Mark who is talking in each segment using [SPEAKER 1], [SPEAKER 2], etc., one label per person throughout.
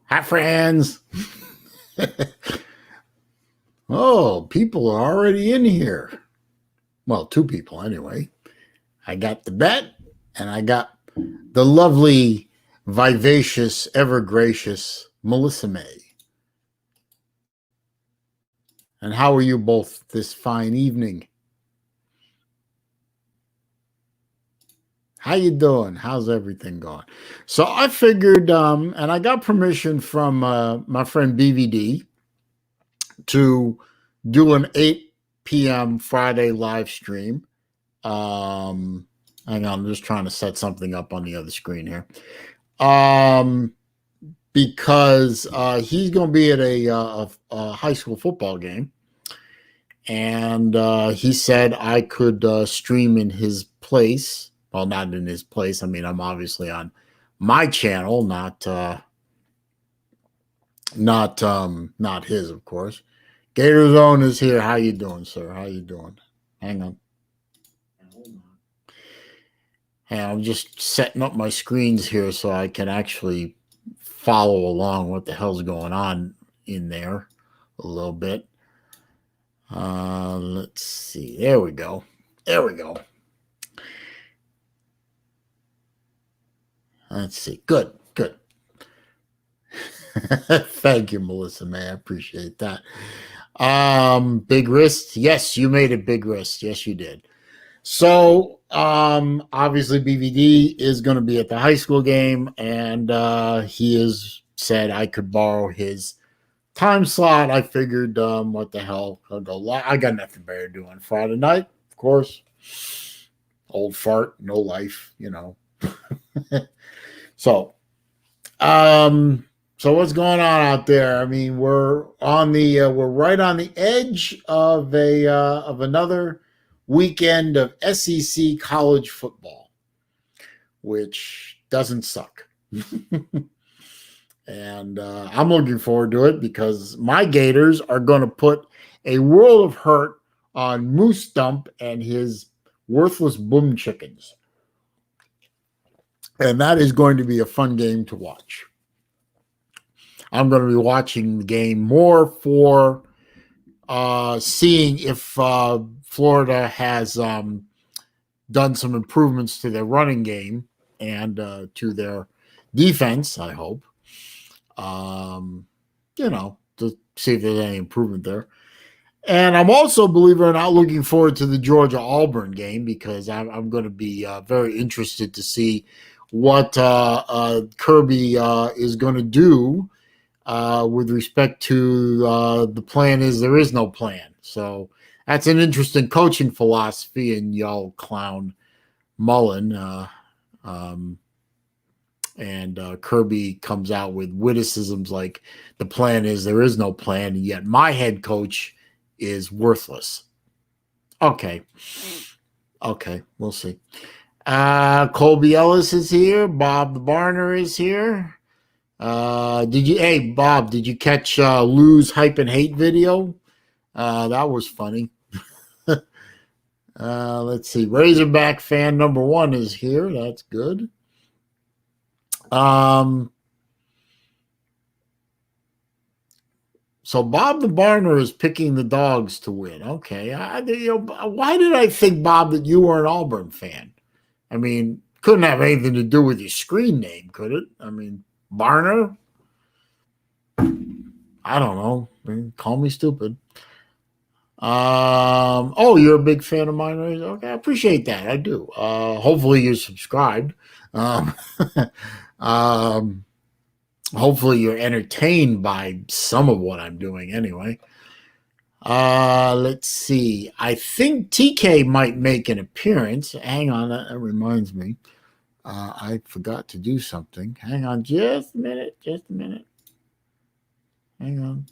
[SPEAKER 1] Hi, friends. Oh, people are already in here. Well, two people anyway. I got the bet, and I got the lovely, vivacious, ever gracious Melissa May. And how are you both this fine evening? How you doing? How's everything going? So I figured, and I got permission from my friend BVD to do an 8 p.m. Friday live stream. Hang on, I'm just trying to set something up on the other screen here. Because he's going to be at a high school football game, and he said I could stream in his place. Well, not in his place. I mean, I'm obviously on my channel, not his, of course. Gator Zone is here. How you doing, sir? How you doing? Hang on. Hey, I'm just setting up my screens here so I can actually follow along what the hell's going on in there a little bit. Let's see. There we go. There we go. Let's see. Good. Good. Thank you, Melissa, man. I appreciate that. Big wrist. Yes, you made it big wrist. Yes, you did. So, obviously BVD is going to be at the high school game, and he has said I could borrow his time slot. I figured, what the hell? I'll go. I got nothing better to do on Friday night, of course. Old fart, no life, you know. So, so what's going on out there? I mean, we're right on the edge of another weekend of SEC college football, which doesn't suck. And I'm looking forward to it because my Gators are going to put a world of hurt on Moose Stump and his worthless boom chickens. And that is going to be a fun game to watch. I'm going to be watching the game more for seeing if Florida has done some improvements to their running game and to their defense, I hope. To see if there's any improvement there. And I'm also, believe it or not, looking forward to the Georgia-Auburn game because I'm going to be very interested to see what Kirby is going to do with respect to the plan is there is no plan. So that's an interesting coaching philosophy, and y'all clown Mullen. And Kirby comes out with witticisms like the plan is there is no plan, and yet my head coach is worthless. Okay, we'll see. Colby Ellis is here. Bob the Barner is here. Hey Bob, did you catch Lou's hype and hate video? That was funny. Let's see. Razorback fan number 1 is here. That's good. So Bob the Barner is picking the dogs to win. Okay. Why did I think, Bob, that you were an Auburn fan? I mean, couldn't have anything to do with your screen name, could it? I mean, Barner? I don't know. Call me stupid. Oh, you're a big fan of mine? Okay, I appreciate that. I do. Hopefully you're subscribed. Hopefully you're entertained by some of what I'm doing anyway. Let's see. I think TK might make an appearance. Hang on, that reminds me. I forgot to do something. Hang on just a minute. Hang on.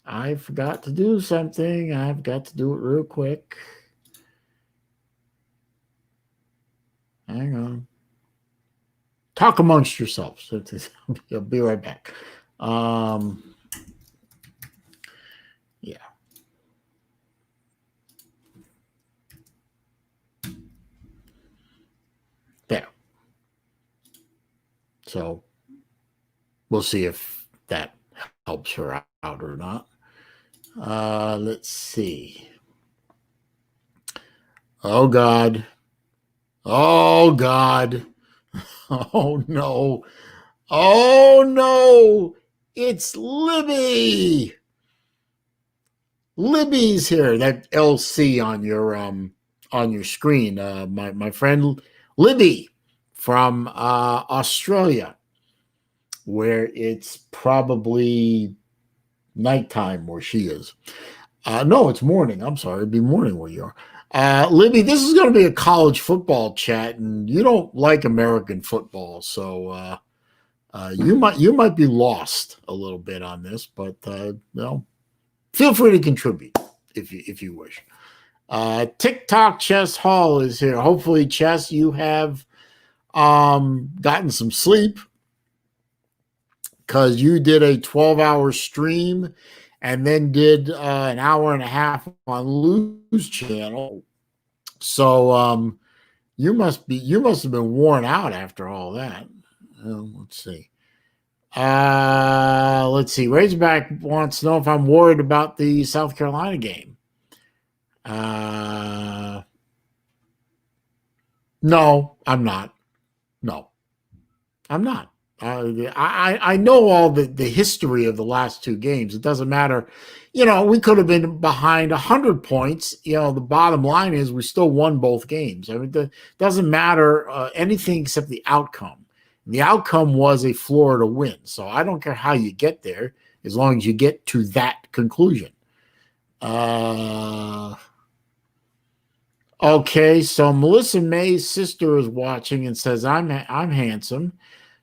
[SPEAKER 1] I forgot to do something. I've got to do it real quick. Hang on. Talk amongst yourselves. I'll be right back. Yeah. There. So we'll see if that helps her out or not. Let's see. Oh God. Oh God. Oh no. Oh no. It's Libby. Libby's here. That LC on your screen. My friend Libby from Australia, where it's probably nighttime where she is. No, it's morning. I'm sorry, it'd be morning where you are. Libby, this is going to be a college football chat, and you don't like American football, so you might be lost a little bit on this, but feel free to contribute if you wish. TikTok Chess Hall is here. Hopefully, Chess, you have gotten some sleep because you did a 12-hour stream and then did an hour and a half on Lou's channel. So you must have been worn out after all that. Let's see. Let's see. Razorback wants to know if I'm worried about the South Carolina game. No, I'm not. No, I'm not. I know all the history of the last two games. It doesn't matter. We could have been behind 100 points. The bottom line is we still won both games. I mean, it doesn't matter anything except the outcome. And the outcome was a Florida win. So I don't care how you get there as long as you get to that conclusion. Okay, so Melissa May's sister is watching and says, I'm handsome.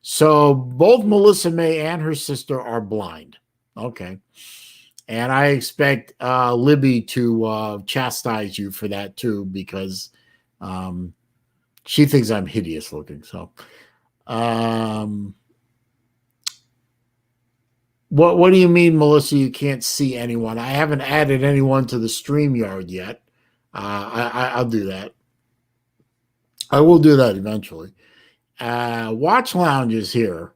[SPEAKER 1] So both Melissa May and her sister are blind. Okay. And I expect Libby to chastise you for that too, because she thinks I'm hideous looking. So what do you mean, Melissa, you can't see anyone? I haven't added anyone to the StreamYard yet. I'll do that. I will do that eventually. Watch Lounge is here.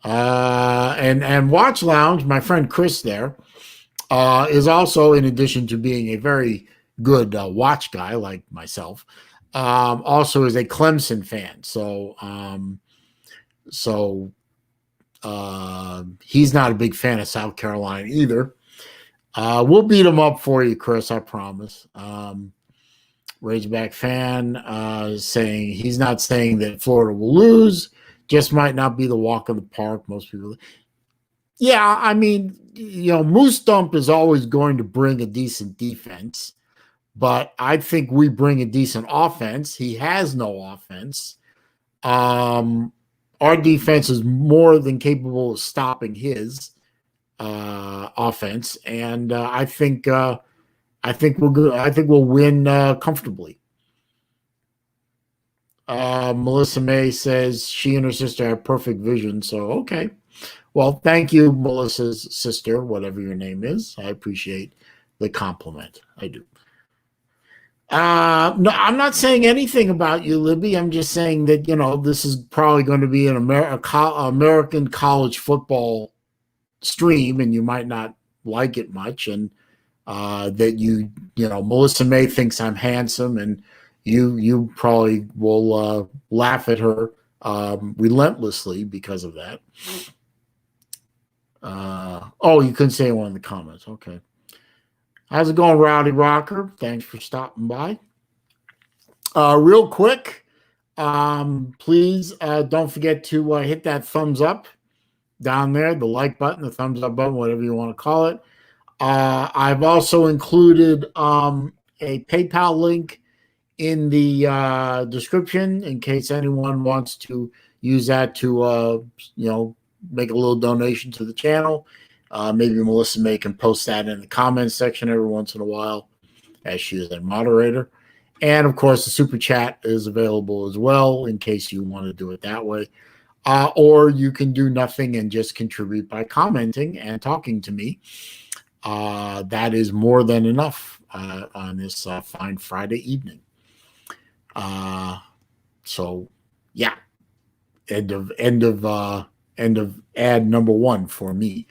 [SPEAKER 1] And Watch Lounge, my friend Chris there, is also, in addition to being a very good watch guy like myself, also is a Clemson fan. So he's not a big fan of South Carolina either. We'll beat him up for you, Chris, I promise. Razorback fan saying he's not saying that Florida will lose, just might not be the walk in the park. Most people. Yeah, I mean, Moose Dump is always going to bring a decent defense, but I think we bring a decent offense. He has no offense. Our defense is more than capable of stopping his offense, and I think we're good. I think we'll win comfortably. Melissa May says she and her sister have perfect vision. So, okay. Well, thank you, Melissa's sister, whatever your name is. I appreciate the compliment. I do. No, I'm not saying anything about you, Libby. I'm just saying that, this is probably going to be an American college football stream, and you might not like it much. And that Melissa May thinks I'm handsome, and you probably will laugh at her relentlessly because of that. You couldn't say one in the comments. Okay. How's it going, Rowdy Rocker? Thanks for stopping by. Real quick, please don't forget to hit that thumbs up down there, the like button, the thumbs up button, whatever you want to call it. I've also included a PayPal link in the description in case anyone wants to use that to, make a little donation to the channel. Maybe Melissa May can post that in the comments section every once in a while, as she is a moderator. And, of course, the super chat is available as well in case you want to do it that way. Or you can do nothing and just contribute by commenting and talking to me. That is more than enough on this fine Friday evening. So, yeah. End of ad number one for me.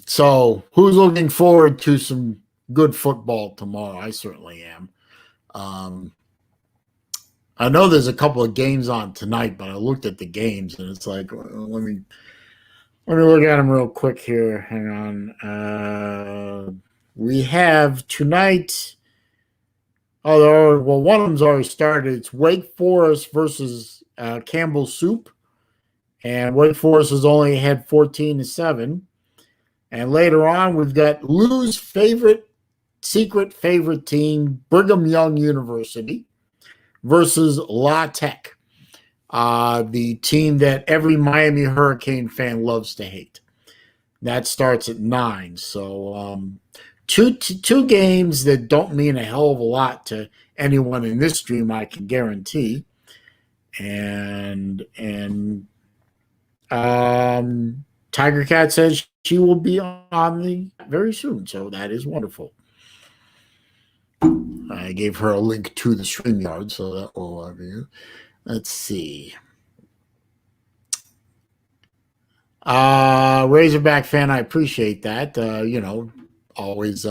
[SPEAKER 1] So, who's looking forward to some good football tomorrow? I certainly am. I know there's a couple of games on tonight, but I looked at the games and it's like, let me look at them real quick here. Hang on. We have tonight. Oh, well, one of them's already started. It's Wake Forest versus Campbell Soup, and Wake Forest has only had 14-7. And later on, we've got Lou's secret favorite team, Brigham Young University, versus La Tech, the team that every Miami Hurricane fan loves to hate. That starts at 9. So two games that don't mean a hell of a lot to anyone in this stream, I can guarantee. And Tiger Cat says she will be on the very soon, so that is wonderful. I gave her a link to the StreamYard, so that will have you. Let's see. Razorback fan, I appreciate that. Always,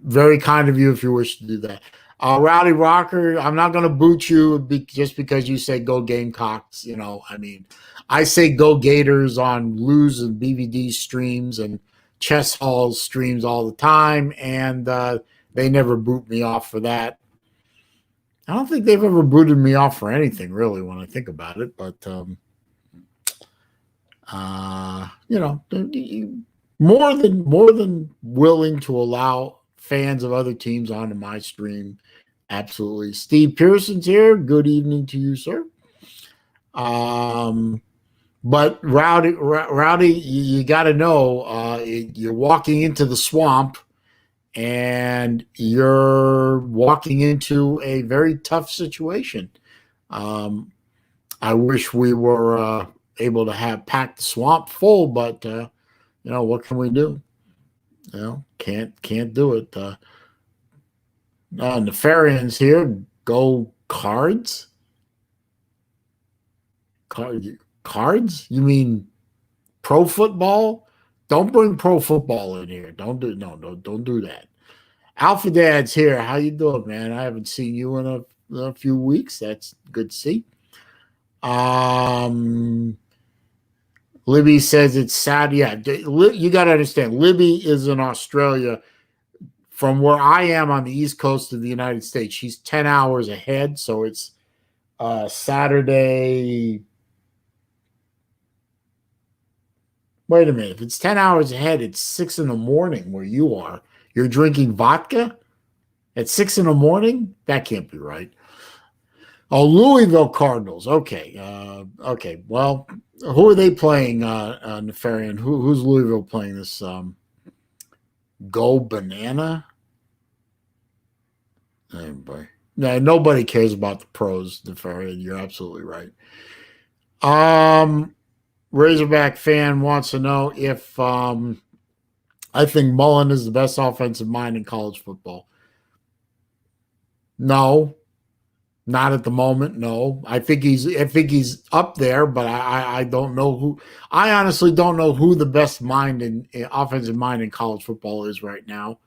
[SPEAKER 1] very kind of you if you wish to do that. Rowdy Rocker, I'm not going to boot you just because you say go Gamecocks. I say go Gators on Lou's and BVD streams and Chess Hall's streams all the time, and they never boot me off for that. I don't think they've ever booted me off for anything, really, when I think about it. But, more than willing to allow fans of other teams onto my stream. Absolutely. Steve Pearson's here. Good evening to you, sir. But Rowdy, you got to know you're walking into the swamp, and you're walking into a very tough situation. I wish we were able to have packed the swamp full, but what can we do? Can't do it. Nefarian's here. Go Cards. Cards? You mean pro football? Don't bring pro football in here. Don't do that. Alpha Dad's here. How you doing, man? I haven't seen you in a few weeks. That's good to see. Libby says it's sad. Yeah, you got to understand. Libby is in Australia. From where I am on the East Coast of the United States, she's 10 hours ahead. So it's Saturday. Wait a minute. If it's 10 hours ahead, it's 6 a.m. where you are. You're drinking vodka at 6 a.m? That can't be right. Oh, Louisville Cardinals. Okay. Okay. Well, who are they playing, Nefarian? Who's Louisville playing this? Go Banana? Anybody. No, nobody cares about the pros, Nefarian. You're absolutely right. Razorback fan wants to know if I think Mullen is the best offensive mind in college football. No, not at the moment. No, I think he's up there, but I don't know who. I honestly don't know who the best mind in offensive mind in college football is right now.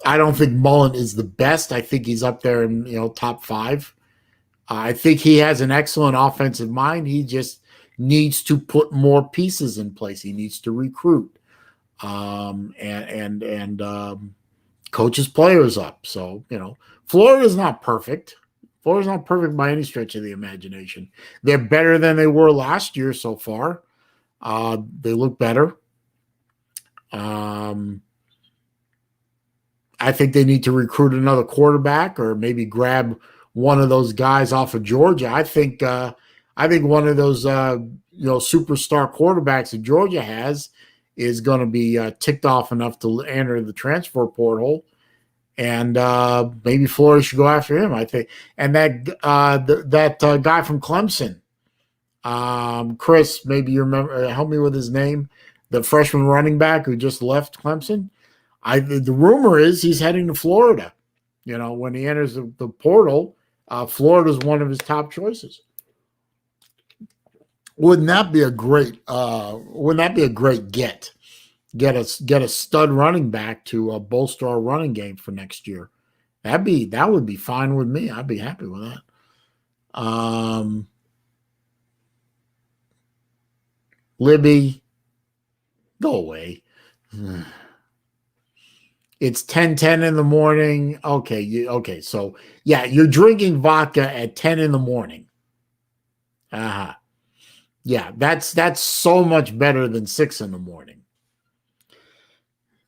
[SPEAKER 1] I don't think Mullen is the best. I think he's up there in top 5. I think he has an excellent offensive mind. He just needs to put more pieces in place. He needs to recruit and coach his players up. So, Florida's not perfect. Florida's not perfect by any stretch of the imagination. They're better than they were last year so far. They look better. I think they need to recruit another quarterback or maybe grab one of those guys off of Georgia. I think one of those superstar quarterbacks that Georgia has is going to be ticked off enough to enter the transfer portal, and maybe Florida should go after him. I think, and that guy from Clemson, Chris, maybe you remember. Help me with his name. The freshman running back who just left Clemson. The rumor is he's heading to Florida. When he enters the portal, Florida is one of his top choices. Wouldn't that be a great? Wouldn't that be a great get? Get a stud running back to bolster our running game for next year. That would be fine with me. I'd be happy with that. Libby, go away. It's 10:10 in the morning. Okay. So yeah, you're drinking vodka at 10 in the morning. Uh-huh. Yeah, that's so much better than 6 in the morning.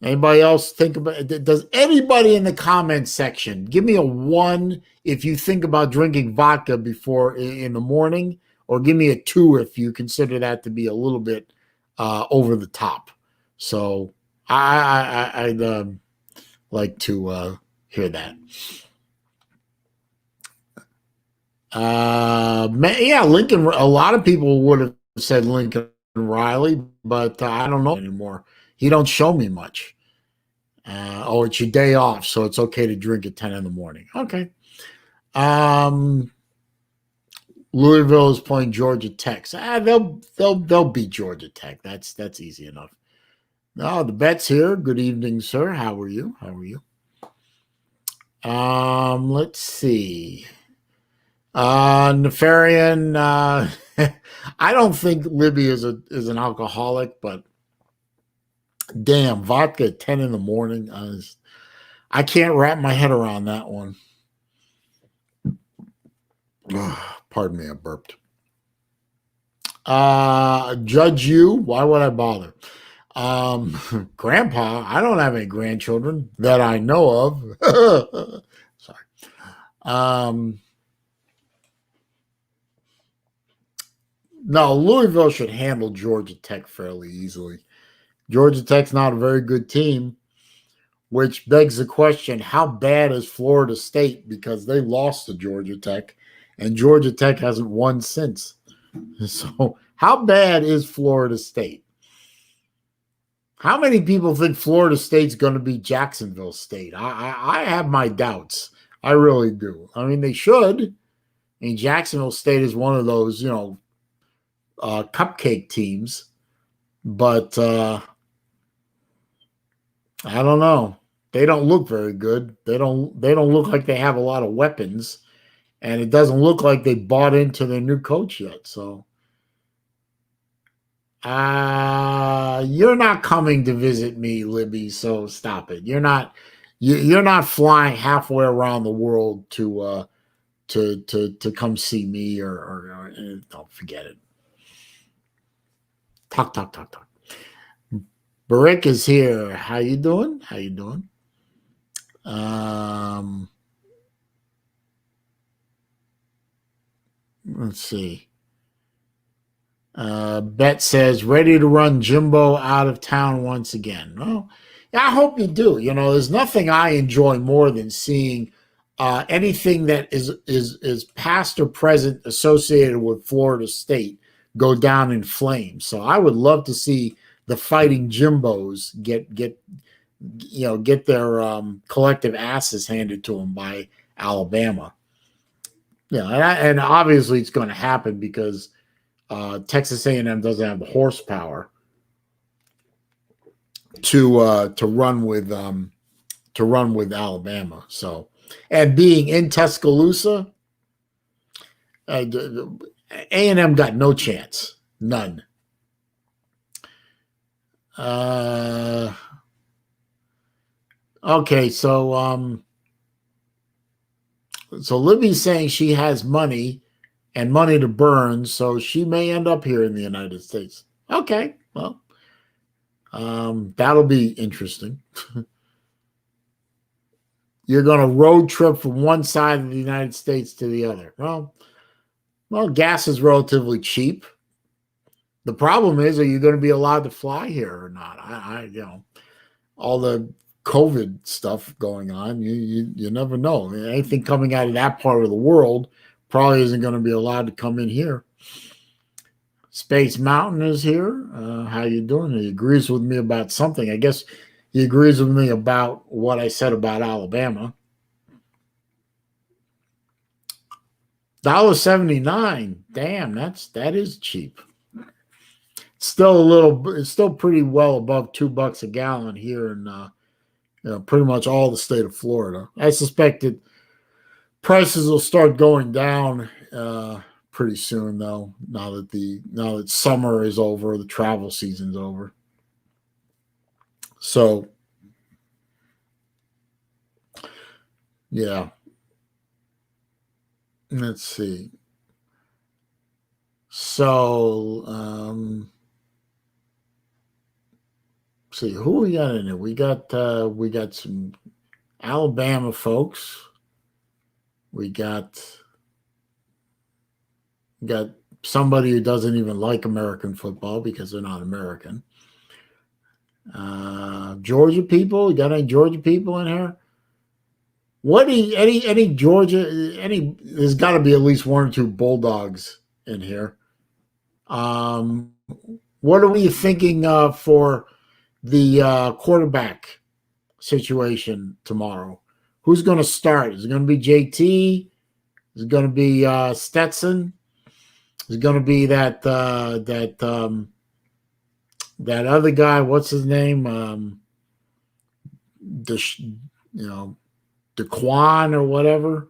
[SPEAKER 1] Anybody else think about it? Does anybody in the comments section give me a 1 if you think about drinking vodka before in the morning, or give me a 2 if you consider that to be a little bit over the top? So I'd like to hear that. Yeah, Lincoln. A lot of people would have said Lincoln Riley, but I don't know anymore. He don't show me much. It's your day off, so it's okay to drink at 10 in the morning. Okay. Louisville is playing Georgia Tech. They'll beat Georgia Tech. That's easy enough. No, the bet's here. Good evening, sir. How are you? Let's see. Nefarian. I don't think Libby is an alcoholic, but damn, vodka at 10 in the morning. I can't wrap my head around that one. Pardon me, I burped. Judge you. Why would I bother? Grandpa, I don't have any grandchildren that I know of. Sorry. No, Louisville should handle Georgia Tech fairly easily. Georgia Tech's not a very good team, which begs the question, how bad is Florida State? Because they lost to Georgia Tech, and Georgia Tech hasn't won since. So how bad is Florida State? How many people think Florida State's going to be Jacksonville State? I have my doubts. I really do. I mean, they should. I mean, Jacksonville State is one of those, cupcake teams. But I don't know. They don't look very good. They don't look like they have a lot of weapons. And it doesn't look like they bought into their new coach yet. So you're not coming to visit me, Libby, so stop it. You're not flying halfway around the world to come see me or don't forget it. Talk. Barik is here. How you doing? Let's see. Bet says, ready to run Jimbo out of town once again. Well, yeah, I hope you do. There's nothing I enjoy more than seeing anything that is past or present associated with Florida State go down in flames. So I would love to see the Fighting Jimbos get their collective asses handed to them by Alabama. And obviously it's going to happen because Texas A&M doesn't have the horsepower to run with Alabama. So, and being in Tuscaloosa, A&M got no chance, none. Okay, so Libby's saying she has money and money to burn, so she may end up here in the United States. Okay, well, that'll be interesting. You're going to road trip from one side of the United States to the other. Well, gas is relatively cheap. The problem is, are you going to be allowed to fly here or not? All the COVID stuff going on, you never know. Anything coming out of that part of the world probably isn't going to be allowed to come in here. Space Mountain is here. How you doing? He agrees with me about something. I guess he agrees with me about what I said about Alabama. $1.79. Damn, that is cheap. It's still pretty well above $2 a gallon here in pretty much all the state of Florida. I suspect that prices will start going down pretty soon, though. Now that summer is over, the travel season's over. So, yeah. Let's see. So, see who we got in there. We got some Alabama folks. We got somebody who doesn't even like American football because they're not American. Georgia people. We got any Georgia people in here? Any Georgia? There's got to be at least one or two Bulldogs in here. What are we thinking for the quarterback situation tomorrow? Who's going to start? Is it going to be JT? Is it going to be Stetson? Is it going to be that other guy? What's his name? DeQuan or whatever.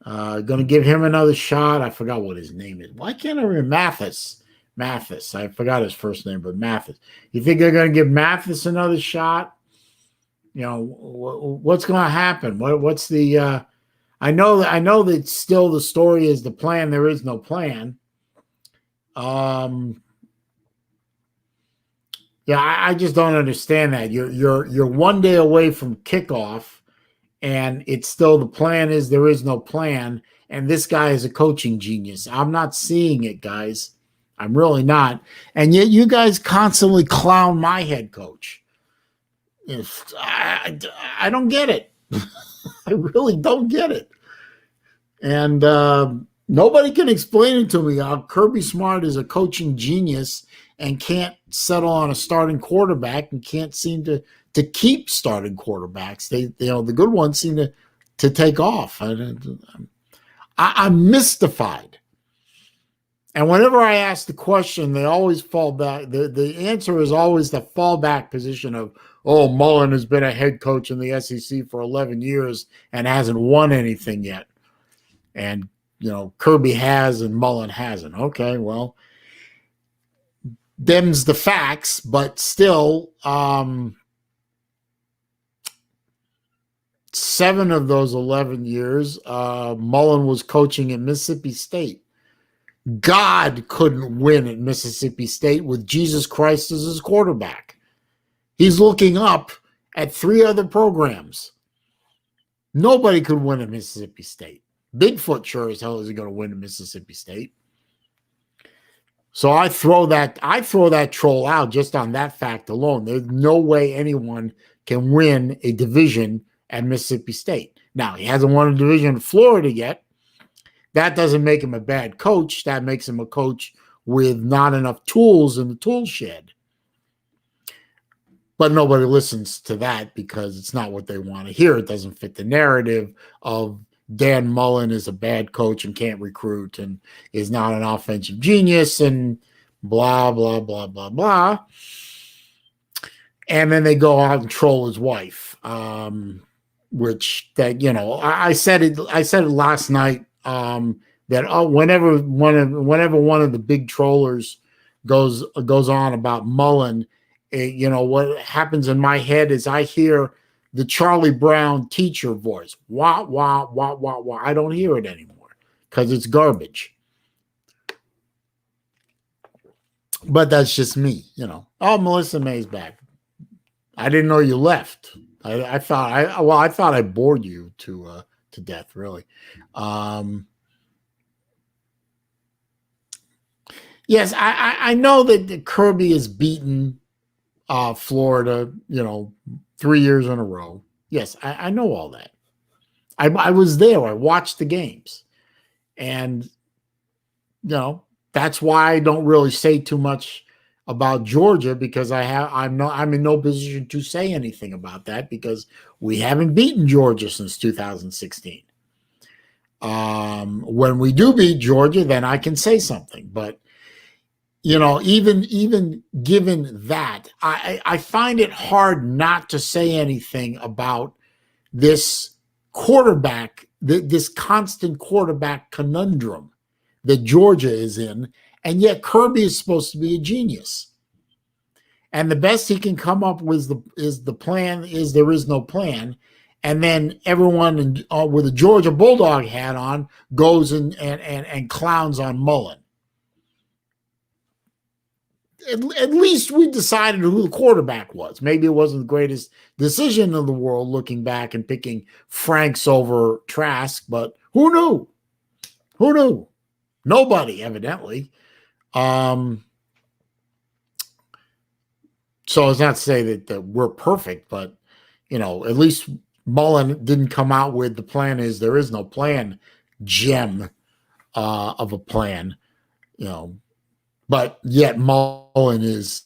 [SPEAKER 1] Going to give him another shot. I forgot what his name is. Why can't I remember? Mathis. I forgot his first name, but Mathis. You think they're going to give Mathis another shot? What's going to happen? What's the? I know that still the story is the plan. There is no plan. I just don't understand that. You're 1 day away from kickoff, and it's still the plan is there is no plan. And this guy is a coaching genius. I'm not seeing it, guys. I'm really not. And yet you guys constantly clown my head coach. I don't get it. I really don't get it. And nobody can explain it to me how Kirby Smart is a coaching genius and can't settle on a starting quarterback and can't seem to keep starting quarterbacks. The good ones seem to take off. I'm mystified. And whenever I ask the question, they always fall back. The answer is always the fallback position of, Mullen has been a head coach in the SEC for 11 years and hasn't won anything yet. And, Kirby has and Mullen hasn't. Okay, well, them's the facts, but still, 7 of those 11 years, Mullen was coaching at Mississippi State. God couldn't win at Mississippi State with Jesus Christ as his quarterback. He's looking up at 3 other programs. Nobody could win at Mississippi State. Bigfoot sure as hell isn't going to win at Mississippi State. So I throw that troll out just on that fact alone. There's no way anyone can win a division at Mississippi State. Now, he hasn't won a division in Florida yet. That doesn't make him a bad coach. That makes him a coach with not enough tools in the tool shed. But nobody listens to that because it's not what they want to hear. It doesn't fit the narrative of Dan Mullen is a bad coach and can't recruit and is not an offensive genius and blah, blah, blah, blah, blah. And then they go out and troll his wife, which I said it last night. That whenever one of the big trollers goes on about Mullen, what happens in my head is I hear the Charlie Brown teacher voice, wah wah wah wah wah. I don't hear it anymore because it's garbage. But that's just me, Melissa May's back. I didn't know you left. I thought I bored you to death, really. Yes, I know that Kirby has beaten Florida, 3 years in a row. Yes, I know all that. I was there. I watched the games. And, that's why I don't really say too much about Georgia because I'm in no position to say anything about that because we haven't beaten Georgia since 2016. When we do beat Georgia, then I can say something. But even given that, I find it hard not to say anything about this quarterback, this constant quarterback conundrum that Georgia is in, and yet Kirby is supposed to be a genius. And the best he can come up with the plan is there is no plan. And then everyone with a Georgia Bulldog hat on goes and clowns on Mullen. At least we decided who the quarterback was. Maybe it wasn't the greatest decision in the world looking back and picking Franks over Trask, but who knew? Who knew? Nobody, evidently. So it's not to say that we're perfect, but, at least Mullen didn't come out with the plan is there is no plan gem of a plan, but yet Mullen is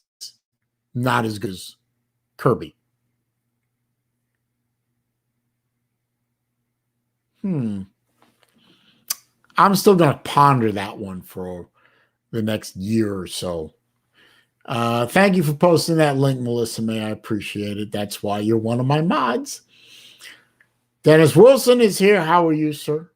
[SPEAKER 1] not as good as Kirby. I'm still going to ponder that one for the next year or so. Thank you for posting that link, Melissa May. I appreciate it. That's why you're one of my mods. Dennis Wilson is here. How are you, sir?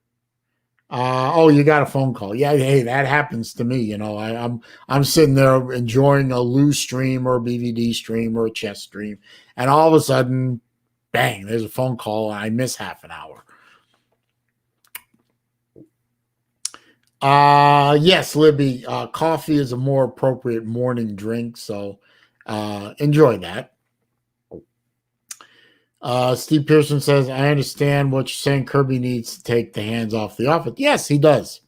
[SPEAKER 1] Oh, you got a phone call. Yeah, hey, that happens to me. I'm sitting there enjoying a Lou stream or a BVD stream or a chess stream, and all of a sudden, bang, there's a phone call, and I miss half an hour. Yes, Libby, coffee is a more appropriate morning drink, so enjoy that. Steve Pearson says, I understand what you're saying. Kirby needs to take the hands off the offense. Yes, he does.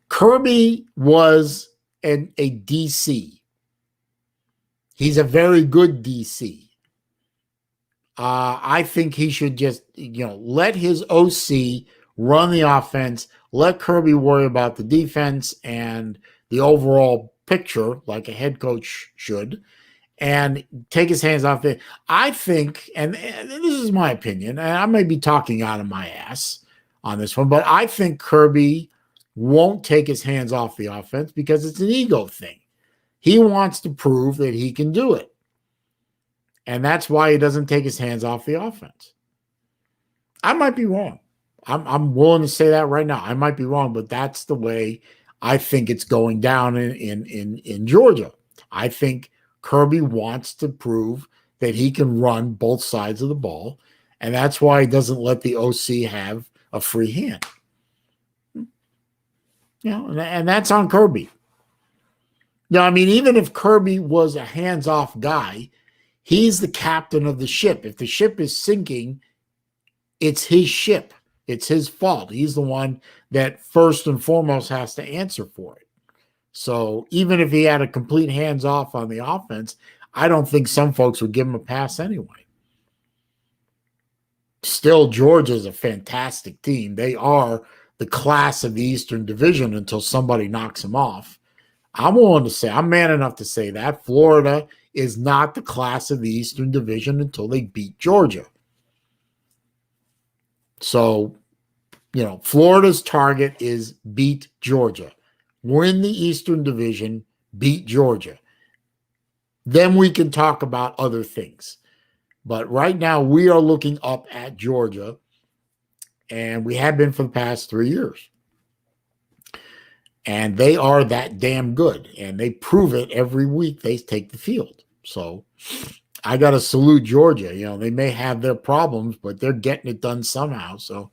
[SPEAKER 1] Kirby was a DC. He's a very good DC. I think he should just, let his OC run the offense, let Kirby worry about the defense and the overall picture like a head coach should, and take his hands off it. I think, and this is my opinion, and I may be talking out of my ass on this one, but I think Kirby won't take his hands off the offense because it's an ego thing. He wants to prove that he can do it. And that's why he doesn't take his hands off the offense. I might be wrong. I'm willing to say that right now. I might be wrong, but that's the way I think it's going down in Georgia. I think Kirby wants to prove that he can run both sides of the ball, and that's why he doesn't let the OC have a free hand. And that's on Kirby. Now, I mean, even if Kirby was a hands-off guy, he's the captain of the ship. If the ship is sinking, it's his ship. It's his fault. He's the one that first and foremost has to answer for it. So even if he had a complete hands-off on the offense, I don't think some folks would give him a pass anyway. Still, Georgia's a fantastic team. They are the class of the Eastern Division until somebody knocks them off. I'm willing to say, I'm man enough to say that Florida is not the class of the Eastern Division until they beat Georgia. So, Florida's target is beat Georgia. Win the Eastern Division, beat Georgia. Then we can talk about other things. But right now, we are looking up at Georgia, and we have been for the past 3 years. And they are that damn good, and they prove it every week they take the field. So I got to salute Georgia. They may have their problems, but they're getting it done somehow. So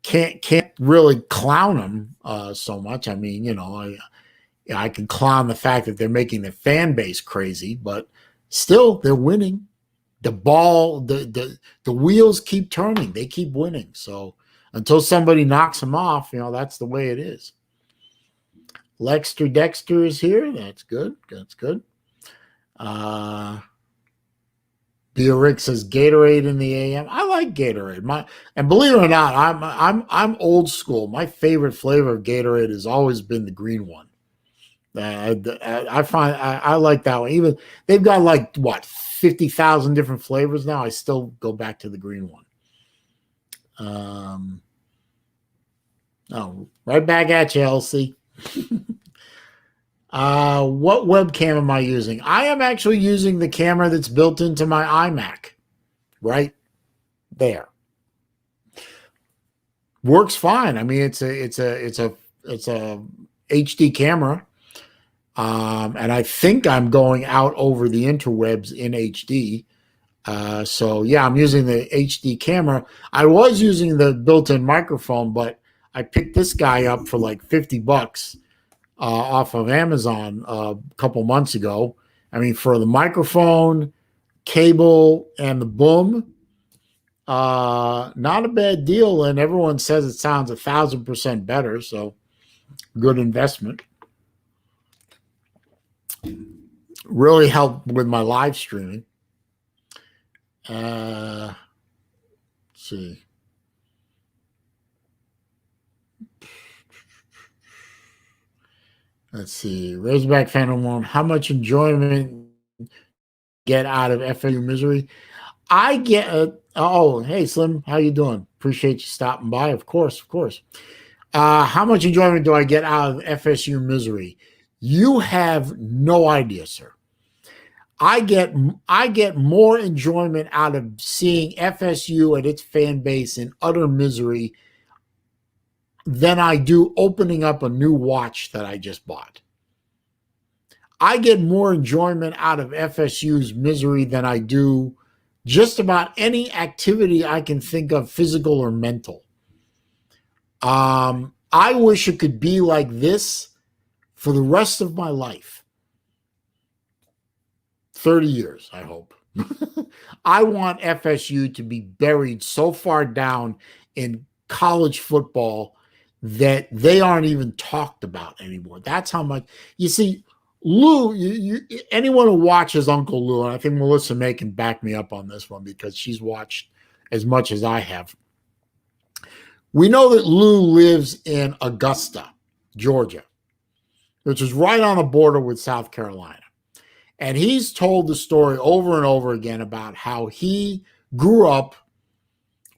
[SPEAKER 1] can't really clown them so much. I mean, I can clown the fact that they're making the fan base crazy, but still they're winning. The ball, the wheels keep turning. They keep winning. So until somebody knocks them off, that's the way it is. Lexter Dexter is here. That's good. That's good. Rick says Gatorade in the AM. I like Gatorade. And believe it or not, I'm old school. My favorite flavor of Gatorade has always been the green one. I find I like that one. Even they've got like what 50,000 different flavors now. I still go back to the green one. Oh, right back at you, Elsie. What webcam am I using? I am actually using the camera that's built into my iMac. Right there. Works fine. I mean, it's a HD camera. And I think I'm going out over the interwebs in HD. So yeah, I'm using the HD camera. I was using the built-in microphone, but I picked this guy up for like $50 off of Amazon a couple months ago. I mean, for the microphone, cable, and the boom, not a bad deal. And everyone says it sounds 1,000% better. So good investment. Really helped with my live streaming. Let's see. Let's see. Razorback Phantom One. How much enjoyment get out of FSU misery? I get. Oh, hey Slim, how you doing? Appreciate you stopping by. Of course, of course. How much enjoyment do I get out of FSU misery? You have no idea, sir. I get more enjoyment out of seeing FSU and its fan base in utter misery than I do opening up a new watch that I just bought. I get more enjoyment out of FSU's misery than I do just about any activity I can think of, physical or mental. I wish it could be like this for the rest of my life. 30 years, I hope. I want FSU to be buried so far down in college football that they aren't even talked about anymore. That's how much. You see, Lou, anyone who watches Uncle Lou, and I think Melissa May can back me up on this one because she's watched as much as I have. We know that Lou lives in Augusta, Georgia, which is right on the border with South Carolina. And he's told the story over and over again about how he grew up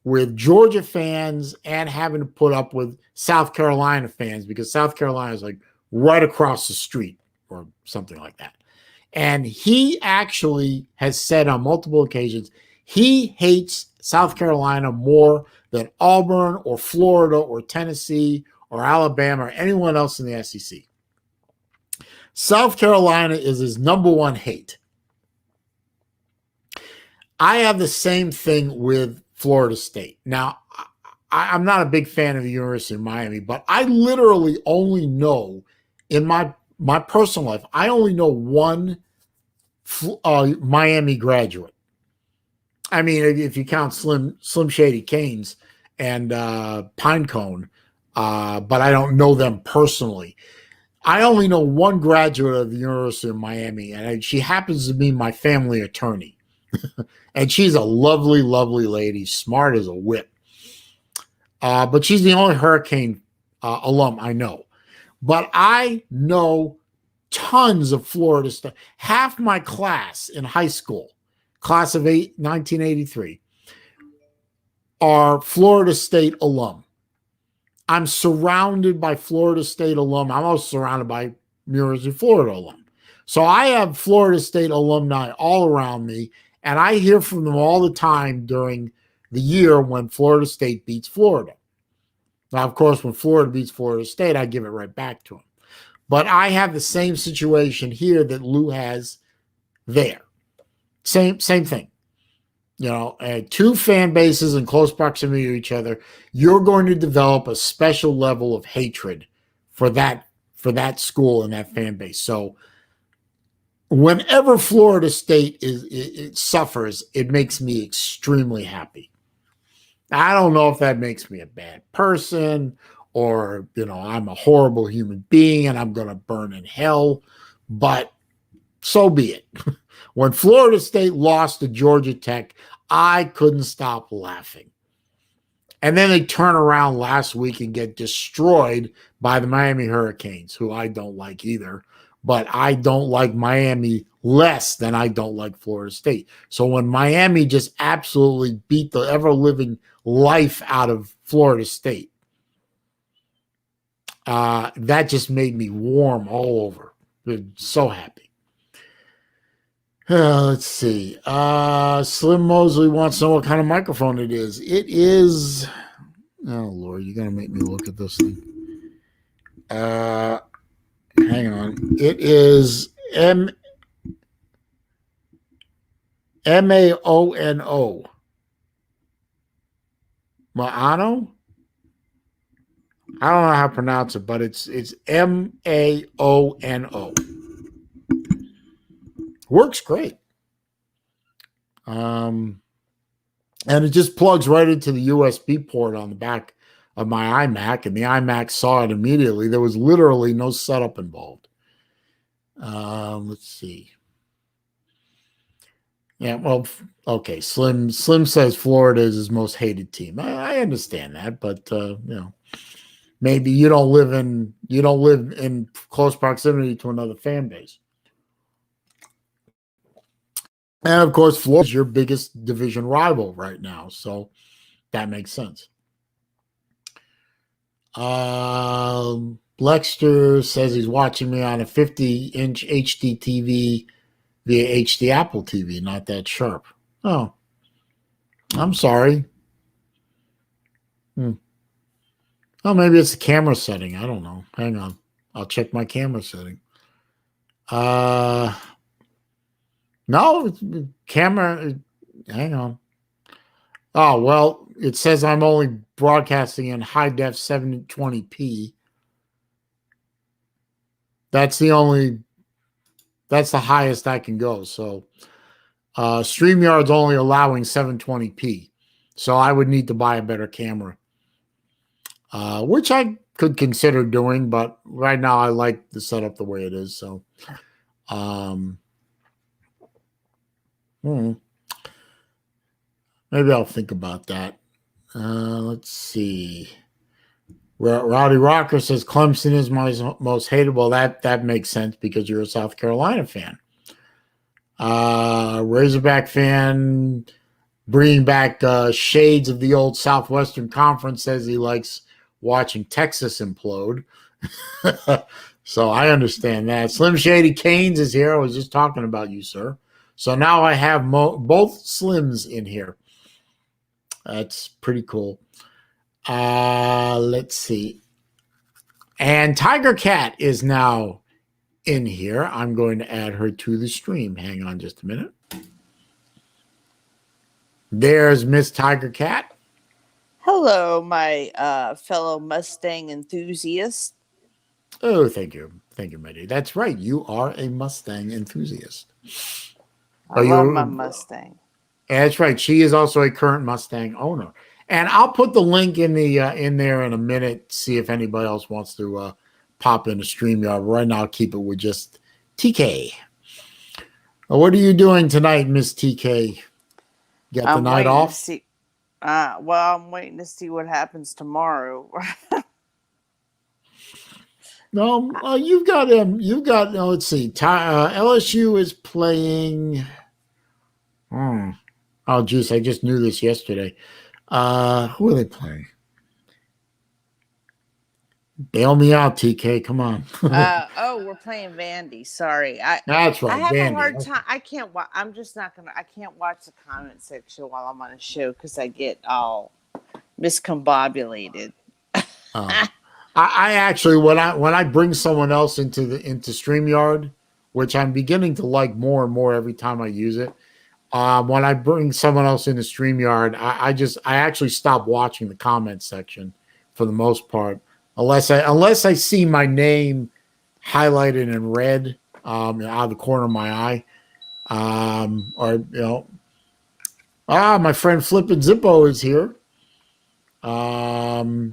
[SPEAKER 1] with Georgia fans and having to put up with South Carolina fans because South Carolina is like right across the street or something like that. And he actually has said on multiple occasions, he hates South Carolina more than Auburn or Florida or Tennessee or Alabama or anyone else in the SEC. South Carolina is his number one hate. I have the same thing with Florida State. Now, I'm not a big fan of the University of Miami, but I literally only know in my personal life, I only know one Miami graduate. I mean, if you count Slim Shady Canes and Pinecone, but I don't know them personally. I only know one graduate of the University of Miami, and she happens to be my family attorney. And she's a lovely, lovely lady, smart as a whip. But she's the only Hurricane alum I know. But I know tons of Florida stuff. Half my class in high school, class of 1983, are Florida State alum. I'm surrounded by Florida State alum. I'm also surrounded by University of Florida alum. So I have Florida State alumni all around me, and I hear from them all the time during the year when Florida State beats Florida. Now, of course, when Florida beats Florida State, I give it right back to them. But I have the same situation here that Lou has there. Same thing. You know, two fan bases in close proximity to each other, you're going to develop a special level of hatred for that school and that fan base. So whenever Florida State it suffers, it makes me extremely happy. I don't know if that makes me a bad person or, you know, I'm a horrible human being and I'm going to burn in hell, but so be it. When Florida State lost to Georgia Tech, I couldn't stop laughing. And then they turn around last week and get destroyed by the Miami Hurricanes, who I don't like either. but I don't like Miami less than I don't like Florida State. So when Miami just absolutely beat the ever living life out of Florida State, that just made me warm all over. So happy. Let's see. Slim Mosley wants to know what kind of microphone it is. It is. Oh Lord, you're gonna make me look at this thing. Hang on. It is Maono. Maano? I don't know how to pronounce it, but it's Maono. Works great. And it just plugs right into the USB port on the back of my iMac, and the iMac saw it immediately. There was literally no setup involved. Let's see. Yeah, well, okay. Slim says Florida is his most hated team. I understand that, but maybe you don't live in close proximity to another fan base. And of course, Florida's your biggest division rival right now, so that makes sense. Lexter says he's watching me on a 50-inch HD TV via HD Apple TV, not that sharp. Oh, I'm sorry. Oh, maybe it's the camera setting. I don't know. Hang on. I'll check my camera setting. No, camera. Hang on. Oh, well, it says I'm only broadcasting in high def 720p. That's the highest I can go. So StreamYard's only allowing 720p. So I would need to buy a better camera, which I could consider doing, but right now I like the setup the way it is. So maybe I'll think about that. Let's see. Rowdy Rocker says Clemson is my most hateable. That makes sense because you're a South Carolina fan. Razorback fan bringing back shades of the old Southwestern Conference, says he likes watching Texas implode. So I understand that. Slim Shady Canes is here. I was just talking about you, sir. So now I have both Slims in here. That's pretty cool. Let's see. And Tiger Cat is now in here. I'm going to add her to the stream. Hang on just a minute. There's Miss Tiger Cat.
[SPEAKER 2] Hello, my fellow Mustang enthusiast.
[SPEAKER 1] Oh, thank you. Thank you, my dear. That's right. You are a Mustang enthusiast.
[SPEAKER 2] I love my Mustang.
[SPEAKER 1] That's right. She is also a current Mustang owner. And I'll put the link in there in a minute, see if anybody else wants to pop into StreamYard. Right now, I'll keep it with just TK. What are you doing tonight, Miss TK? Got the night off?
[SPEAKER 2] I'm waiting to see what happens tomorrow.
[SPEAKER 1] No, you've got let's see. LSU is playing. Oh, geez, I just knew this yesterday. Who are they playing? Bail me out, TK. Come on.
[SPEAKER 2] We're playing Vandy. Sorry.
[SPEAKER 1] That's right.
[SPEAKER 2] I have
[SPEAKER 1] Vandy.
[SPEAKER 2] a hard time. I can't watch. I can't watch the comment section while I'm on a show because I get all miscombobulated.
[SPEAKER 1] I actually, when I bring someone else into StreamYard, which I'm beginning to like more and more every time I use it. When I bring someone else into StreamYard, I actually stop watching the comment section for the most part, unless I see my name highlighted in red out of the corner of my eye, my friend Flippin' Zippo is here.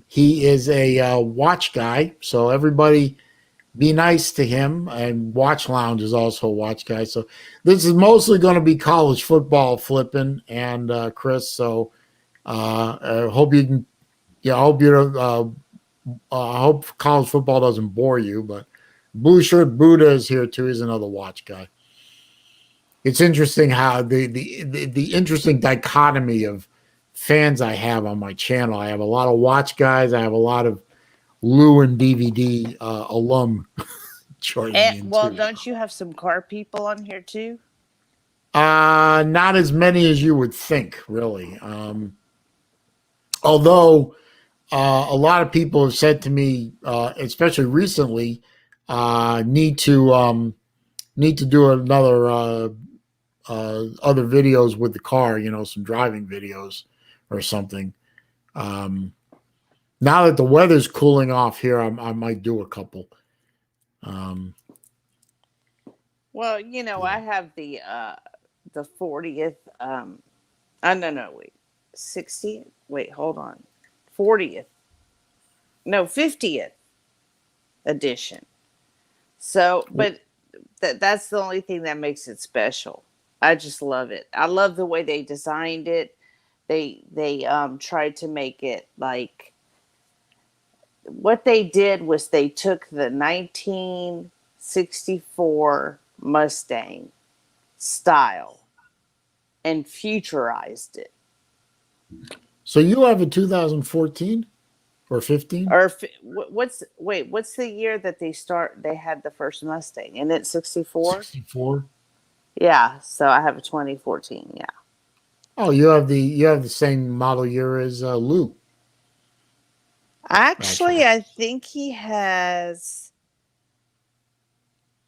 [SPEAKER 1] He is a watch guy, so everybody be nice to him. And Watch Lounge is also a watch guy. So this is mostly going to be college football, Flippin' and Chris. So I hope you can. Yeah, I hope college football doesn't bore you, but Blue Shirt Buddha is here too. He's another watch guy. It's interesting how the interesting dichotomy of fans I have on my channel. I have a lot of watch guys. I have a lot of Lou and BVD alum joining in
[SPEAKER 2] Well,
[SPEAKER 1] too.
[SPEAKER 2] don't you have some car people on here too?
[SPEAKER 1] Not as many as you would think, really. Although a lot of people have said to me, especially recently, need to do another other videos with the car. Some driving videos or something. Now that the weather's cooling off here, I might do a couple.
[SPEAKER 2] Well, I have the 40th. No, wait, 60th. Wait, hold on, 40th. No, 50th edition. So, but that's the only thing that makes it special. I just love it. I love the way they designed it. They tried to make it like what they did was they took the 1964 Mustang style and futurized it.
[SPEAKER 1] So you have a 2014 or 15?
[SPEAKER 2] Or what's the year that they had the first Mustang? And it's 64?
[SPEAKER 1] 64.
[SPEAKER 2] Yeah, so I have a 2014, yeah.
[SPEAKER 1] Oh, you have the same model year as Lou.
[SPEAKER 2] Actually, I think he has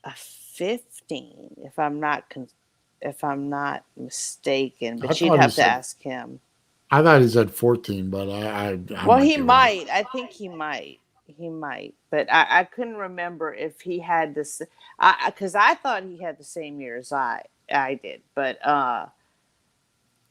[SPEAKER 2] a 15 if I'm not mistaken, but you'd have to ask him.
[SPEAKER 1] I thought he said 14, but
[SPEAKER 2] well, he might. I think he might. He might, but I couldn't remember if he had this. Because I thought he had the same year as I did, but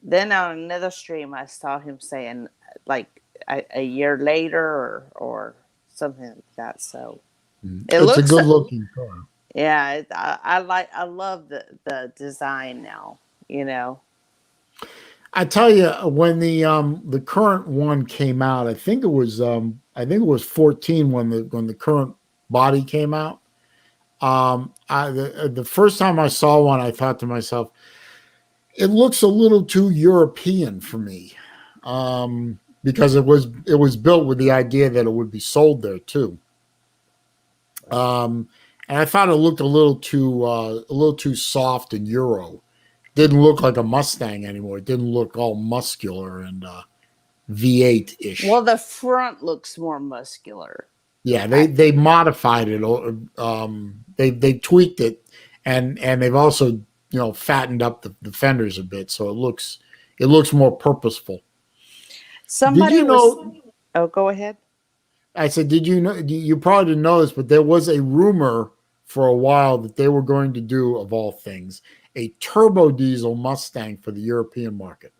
[SPEAKER 2] then on another stream I saw him saying like a year later or something like that. So
[SPEAKER 1] it's a good looking car.
[SPEAKER 2] Yeah, I love the design now.
[SPEAKER 1] I tell you, when the current one came out, I think it was 14 when the current body came out. The first time I saw one, I thought to myself, it looks a little too European for me, because it was built with the idea that it would be sold there too. And I thought it looked a little too soft and Euro. Didn't look like a Mustang anymore. It didn't look all muscular and V8-ish.
[SPEAKER 2] Well, the front looks more muscular.
[SPEAKER 1] Yeah, they modified it. They tweaked it, and they've also fattened up the fenders a bit, so it looks more purposeful.
[SPEAKER 2] Oh, go ahead.
[SPEAKER 1] I said, did you know? You probably didn't know this, but there was a rumor for a while that they were going to do, of all things, a turbo diesel Mustang for the European market.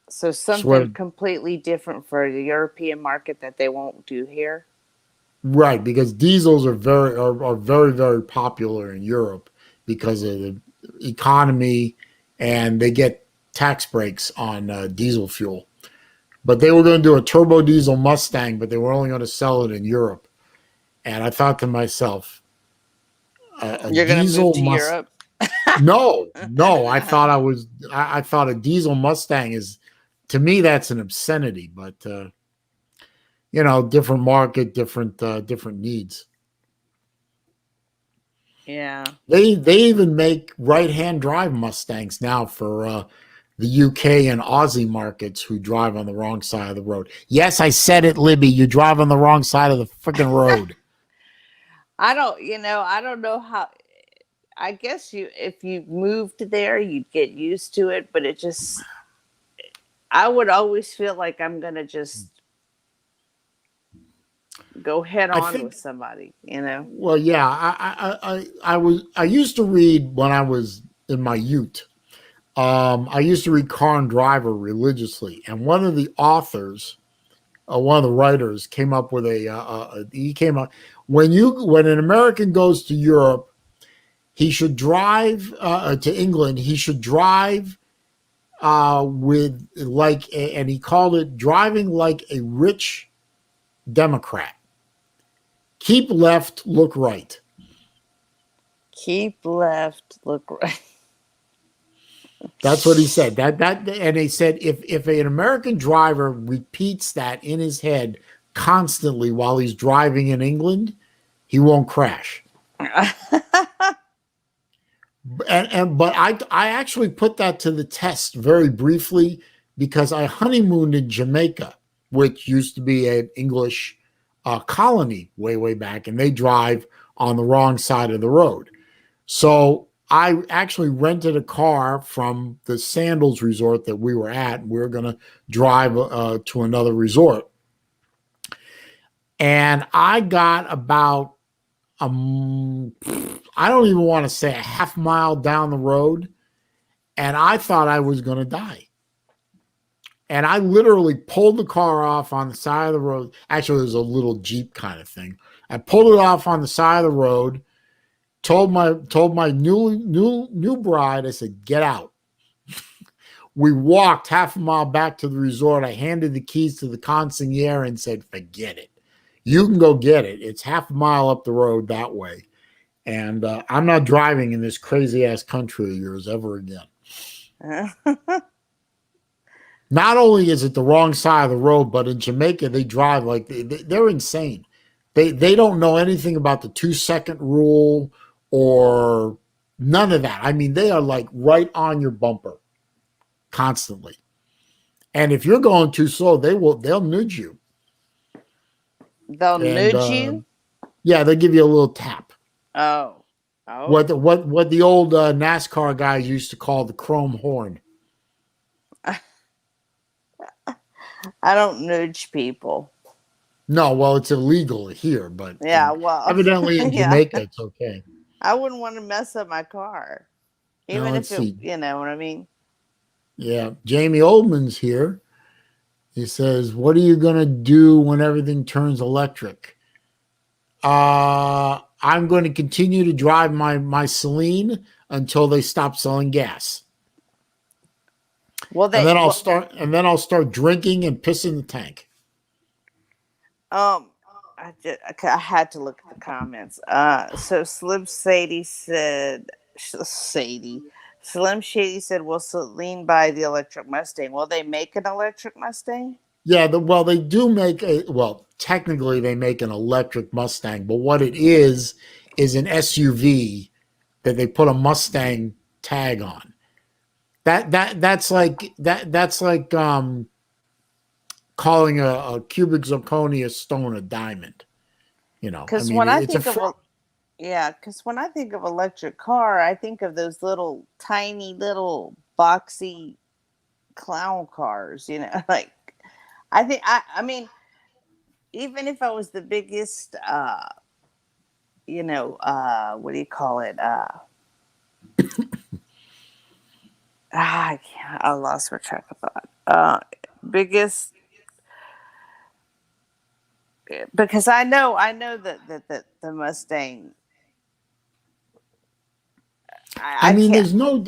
[SPEAKER 2] So something completely different for the European market that they won't do here.
[SPEAKER 1] Right, because diesels are very, very popular in Europe because of the economy, and they get tax breaks on diesel fuel. But they were going to do a turbo diesel Mustang, but they were only going to sell it in Europe. And I thought to myself,
[SPEAKER 2] you're going to move to Europe?
[SPEAKER 1] No. I thought a diesel Mustang is, to me, that's an obscenity. But different market, different needs.
[SPEAKER 2] Yeah.
[SPEAKER 1] They even make right-hand drive Mustangs now for the UK and Aussie markets who drive on the wrong side of the road. Yes, I said it, Libby. You drive on the wrong side of the freaking road.
[SPEAKER 2] I don't know how. I guess if you moved there, you'd get used to it, but I would always feel like I'm going to just go head on with somebody,
[SPEAKER 1] Well, yeah, I used to read when I was in my youth. I used to read Car and Driver religiously, and one of the authors, one of the writers, came up with when an American goes to Europe, he should drive to England. He should drive with and he called it driving like a rich Democrat. Keep left, look right.
[SPEAKER 2] Keep left, look right.
[SPEAKER 1] That's what he said. And he said if an American driver repeats that in his head constantly while he's driving in England, he won't crash. But I actually put that to the test very briefly because I honeymooned in Jamaica, which used to be an English colony way back, and they drive on the wrong side of the road. So I actually rented a car from the Sandals resort that we were at. We were going to drive to another resort, and I got about I don't even want to say a half mile down the road, and I thought I was going to die. And I literally pulled the car off on the side of the road. Actually, it was a little Jeep kind of thing. I pulled it off on the side of the road. Told my new bride, I said, "Get out." We walked half a mile back to the resort. I handed the keys to the consigliere and said, "Forget it. You can go get it. It's half a mile up the road that way." And I'm not driving in this crazy ass country of yours ever again. Not only is it the wrong side of the road, but in Jamaica they drive like they're insane. They don't know anything about the 2-second rule or none of that. I mean, they are like right on your bumper constantly. And if you're going too slow, they'll nudge you.
[SPEAKER 2] They'll
[SPEAKER 1] And
[SPEAKER 2] nudge you?
[SPEAKER 1] yeah, they'll give you a little tap.
[SPEAKER 2] Oh.
[SPEAKER 1] What the old NASCAR guys used to call the chrome horn.
[SPEAKER 2] I don't nudge people.
[SPEAKER 1] No, well, it's illegal here, but
[SPEAKER 2] Yeah, well,
[SPEAKER 1] evidently in
[SPEAKER 2] yeah.
[SPEAKER 1] Jamaica it's okay.
[SPEAKER 2] I wouldn't want to mess up my car,
[SPEAKER 1] Now
[SPEAKER 2] even
[SPEAKER 1] let's
[SPEAKER 2] if it,
[SPEAKER 1] see.
[SPEAKER 2] you know what I mean.
[SPEAKER 1] Yeah, Jamie Oldman's here. He says, "What are you gonna do when everything turns electric?" I'm going to continue to drive my Saleen until they stop selling gas,
[SPEAKER 2] Well,
[SPEAKER 1] and then I'll start drinking and pissing the tank.
[SPEAKER 2] um, I had to look at the comments. So Slim Sadie said, Slim Shady said, "Will Celine buy the electric Mustang? Will they make an electric Mustang?"
[SPEAKER 1] Yeah, well, they do make a well. Technically, they make an electric Mustang, but what it is an SUV that they put a Mustang tag on. That's like calling a cubic zirconia stone a diamond. You know, I
[SPEAKER 2] Because
[SPEAKER 1] mean,
[SPEAKER 2] when I
[SPEAKER 1] it's a
[SPEAKER 2] think of because when I think of electric car, I think of those little tiny little boxy clown cars. You know, like I mean, even if I was the biggest, what do you call it? I lost my track of thought. Biggest, because I know that the Mustang.
[SPEAKER 1] I
[SPEAKER 2] I
[SPEAKER 1] mean,
[SPEAKER 2] can't.
[SPEAKER 1] there's no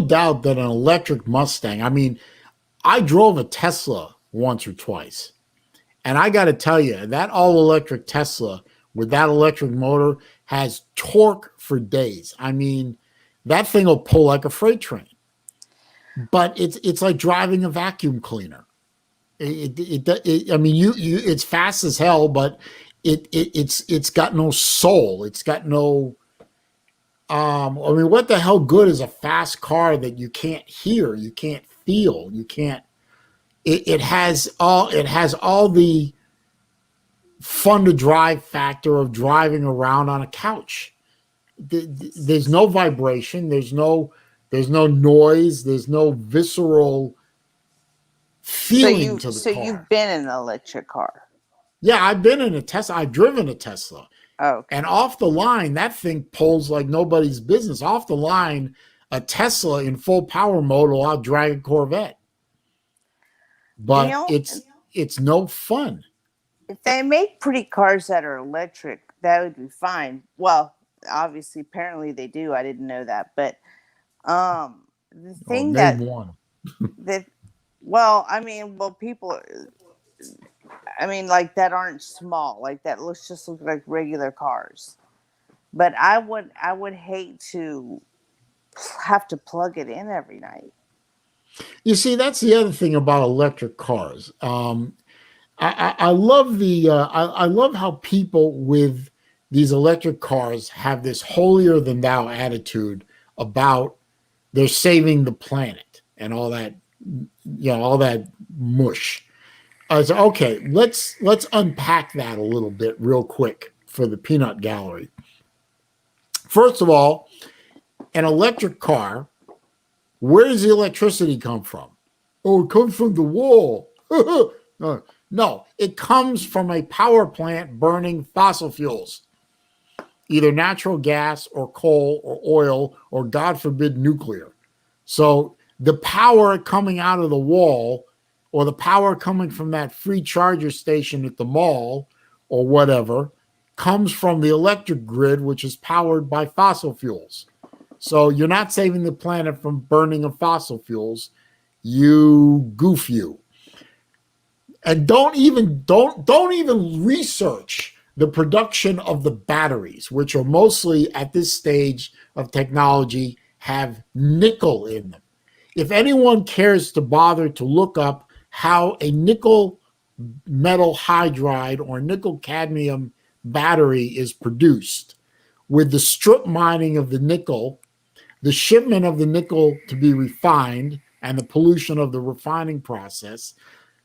[SPEAKER 1] doubt that an electric Mustang. I mean, I drove a Tesla once or twice, and I got to tell you, that all electric Tesla with that electric motor has torque for days. I mean, that thing will pull like a freight train. But it's like driving a vacuum cleaner. I mean, it's fast as hell, but it's got no soul. It's got no. I mean, what the hell good is a fast car that you can't hear, you can't feel, you can't. It has all the fun to drive factor of driving around on a couch. There's no vibration. There's no noise. There's no visceral feeling to the
[SPEAKER 2] So
[SPEAKER 1] car.
[SPEAKER 2] you've been in an electric car.
[SPEAKER 1] Yeah, I've been in a Tesla. I've driven a Tesla. And
[SPEAKER 2] Okay.
[SPEAKER 1] off the line, that thing pulls like nobody's business. Off the line, a Tesla in full power mode will outdrag a Corvette.
[SPEAKER 2] The
[SPEAKER 1] But
[SPEAKER 2] only,
[SPEAKER 1] it's no fun.
[SPEAKER 2] if they make pretty cars that are electric, that would be fine. Well, obviously, apparently they do. I didn't know that, but the
[SPEAKER 1] Well,
[SPEAKER 2] thing
[SPEAKER 1] name one.
[SPEAKER 2] that well, I mean, well, people. I mean, like that aren't small, like that looks just look like regular cars. But I would hate to have to plug it in every night.
[SPEAKER 1] You see, that's the other thing about electric cars. I love I love how people with these electric cars have this holier than thou attitude about they're saving the planet and all that, all that mush. So okay, let's unpack that a little bit real quick for the peanut gallery. First of all, an electric car, where does the electricity come from? Oh, it comes from the wall. No, it comes from a power plant burning fossil fuels, either natural gas or coal or oil or, God forbid, nuclear. So the power coming out of the wall or the power coming from that free charger station at the mall or whatever comes from the electric grid, which is powered by fossil fuels. So you're not saving the planet from burning of fossil fuels. You goof you. And don't even research the production of the batteries, which are mostly at this stage of technology have nickel in them. If anyone cares to bother to look up how a nickel metal hydride or nickel cadmium battery is produced, with the strip mining of the nickel, the shipment of the nickel to be refined, and the pollution of the refining process,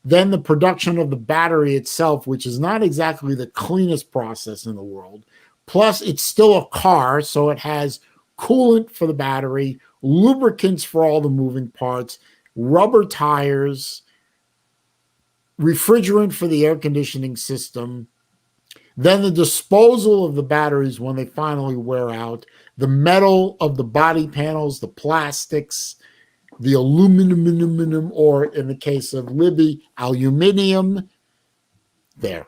[SPEAKER 1] then the production of the battery itself, which is not exactly the cleanest process in the world. Plus, it's still a car, so it has coolant for the battery, lubricants for all the moving parts, rubber tires, refrigerant for the air conditioning system, then the disposal of the batteries when they finally wear out, the metal of the body panels, the plastics, the aluminum, or in the case of Libby, aluminium. There.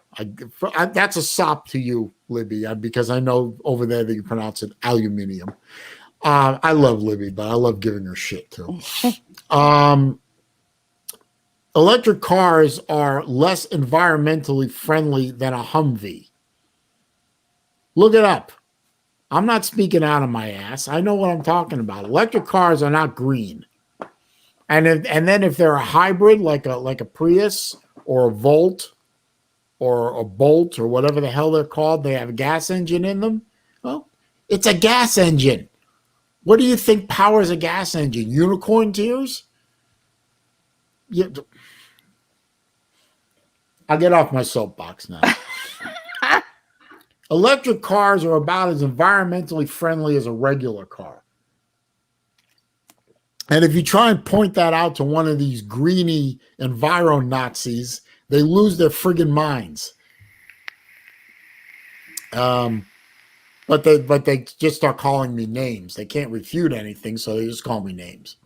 [SPEAKER 1] That's a sop to you, Libby, because I know over there that you pronounce it aluminium. I love Libby, but I love giving her shit too. Electric cars are less environmentally friendly than a Humvee. Look it up. I'm not speaking out of my ass. I know what I'm talking about. Electric cars are not green. And then if they're a hybrid, like a Prius or a Volt or a Bolt or whatever the hell they're called, they have a gas engine in them. Well, it's a gas engine. What do you think powers a gas engine? Unicorn tears? I'll get off my soapbox now. Electric cars are about as environmentally friendly as a regular car. And if you try and point that out to one of these greeny enviro Nazis, they lose their friggin' minds. But they just start calling me names. They can't refute anything, so they just call me names.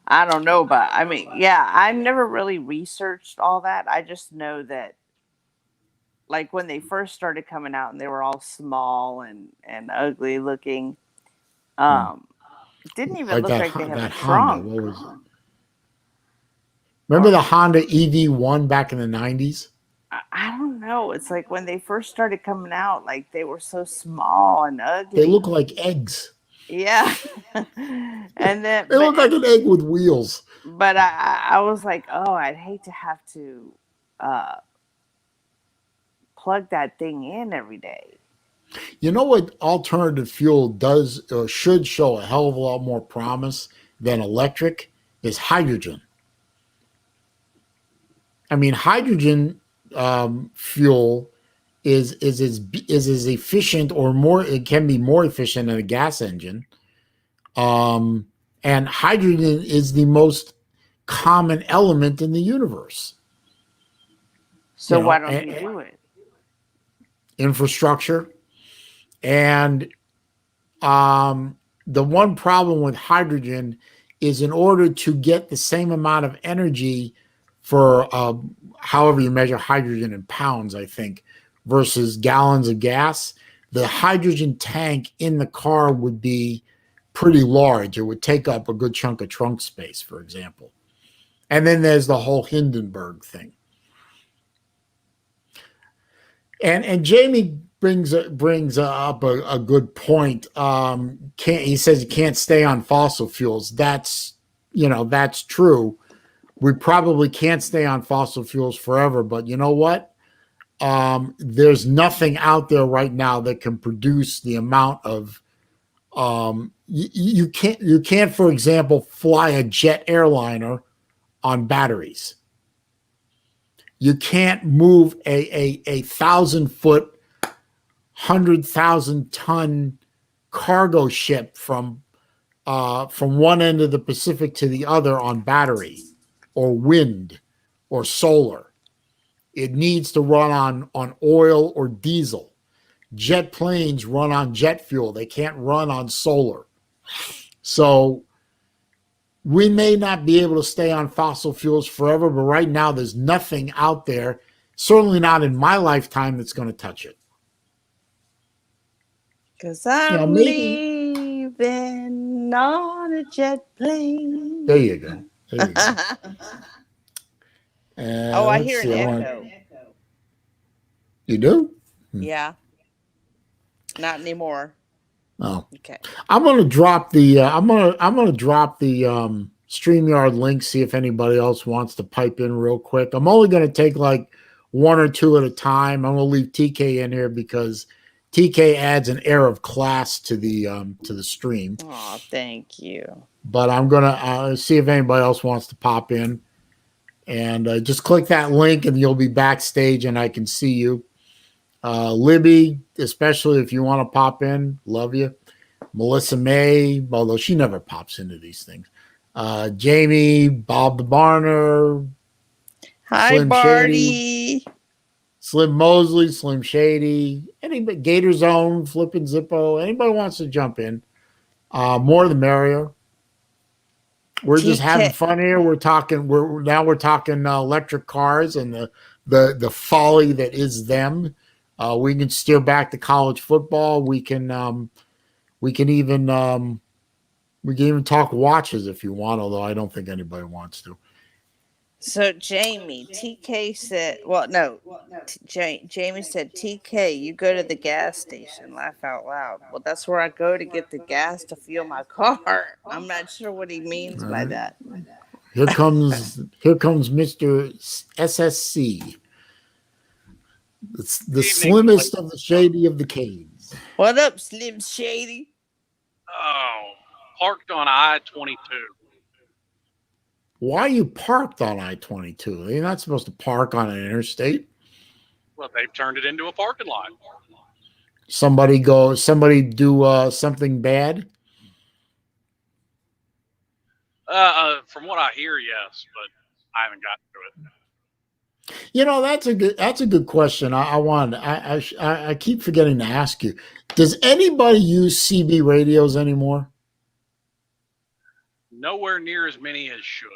[SPEAKER 2] I don't know, but I mean, yeah, I've never really researched all that. I just know that, like, when they first started coming out and they were all small and ugly looking, didn't even
[SPEAKER 1] Like
[SPEAKER 2] look like they have a
[SPEAKER 1] Honda.
[SPEAKER 2] trunk.
[SPEAKER 1] What was it? Remember the Honda EV1 back in the 90s?
[SPEAKER 2] I don't know. It's like when they first started coming out, like they were so small and ugly.
[SPEAKER 1] They look like eggs.
[SPEAKER 2] Yeah. And then
[SPEAKER 1] they look like an egg with wheels.
[SPEAKER 2] But I was like, oh, I'd hate to have to plug that thing in every day.
[SPEAKER 1] You know what alternative fuel does or should show a hell of a lot more promise than electric is hydrogen. I mean, hydrogen fuel is as efficient or more. It can be more efficient than a gas engine. And hydrogen is the most common element in the universe.
[SPEAKER 2] So why don't you do it?
[SPEAKER 1] Infrastructure. And the one problem with hydrogen is in order to get the same amount of energy for however you measure hydrogen in pounds, I think, versus gallons of gas, the hydrogen tank in the car would be pretty large. It would take up a good chunk of trunk space, for example. And then there's the whole Hindenburg thing. And Jamie brings up a good point. He says you can't stay on fossil fuels. That's true. We probably can't stay on fossil fuels forever, but you know what? There's nothing out there right now that can produce the amount of you can't, for example, fly a jet airliner on batteries. You can't move a 1,000-foot, 100,000-ton cargo ship from one end of the Pacific to the other on battery or wind or solar. It needs to run on oil or diesel. Jet planes run on jet fuel. They can't run on solar. So we may not be able to stay on fossil fuels forever, but right now there's nothing out there, certainly not in my lifetime, that's going to touch it.
[SPEAKER 2] Because I'm
[SPEAKER 1] Maybe.
[SPEAKER 2] leaving on a jet plane.
[SPEAKER 1] There you go. There you go.
[SPEAKER 2] I hear an echo.
[SPEAKER 1] You do?
[SPEAKER 2] Yeah. Not anymore.
[SPEAKER 1] Oh.
[SPEAKER 2] Okay.
[SPEAKER 1] I'm gonna drop the StreamYard link, see if anybody else wants to pipe in real quick. I'm only gonna take like one or two at a time. I'm gonna leave TK in here because TK adds an air of class to the stream.
[SPEAKER 2] Oh, thank you.
[SPEAKER 1] But I'm gonna see if anybody else wants to pop in, and just click that link, and you'll be backstage, and I can see you. Libby, especially if you want to pop in, love you. Melissa May, although she never pops into these things. Jamie, Bob the Barner.
[SPEAKER 2] Hi,
[SPEAKER 1] Slim
[SPEAKER 2] Barty.
[SPEAKER 1] Shady, Slim Mosley, Slim Shady, anybody, Gator Zone, Flippin' Zippo, anybody wants to jump in. More the merrier. We're just having fun here. We're talking electric cars and the folly that is them. We can steer back to college football. We can even talk watches if you want, although I don't think anybody wants to.
[SPEAKER 2] So Jamie, TK said, Jamie said, TK, you go to the gas station, laugh out loud. Well, that's where I go to get the gas to fuel my car. I'm not sure what he means by that.
[SPEAKER 1] Here comes Mr. SSC. It's the slimmest of the shady of the caves.
[SPEAKER 2] What up, Slim Shady?
[SPEAKER 3] Oh, parked on I-22.
[SPEAKER 1] Why are you parked on I-22? You're not supposed to park on an interstate.
[SPEAKER 3] Well, they've turned it into a parking lot.
[SPEAKER 1] Somebody do something bad?
[SPEAKER 3] From what I hear, yes, but I haven't gotten to it.
[SPEAKER 1] That's a good question. I keep forgetting to ask you. Does anybody use CB radios anymore?
[SPEAKER 3] Nowhere near as many as should.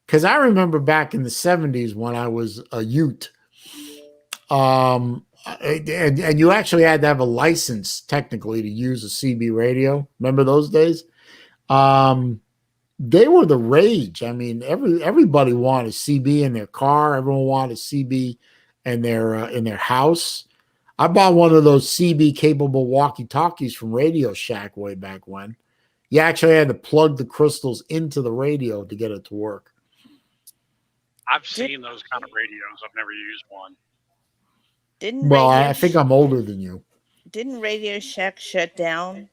[SPEAKER 1] Because I remember back in the 70s when I was a Ute, and you actually had to have a license technically to use a CB radio. Remember those days? They were the rage. I mean, everybody wanted a CB in their car. Everyone wanted a CB in their house. I bought one of those CB capable walkie-talkies from Radio Shack way back when. You actually had to plug the crystals into the radio to get it to work.
[SPEAKER 3] I've seen those kind of radios. I've never used one.
[SPEAKER 1] I think I'm older than you.
[SPEAKER 2] Didn't Radio Shack shut down?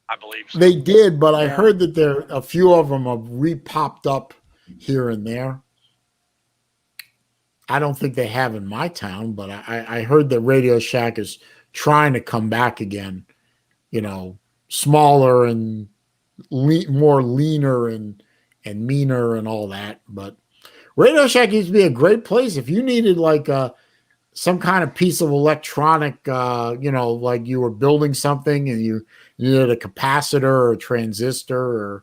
[SPEAKER 3] I believe so.
[SPEAKER 1] They did, but I heard that a few of them have re-popped up here and there. I don't think they have in my town, but I heard that Radio Shack is trying to come back again. Smaller and more leaner and meaner and all that. But Radio Shack used to be a great place if you needed like some kind of piece of electronic, like you were building something and you needed a capacitor or a transistor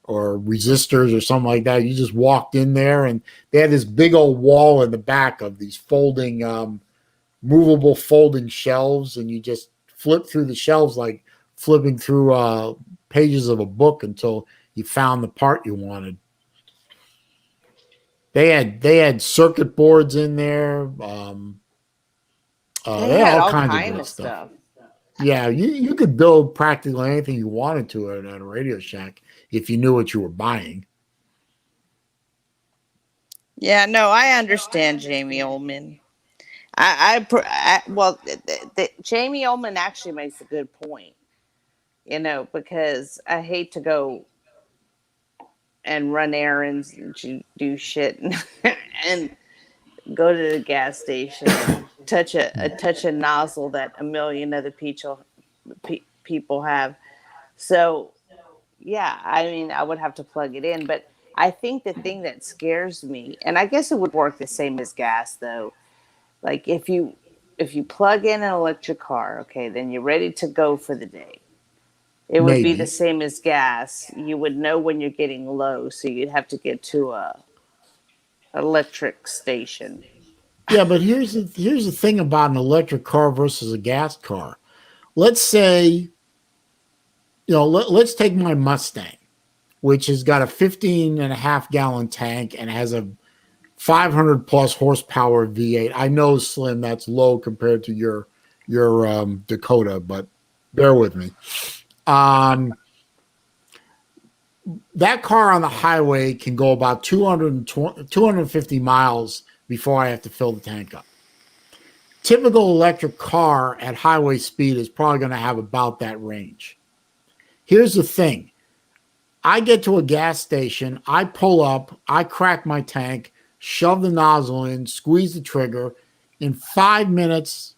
[SPEAKER 1] or resistors or something like that. You just walked in there and they had this big old wall in the back of these movable folding shelves, and you just flip through the shelves like flipping through pages of a book until you found the part you wanted. They had circuit boards in there.
[SPEAKER 2] They
[SPEAKER 1] They had
[SPEAKER 2] had
[SPEAKER 1] all
[SPEAKER 2] all
[SPEAKER 1] kinds of
[SPEAKER 2] kind
[SPEAKER 1] good
[SPEAKER 2] of
[SPEAKER 1] stuff.
[SPEAKER 2] stuff.
[SPEAKER 1] Yeah, you could build practically anything you wanted to at a Radio Shack if you knew what you were buying.
[SPEAKER 2] Yeah, no, I understand Jamie Ullman. Well, Jamie Ullman actually makes a good point. Because I hate to go and run errands and do shit and go to the gas station and touch a nozzle that a million other people have. So yeah, I mean, I would have to plug it in, but I think the thing that scares me, and I guess it would work the same as gas though, like if you plug in an electric car, okay, then you're ready to go for the day. It would be the
[SPEAKER 1] Maybe.
[SPEAKER 2] same as gas. You would know when you're getting low, so you'd have to get to a electric station.
[SPEAKER 1] Yeah, but here's the thing about an electric car versus a gas car. Let's say, let's take my Mustang, which has got a 15 and a half gallon tank and has a 500 plus horsepower V8. I know, Slim, that's low compared to your Dakota, but bear with me. That car on the highway can go about 250 miles before I have to fill the tank up. Typical electric car at highway speed is probably going to have about that range. Here's the thing. I get to a gas station, I pull up, I crack my tank, shove the nozzle in, squeeze the trigger. In 5 minutes,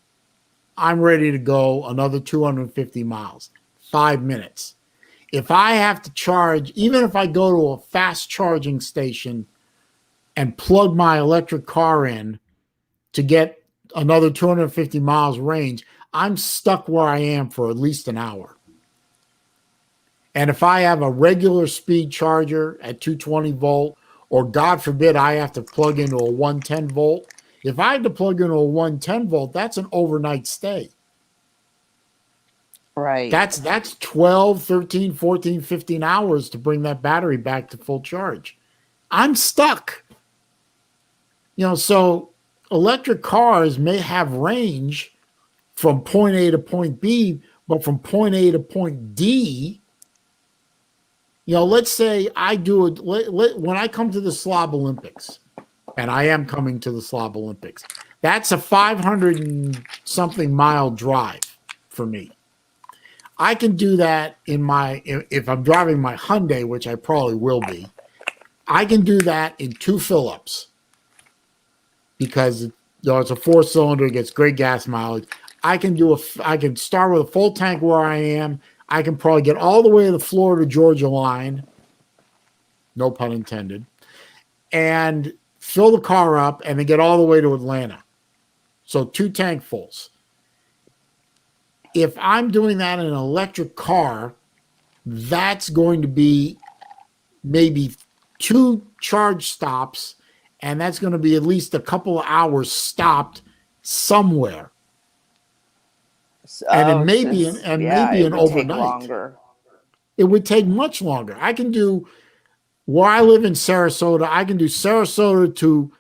[SPEAKER 1] I'm ready to go another 250 miles. 5 minutes. If I have to charge, even if I go to a fast charging station and plug my electric car in to get another 250 miles range, I'm stuck where I am for at least an hour. And if I have a regular speed charger at 220 volt, or God forbid, I have to plug into a 110 volt, if I had to plug into a 110 volt, that's an overnight stay.
[SPEAKER 2] Right.
[SPEAKER 1] That's 12, 13, 14, 15 hours to bring that battery back to full charge. I'm stuck. So electric cars may have range from point A to point B, but from point A to point D, let's say I do it when I come to the Slob Olympics, and I am coming to the Slob Olympics. That's a 500 and something mile drive for me. I can do that if I'm driving my Hyundai, which I probably will be, I can do that in 2 fill-ups because it's a 4-cylinder, it gets great gas mileage. I can start with a full tank where I am. I can probably get all the way to the Florida Georgia line, no pun intended, and fill the car up and then get all the way to Atlanta. So 2 tankfuls. If I'm doing that in an electric car, that's going to be maybe 2 charge stops, and that's going to be at least a couple of hours stopped somewhere. And it may be
[SPEAKER 2] it
[SPEAKER 1] an
[SPEAKER 2] would take
[SPEAKER 1] overnight.
[SPEAKER 2] longer.
[SPEAKER 1] It would take much longer. I can do where I live in Sarasota. I can do Sarasota to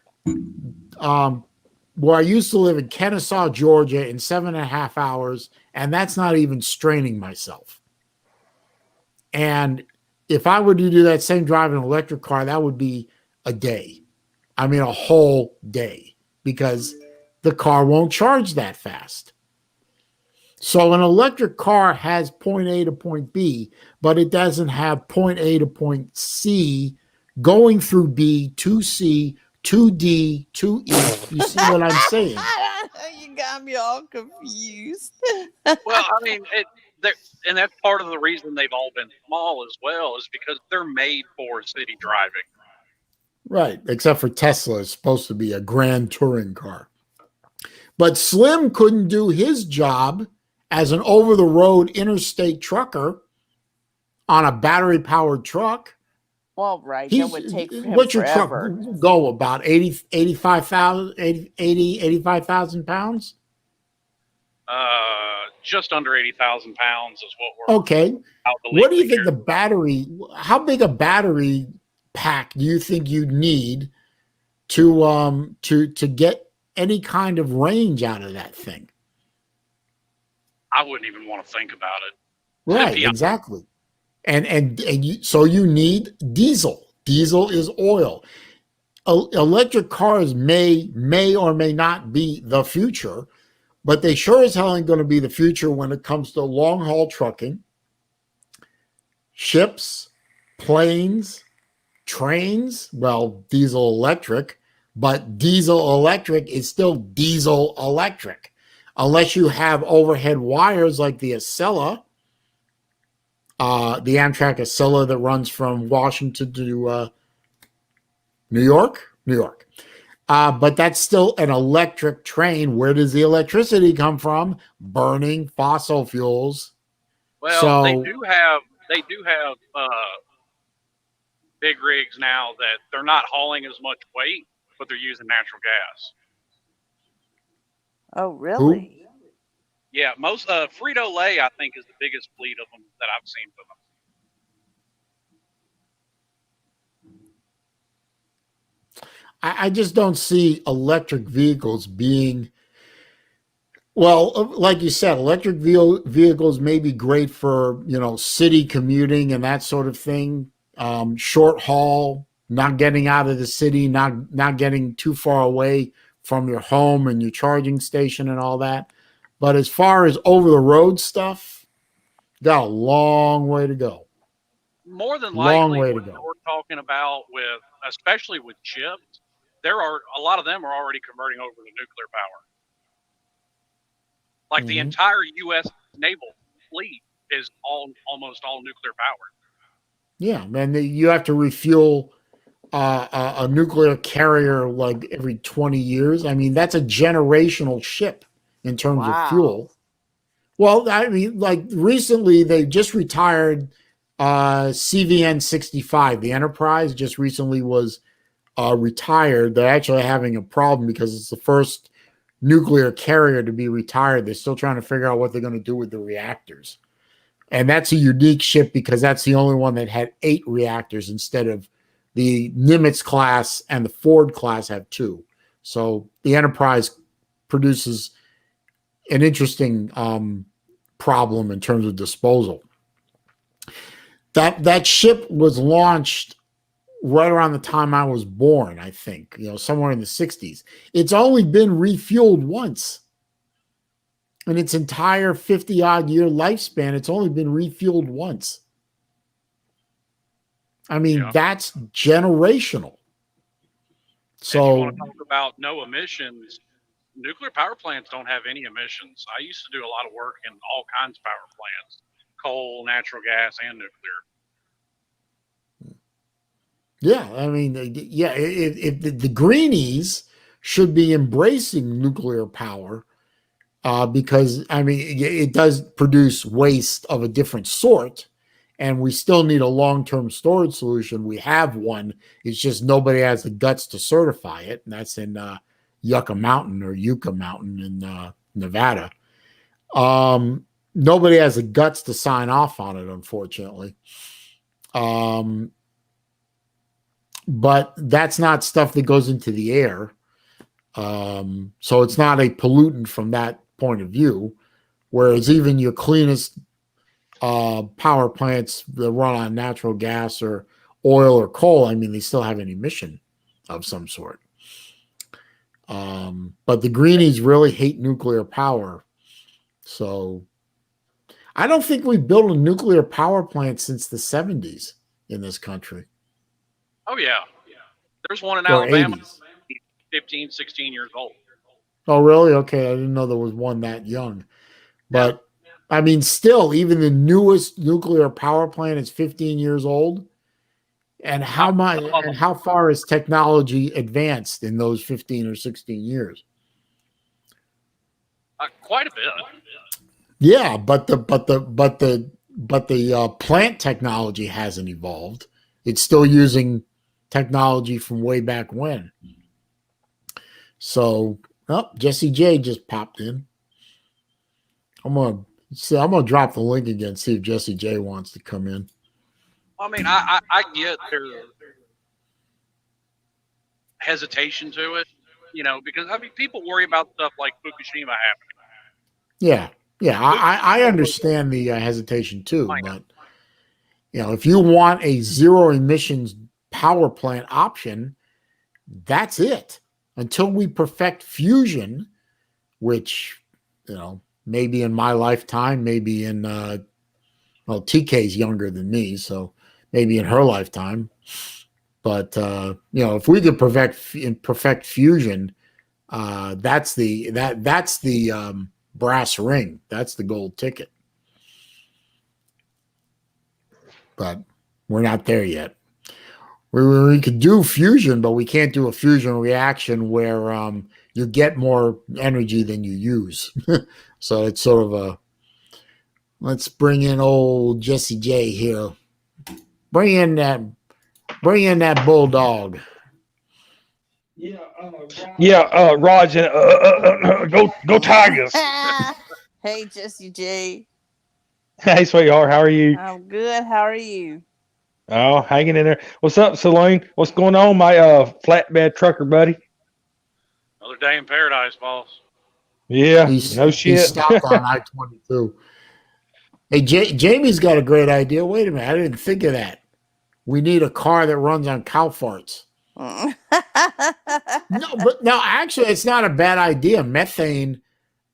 [SPEAKER 1] where I used to live in Kennesaw, Georgia, in 7.5 hours, and that's not even straining myself. And if I were to do that same drive in an electric car, that would be a day. I mean, a whole day, because the car won't charge that fast. So an electric car has point A to point B, but it doesn't have point A to point C going through B to C to D to E. You see what I'm saying?
[SPEAKER 2] You got me all confused.
[SPEAKER 3] Well, I mean, and that's part of the reason they've all been small as well, is because they're made for city driving.
[SPEAKER 1] Right, except for Tesla is supposed to be a grand touring car. But Slim couldn't do his job as an over-the-road interstate trucker on a battery-powered truck.
[SPEAKER 2] Well, right. That would take him
[SPEAKER 1] what's your
[SPEAKER 2] forever.
[SPEAKER 1] truck go about 85,000 pounds?
[SPEAKER 3] Just under 80,000 pounds is what we're
[SPEAKER 1] okay. What do you think the battery? How big a battery pack do you think you'd need to get any kind of range out of that thing.
[SPEAKER 3] I wouldn't even want to think about it.
[SPEAKER 1] Right, exactly. So you need diesel. Diesel is oil. Electric cars may or may not be the future, but they sure as hell ain't going to be the future when it comes to long haul trucking, ships, planes, trains. Well, diesel electric, but diesel electric is still diesel electric, unless you have overhead wires like the Acela. The Amtrak Acela that runs from Washington to New York. But that's still an electric train. Where does the electricity come from? Burning fossil fuels.
[SPEAKER 3] Well,
[SPEAKER 1] so,
[SPEAKER 3] they do have big rigs now that they're not hauling as much weight, but they're using natural gas.
[SPEAKER 2] Oh, really?
[SPEAKER 1] Who?
[SPEAKER 3] Yeah, most Frito-Lay, I think, is the biggest fleet of them that I've seen for them.
[SPEAKER 1] I just don't see electric vehicles being, well, like you said, electric vehicles may be great for, city commuting and that sort of thing. Short haul, not getting out of the city, not getting too far away from your home and your charging station and all that. But as far as over the road stuff, got a long way to go.
[SPEAKER 3] More than likely, what we're talking about with, especially with chips, there are a lot of them are already converting over to nuclear power. Like the entire U.S. naval fleet is almost all nuclear powered.
[SPEAKER 1] Yeah, man, you have to refuel a nuclear carrier like every 20 years. I mean, that's a generational ship in terms of fuel. Well, I mean, like recently they just retired CVN 65. The Enterprise just recently was retired. They're actually having a problem because it's the first nuclear carrier to be retired. They're still trying to figure out what they're going to do with the reactors. And that's a unique ship because that's the only one that had 8 reactors instead of the Nimitz class and the Ford class have 2. So the Enterprise produces an interesting problem in terms of disposal. That ship was launched right around the time I was born, I think, somewhere in the 60s. It's only been refueled once. In its entire 50-odd year lifespan, it's only been refueled once. I mean, that's generational.
[SPEAKER 3] So, if you want to talk about no emissions, nuclear power plants don't have any emissions. I used to do a lot of work in all kinds of power plants, coal, natural gas, and nuclear.
[SPEAKER 1] Yeah, I mean, if the greenies should be embracing nuclear power, because, I mean, it does produce waste of a different sort, and we still need a long-term storage solution. We have one. It's just nobody has the guts to certify it, and that's in Yucca Mountain in Nevada. Nobody has the guts to sign off on it, unfortunately. But that's not stuff that goes into the air. So it's not a pollutant from that point of view, whereas even your cleanest power plants that run on natural gas or oil or coal, I mean, they still have an emission of some sort. But the greenies really hate nuclear power. So I don't think we built a nuclear power plant since the 70s in this country.
[SPEAKER 3] Oh, yeah. There's one in Alabama, 15, 16 years old.
[SPEAKER 1] Oh, really? Okay. I didn't know there was one that young. But, I mean, still, even the newest nuclear power plant is 15 years old. And how far is technology advanced in those 15 or 16 years?
[SPEAKER 3] Quite a bit.
[SPEAKER 1] Yeah, but the plant technology hasn't evolved. It's still using technology from way back when. So, Jesse J just popped in. I'm gonna drop the link again, see if Jesse J wants to come in.
[SPEAKER 3] I mean, I get there. hesitation to it. Because I mean, people worry about stuff like Fukushima happening.
[SPEAKER 1] Yeah, yeah, I understand the hesitation too, but if you want a zero emissions power plant option, that's it. Until we perfect fusion, which maybe in my lifetime, maybe in TK's younger than me, so maybe in her lifetime. But if we could perfect fusion, that's the brass ring. That's the gold ticket. But we're not there yet. We could do fusion, but we can't do a fusion reaction where you get more energy than you use. So it's sort of a, let's bring in old Jesse J here. Bring in that bulldog.
[SPEAKER 4] Yeah, Raj, go Tigers.
[SPEAKER 2] Hey, Jesse J.
[SPEAKER 4] Hey, sweetheart, how are you?
[SPEAKER 2] I'm good. How are you?
[SPEAKER 4] Oh, hanging in there. What's up, Saleen? What's going on, my flatbed trucker buddy?
[SPEAKER 3] Another day in paradise, boss.
[SPEAKER 4] Yeah, no
[SPEAKER 1] He's
[SPEAKER 4] shit.
[SPEAKER 1] stopped on I-22. Hey, Jamie's got a great idea. Wait a minute, I didn't think of that. We need a car that runs on cow farts. No, actually, it's not a bad idea. Methane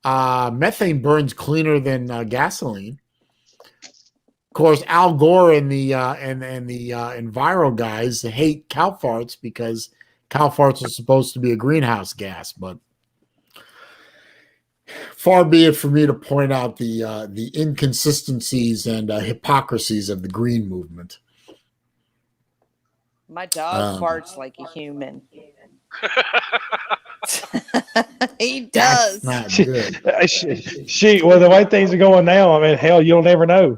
[SPEAKER 1] burns cleaner than gasoline. Of course, Al Gore and the Enviro guys hate cow farts because cow farts are supposed to be a greenhouse gas. But far be it for me to point out the inconsistencies and hypocrisies of the green movement.
[SPEAKER 2] My dog farts like a human. He does.
[SPEAKER 1] That's not good.
[SPEAKER 4] Well, the way things are going now, I mean, hell, you'll never know.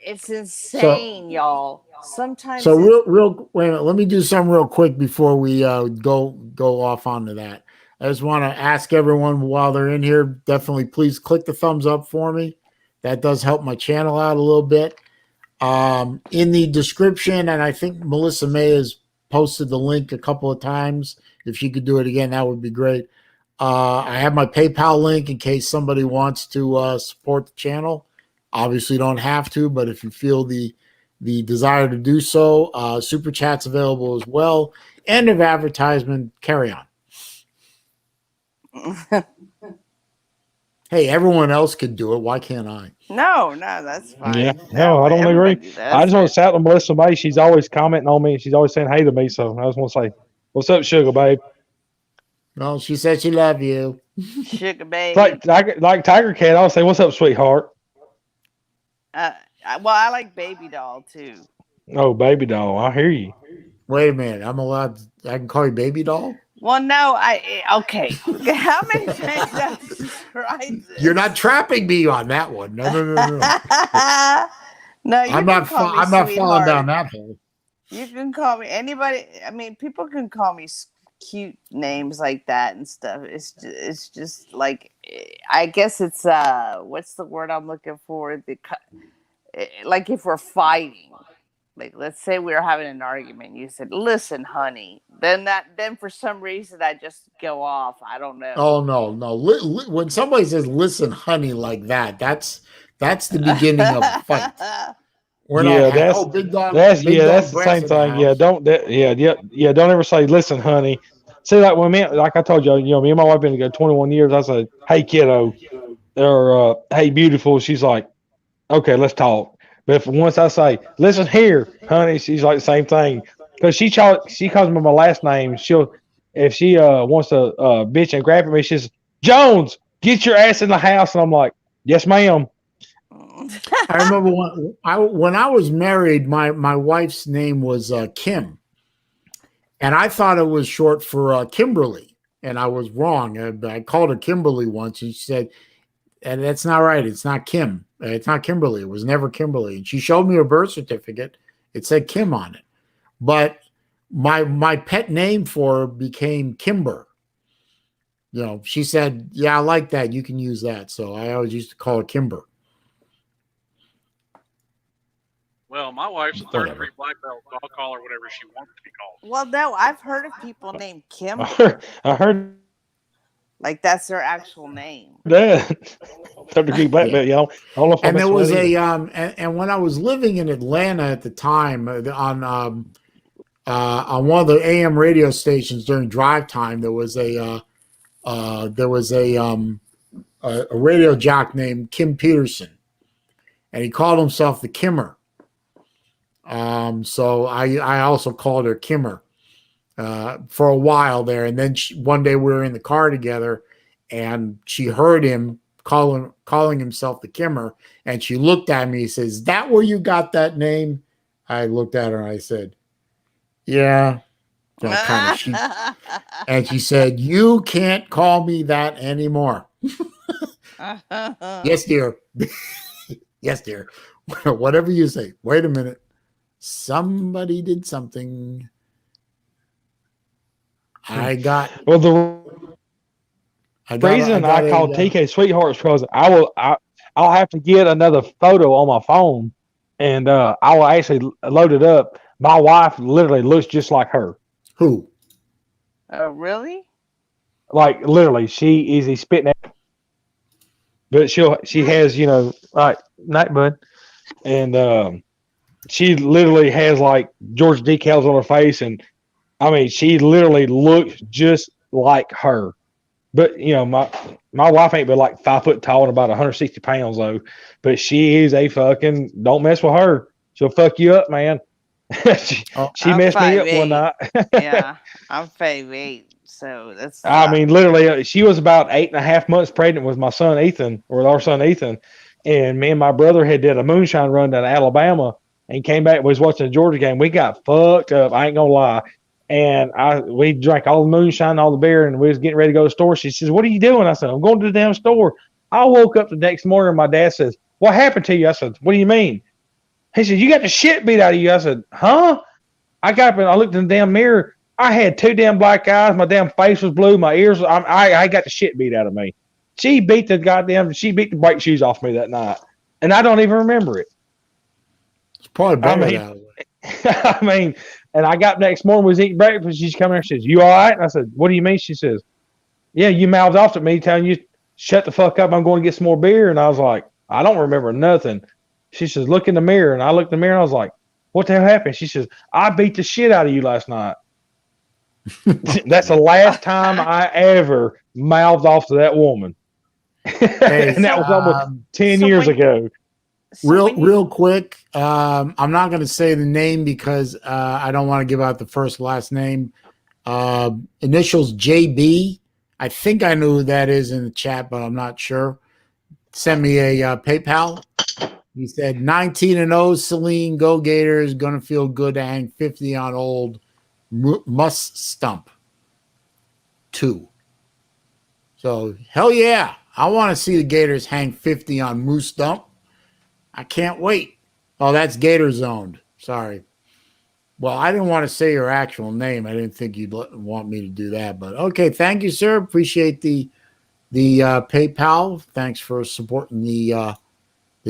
[SPEAKER 2] It's insane, y'all. Sometimes.
[SPEAKER 1] So real. Wait a minute. Let me do something real quick before we go off onto that. I just want to ask everyone while they're in here, definitely please click the thumbs up for me. That does help my channel out a little bit. In the description, and I think Melissa May has posted the link a couple of times. If she could do it again, that would be great. I have my PayPal link in case somebody wants to support the channel. Obviously, don't have to, but if you feel the desire to do so, super chats available as well. End of advertisement. Carry on. Hey, everyone else could do it. Why can't I?
[SPEAKER 2] No, that's fine.
[SPEAKER 4] Yeah, no, I don't agree. I just want to shout to Melissa May. She's always commenting on me. She's always saying hey to me. So I just want to say, what's up, sugar babe?
[SPEAKER 1] Well, she said she loved you.
[SPEAKER 2] Sugar babe.
[SPEAKER 4] Like Tiger Cat, I'll say, what's up, sweetheart?
[SPEAKER 2] Well, I like Baby Doll too.
[SPEAKER 4] Oh, Baby Doll, I hear you.
[SPEAKER 1] Wait a minute, I can call you Baby Doll?
[SPEAKER 2] Well, no, okay. How many times have you tried this?
[SPEAKER 1] You're not trapping me on that one. No.
[SPEAKER 2] No,
[SPEAKER 1] I'm not falling down that hole.
[SPEAKER 2] You can call me anybody. I mean, people can call me cute names like that and stuff. It's just like, I guess it's what's the word I'm looking for? Like if we're fighting. Like, let's say we were having an argument. You said, "Listen, honey." Then for some reason I just go off. I don't know.
[SPEAKER 1] Oh no! When somebody says "listen, honey" like that, that's the beginning of a fight. Big dog.
[SPEAKER 4] That's the same thing. Yeah, don't ever say "listen, honey." See, like like I told you, me and my wife been together 21 years. I say, "Hey, kiddo," or "Hey, beautiful." She's like, "Okay, let's talk." But if once I say, "Listen here, honey," she's like the same thing because she calls me my last name. If she wants to bitch and grab me, she says, "Jones, get your ass in the house," and I'm like, "Yes, ma'am."
[SPEAKER 1] I remember when I was married, my wife's name was Kim, and I thought it was short for Kimberly, and I was wrong. I called her Kimberly once, and she said, "And that's not right. It's not Kim. It's not Kimberly. It was never Kimberly." And she showed me her birth certificate. It said Kim on it. But my pet name for her became Kimber. She said, "Yeah, I like that. You can use that." So I always used to call her Kimber.
[SPEAKER 3] Well, my wife's a third
[SPEAKER 1] Whatever.
[SPEAKER 3] degree black belt, so I'll call her whatever she wants to be called.
[SPEAKER 2] Well, no, I've heard of people named Kimber.
[SPEAKER 4] I heard
[SPEAKER 2] Like that's their actual name.
[SPEAKER 4] that. Third degree black belt, y'all. I don't know if
[SPEAKER 1] And there was
[SPEAKER 4] a
[SPEAKER 1] and when I was living in Atlanta at the time, on one of the AM radio stations during drive time, there was a radio jock named Kim Peterson, and he called himself the Kimmer. So I also called her Kimmer for a while there, and then one day we were in the car together, and she heard him calling himself the Kimmer, and she looked at me and says, "Is that where you got that name?" I looked at her and I said, "Yeah." And she said, "You can't call me that anymore." Yes, dear. Yes, dear. Whatever you say. Wait a minute. Somebody did something. I got.
[SPEAKER 4] Well, the reason I called TK Sweethearts because I'll have to get another photo on my phone, and I will actually load it up. My wife literally looks just like her.
[SPEAKER 1] Who?
[SPEAKER 2] Oh, really?
[SPEAKER 4] Like literally, she is a spitting. But she has, like night bud, and she literally has like Georgia decals on her face, and I mean she literally looks just like her. But my wife ain't but like 5 foot tall and about 160 pounds though. But she is a fucking, don't mess with her. She'll fuck you up, man. she messed me up one night.
[SPEAKER 2] Yeah, I'm 5'8", so that's.
[SPEAKER 4] I mean, literally, she was about 8.5 months pregnant with my son Ethan, or our son Ethan, and me and my brother had did a moonshine run down to Alabama and came back. We was watching the Georgia game. We got fucked up. I ain't gonna lie. And we drank all the moonshine, all the beer, and we was getting ready to go to the store. She says, "What are you doing?" I said, "I'm going to the damn store." I woke up the next morning, and my dad says, "What happened to you?" I said, "What do you mean?" He said, "You got the shit beat out of you." I said, "Huh?" I got up and I looked in the damn mirror. I had 2 damn black eyes. My damn face was blue. My ears, I got the shit beat out of me. She beat the brake shoes off me that night. And I don't even remember it.
[SPEAKER 1] It's probably better that way.
[SPEAKER 4] I mean, and I got next morning, was eating breakfast. She's coming here. She says, "You all right?" And I said, "What do you mean?" She says, "Yeah, you mouthed off at me telling you, shut the fuck up. I'm going to get some more beer." And I was like, "I don't remember nothing." She says, "Look in the mirror." And I looked in the mirror and I was like, "What the hell happened?" She says, "I beat the shit out of you last night." That's the last time I ever mouthed off to that woman.
[SPEAKER 1] Hey,
[SPEAKER 4] and that was almost 10 years ago.
[SPEAKER 1] Real quick, I'm not going to say the name because I don't want to give out the first last name. Initials JB. I think I know who that is in the chat, but I'm not sure. Send me a PayPal. He said 19-0, Saleen, go Gators. Going to feel good to hang 50 on old Must Stump 2. So, hell yeah. I want to see the Gators hang 50 on Moose Stump. I can't wait. Oh, that's Gator zoned. Sorry. Well, I didn't want to say your actual name. I didn't think you'd want me to do that. But okay, thank you, sir. Appreciate the PayPal. Thanks for supporting the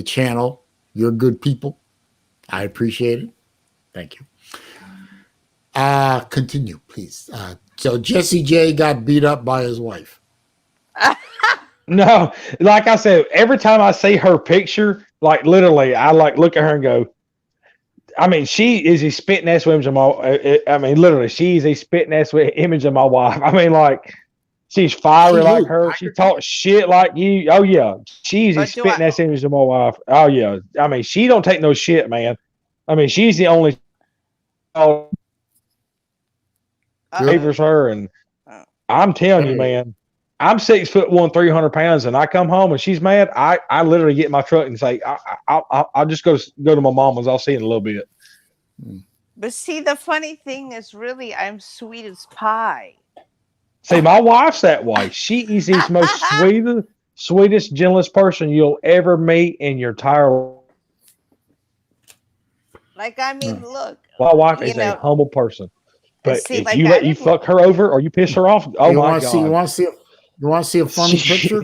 [SPEAKER 1] channel. You're good people. I appreciate it. Thank you. Continue, please. So Jesse J got beat up by his wife.
[SPEAKER 4] No, like I said, every time I see her picture, like literally, I like look at her and go, I mean, she is a spitting ass image of my. I mean, literally, she is a spitting ass image of my wife. I mean, like, she's fiery like her. She talks shit like you. Oh yeah, she's a spitting ass image of my wife. Oh yeah, I mean, she don't take no shit, man. I mean, she's the only favors her, and I'm telling you, man. I'm 6'1", 300 pounds, and I come home and she's mad. I literally get in my truck and say, I'll just go to my mama's. I'll see you in a little bit.
[SPEAKER 2] But see, the funny thing is, really, I'm sweet as pie.
[SPEAKER 4] See, my wife's that way. She is the most sweetest, gentlest person you'll ever meet in your entire life.
[SPEAKER 2] Like, I mean, look.
[SPEAKER 4] My wife is a humble person. But
[SPEAKER 2] see,
[SPEAKER 4] if
[SPEAKER 2] like,
[SPEAKER 4] you let you fuck her over or you piss her off, oh my God.
[SPEAKER 1] You want to see a funny picture?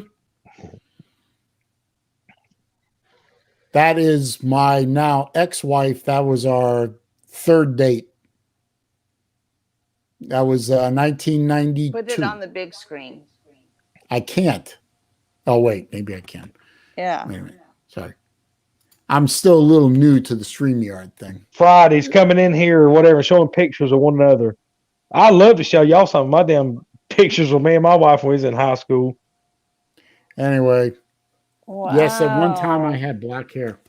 [SPEAKER 1] That is my now ex-wife. That was our third date. That was 1992.
[SPEAKER 2] Put it on the big screen.
[SPEAKER 1] I can't. Oh, wait. Maybe I can.
[SPEAKER 2] Yeah.
[SPEAKER 1] Wait a minute. Sorry. I'm still a little new to the StreamYard thing.
[SPEAKER 4] Friday's coming in here or whatever, showing pictures of one another. I love to show y'all some of my damn pictures of me and my wife when we was in high school.
[SPEAKER 1] Anyway,
[SPEAKER 2] Wow.
[SPEAKER 1] yes, at one time I had black hair.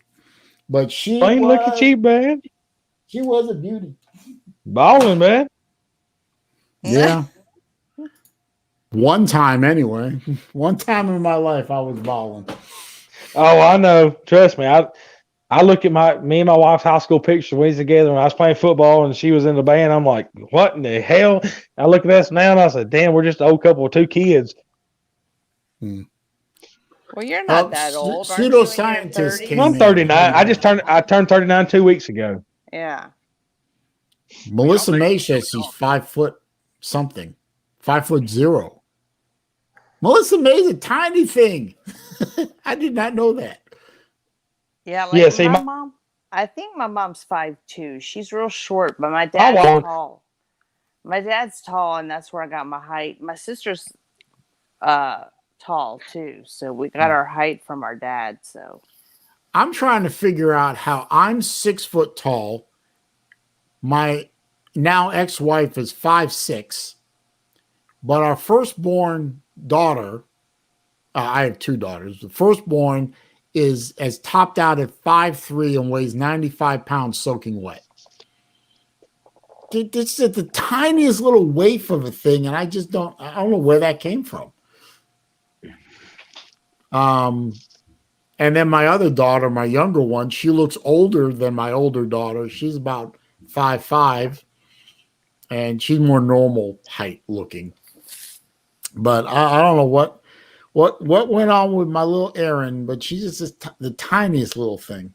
[SPEAKER 1] But she
[SPEAKER 4] Ain't look at you, man.
[SPEAKER 1] She was a beauty.
[SPEAKER 4] Balling, man.
[SPEAKER 1] Yeah. One time anyway. One time in my life I was balling.
[SPEAKER 4] Oh, I know. Trust me. I look at me and my wife's high school pictures when we was together when I was playing football and she was in the band. I'm like, what in the hell? I look at us now and I said, damn, we're just an old couple with 2 kids.
[SPEAKER 2] Well, you're not that old.
[SPEAKER 1] Pseudoscientists came
[SPEAKER 4] I'm
[SPEAKER 1] in.
[SPEAKER 4] 39. I turned 39 2 weeks ago.
[SPEAKER 2] Yeah.
[SPEAKER 1] Melissa May says she's 5 foot something. 5'0". Melissa May's a tiny thing. I did not know that.
[SPEAKER 2] Yeah,
[SPEAKER 4] Yeah, see,
[SPEAKER 2] my
[SPEAKER 4] my-
[SPEAKER 2] mom. I think my mom's 5'2". She's real short, but my dad's tall. My dad's tall, and that's where I got my height. My sister's tall too, so we got our height from our dad. So
[SPEAKER 1] I'm trying to figure out how I'm 6 foot tall. My now ex-wife is 5'6", but our firstborn daughter, I have 2 daughters. The firstborn is topped out at 5'3" and weighs 95 pounds soaking wet. It's the tiniest little waif of a thing, and I don't know where that came from. And then my other daughter, my younger one, she looks older than my older daughter. She's about 5'5", and she's more normal height looking. But I don't know what went on with my little Erin, but she's just the tiniest little thing.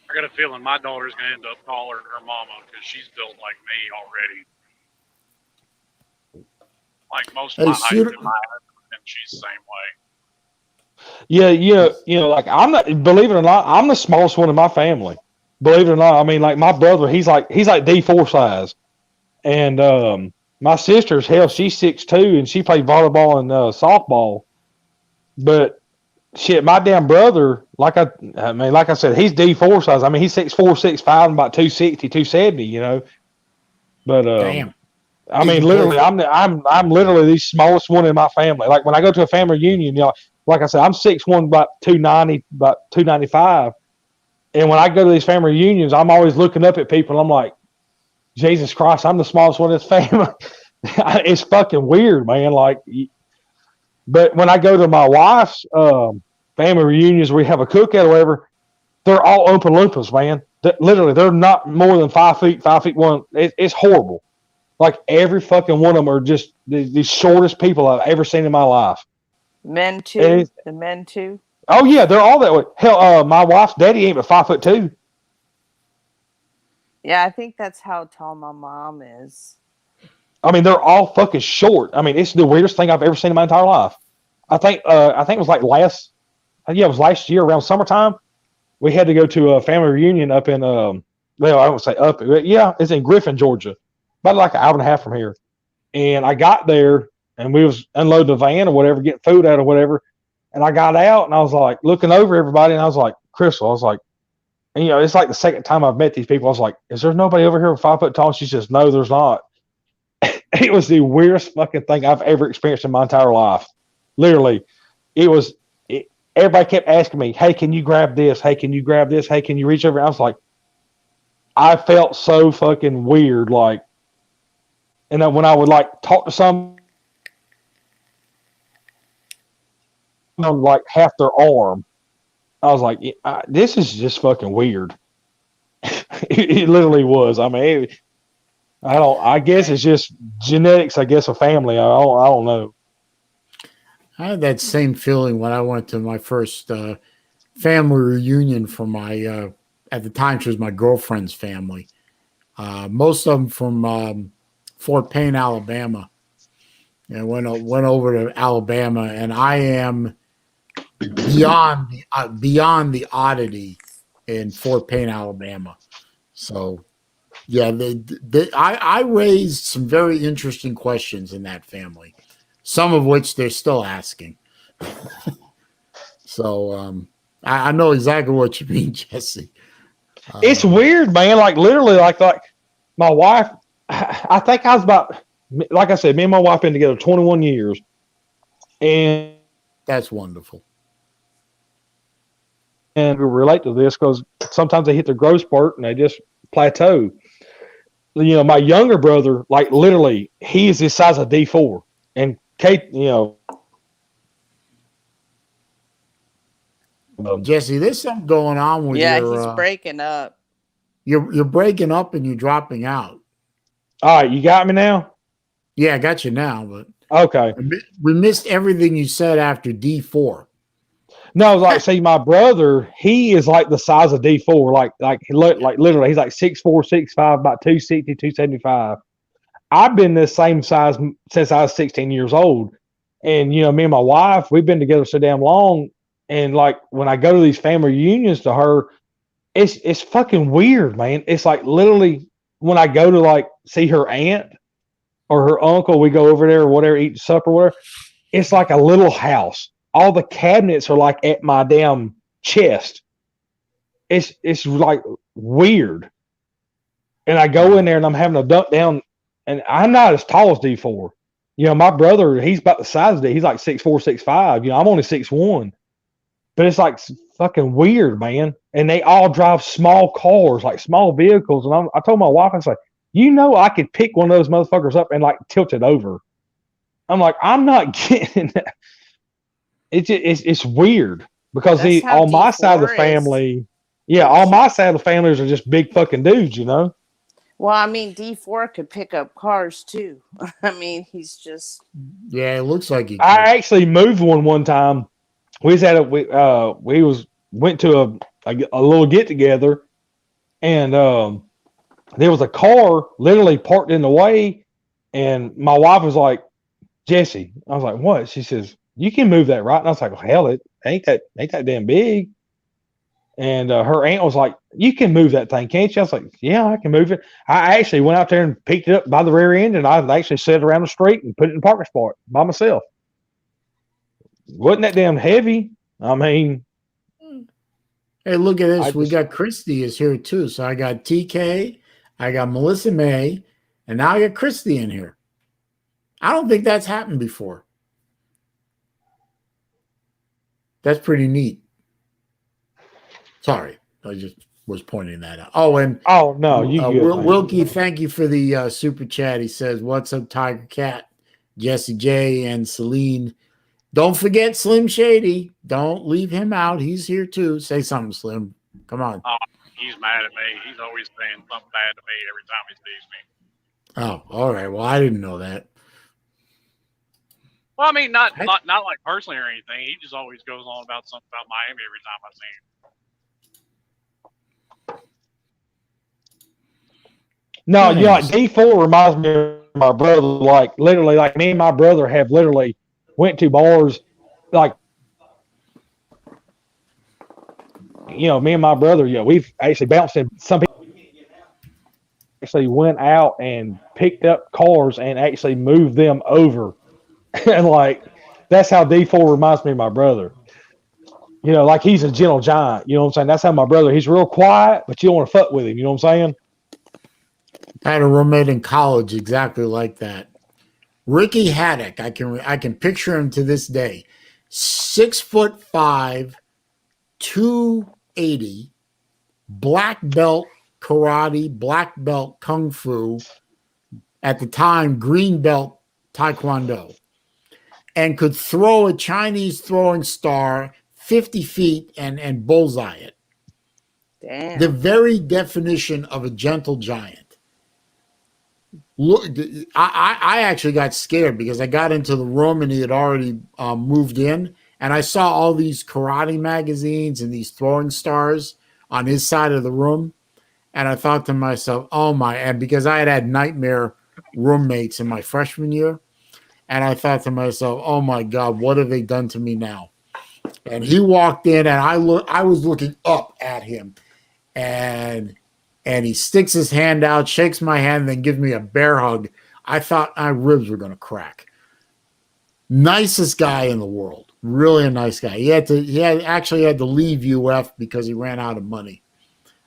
[SPEAKER 3] I got a feeling my daughter's going to end up taller than her mama because she's built like me already. Like most of my height in my husband, and she's the same way.
[SPEAKER 4] Yeah, like I'm not, believe it or not, I'm the smallest one in my family. Believe it or not. I mean, like my brother, he's like D4 size. And my sister's she's 6'2" and she played volleyball and softball. But shit, my damn brother, like I said, he's D4 size. I mean, he's 6'4", 6'5", and about 260, 270, you know. But
[SPEAKER 1] damn.
[SPEAKER 4] I mean, literally, I'm literally the smallest one in my family. Like when I go to a family reunion, you know, like I said, I'm 6'1", about 290, about 295. And when I go to these family reunions, I'm always looking up at people. And I'm like, Jesus Christ, I'm the smallest one in this family. It's fucking weird, man. Like, but when I go to my wife's family reunions, we have a cookout or whatever. They're all Oompa Loompas, man. Literally, they're not more than 5 feet, 5'1". It's horrible. Like every fucking one of them are just the shortest people I've ever seen in my life.
[SPEAKER 2] Men too. The men too.
[SPEAKER 4] Oh yeah, they're all that way. Hell, my wife's daddy ain't but 5'2".
[SPEAKER 2] Yeah, I think that's how tall my mom is.
[SPEAKER 4] I mean, they're all fucking short. I mean, it's the weirdest thing I've ever seen in my entire life. I think it was like it was last year around summertime. We had to go to a family reunion up in well, I don't say up, but yeah, it's in Griffin, Georgia, about like an hour and a half from here. And I got there and we was unloading the van or whatever, getting food out or whatever. And I got out and I was like looking over everybody and I was like, Crystal, I was like, and, you know, it's like the second time I've met these people. I was like, is there nobody over here 5 foot tall? She says, no, there's not. It was the weirdest fucking thing I've ever experienced in my entire life. Literally, everybody kept asking me, hey, can you grab this? Hey, can you grab this? Hey, can you reach over? I was like, I felt so fucking weird. Like, and then when I would like talk to some on like half their arm, I was like, this is just fucking weird. It literally was. I mean, I guess it's just genetics, I guess, of family. I don't know.
[SPEAKER 1] I had that same feeling when I went to my first family reunion for my, at the time she was my girlfriend's family. Most of them from Fort Payne, Alabama. And went over to Alabama, and I am beyond the oddity in Fort Payne, Alabama. So yeah, I raised some very interesting questions in that family, some of which they're still asking. So I know exactly what you mean, Jesse.
[SPEAKER 4] It's weird, man. Like literally, like my wife. I think I was about, like I said, me and my wife been together 21 years, and
[SPEAKER 1] that's wonderful.
[SPEAKER 4] And we relate to this because sometimes they hit their growth spurt and they just plateau. You know, my younger brother, like literally, he is the size of D4, and Kate, you know.
[SPEAKER 1] Jesse, there's something going on with your.
[SPEAKER 2] He's breaking up.
[SPEAKER 1] You're breaking up and you're dropping out.
[SPEAKER 4] All right, you got me now?
[SPEAKER 1] Yeah, I got you now, but
[SPEAKER 4] okay.
[SPEAKER 1] We missed everything you said after D4.
[SPEAKER 4] No, like see, my brother, he is like the size of D4, like literally, he's like 6'4", 6'5", about 260, 275. I've been this same size since I was 16 years old, and you know, me and my wife, we've been together so damn long, and like when I go to these family reunions to her, it's fucking weird, man. It's like literally when I go to like see her aunt or her uncle, we go over there or whatever, eat supper, whatever. It's like a little house. All the cabinets are like at my damn chest. It's like weird. And I go in there and I'm having to dunk down, and I'm not as tall as D4. You know, my brother, he's about the size of D. He's like 6'4", 6'5". You know, I'm only 6'1". But it's like fucking weird, man. And they all drive small cars, like small vehicles. And I told my wife, I was like, you know, I could pick one of those motherfuckers up and like tilt it over. I'm like, I'm not getting that. It's weird because on my side of the family, all my side of the families are just big fucking dudes, you know.
[SPEAKER 2] Well, I mean, D4 could pick up cars too. I mean, he's just.
[SPEAKER 1] Yeah, it looks like he.
[SPEAKER 4] I actually moved one time. We was at went to a little get together, and there was a car literally parked in the way, and my wife was like, Jesse, I was like, what? She says, you can move that, right? And I was like, well, hell, it ain't that damn big. And her aunt was like, you can move that thing, can't you? I was like, yeah, I can move it. I actually went out there and picked it up by the rear end, and I actually set it around the street and put it in the parking spot by myself. Wasn't that damn heavy? I mean.
[SPEAKER 1] Hey, look at this. We got Christy is here too. So I got TK, I got Melissa May, and now I got Christy in here. I don't think that's happened before. That's pretty neat. Sorry, I just was pointing that out. Oh, and
[SPEAKER 4] no, you
[SPEAKER 1] Wilkie, thank you for the super chat. He says, "What's up, Tiger Cat, Jesse J, and Saleen? Don't forget Slim Shady. Don't leave him out. He's here too. Say something, Slim. Come on."
[SPEAKER 3] Oh, he's mad at me. He's always saying something bad to me every time he sees me.
[SPEAKER 1] Oh, all right. Well, I didn't know that.
[SPEAKER 3] Well, I mean, not like personally or anything. He just always goes on about something about Miami every time I see him.
[SPEAKER 4] No, you know, like D4 reminds me of my brother. Like literally, like me and my brother have literally went to bars. Like, you know, me and my brother, we've actually bounced in. Some people actually went out and picked up cars and actually moved them over. And like, that's how D4 reminds me of my brother. You know, like he's a gentle giant. You know what I'm saying? That's how my brother, he's real quiet, but you don't want to fuck with him. You know what I'm saying?
[SPEAKER 1] I had a roommate in college exactly like that. Ricky Haddock, I can picture him to this day. 6'5", 280, black belt karate, black belt kung fu, at the time green belt taekwondo, and could throw a Chinese throwing star 50 feet and bullseye it.
[SPEAKER 2] Damn.
[SPEAKER 1] The very definition of a gentle giant. Look, I actually got scared because I got into the room and he had already moved in, and I saw all these karate magazines and these throwing stars on his side of the room, and I thought to myself, oh my, and because I had nightmare roommates in my freshman year, and I thought to myself, oh my God, what have they done to me now? And he walked in, and I was looking up at him, and he sticks his hand out, shakes my hand, and then gives me a bear hug. I thought my ribs were going to crack. Nicest guy in the world. Really a nice guy. He actually had to leave UF because he ran out of money.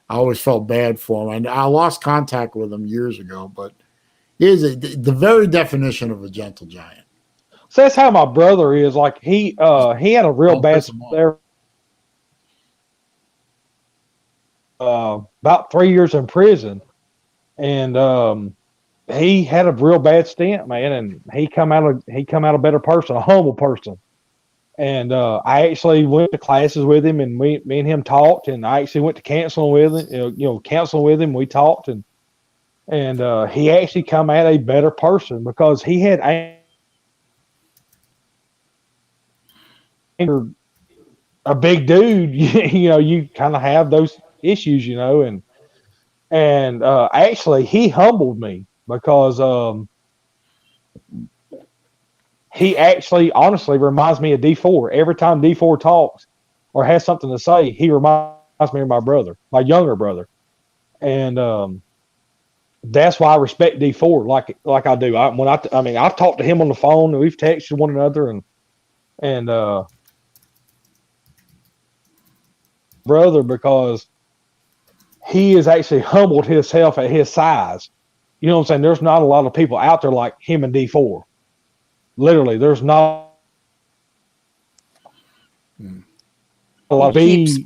[SPEAKER 1] I always felt bad for him. And I lost contact with him years ago, but he is the very definition of a gentle giant.
[SPEAKER 4] So that's how my brother is. Like he had a real bad there. About 3 years in prison, and he had a real bad stint, man. And he come out a better person, a humble person. And I actually went to classes with him, and me and him talked. And I actually went to counseling with him. Counseling with him. We talked, and he actually come out a better person because he had anger. A big dude, you kind of have those issues, and actually he humbled me because he actually honestly reminds me of D4. Every time D4 talks or has something to say, he reminds me of my brother, my younger brother. And that's why I respect D4 like I do. I've talked to him on the phone, and we've texted one another, and brother, because he has actually humbled himself at his size. You know what I'm saying? There's not a lot of people out there like him and D4. Literally, there's not a lot of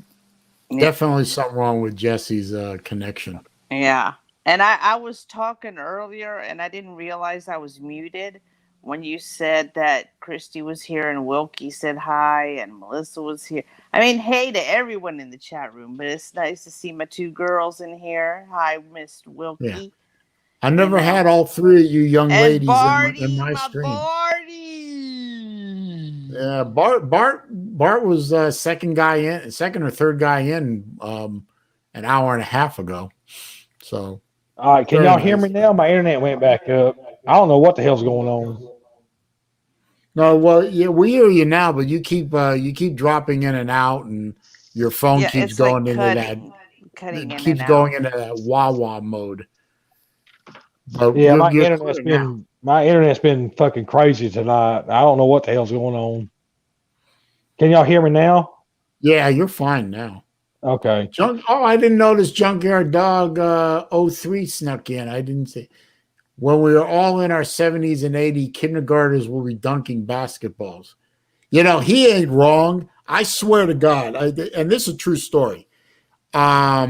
[SPEAKER 1] definitely something wrong with Jesse's connection.
[SPEAKER 2] Yeah. And I was talking earlier, and I didn't realize I was muted when you said that Christy was here and Wilkie said hi and Melissa was here. I mean, hey to everyone in the chat room, but it's nice to see my two girls in here. Hi, Miss Wilkie.
[SPEAKER 1] Yeah. I never had all three of you young ladies
[SPEAKER 2] Barty,
[SPEAKER 1] in my stream.
[SPEAKER 2] Barty.
[SPEAKER 1] Yeah, Bart was second or third guy in an hour and a half ago. So,
[SPEAKER 4] all right, can y'all hear me now? My internet went back up. I don't know what the hell's going on.
[SPEAKER 1] No, well, yeah, we hear you now, but you keep dropping in and out, and your phone keeps going into that. It keeps going into that wah-wah mode. But
[SPEAKER 4] yeah, my internet's been fucking crazy tonight. I don't know what the hell's going on. Can y'all hear me now?
[SPEAKER 1] Yeah, you're fine now.
[SPEAKER 4] Okay.
[SPEAKER 1] I didn't notice Junkyard Dog 03 snuck in. I didn't see. When we were all in our 70s and 80s, kindergartners will be dunking basketballs. He ain't wrong. I swear to God. And this is a true story. I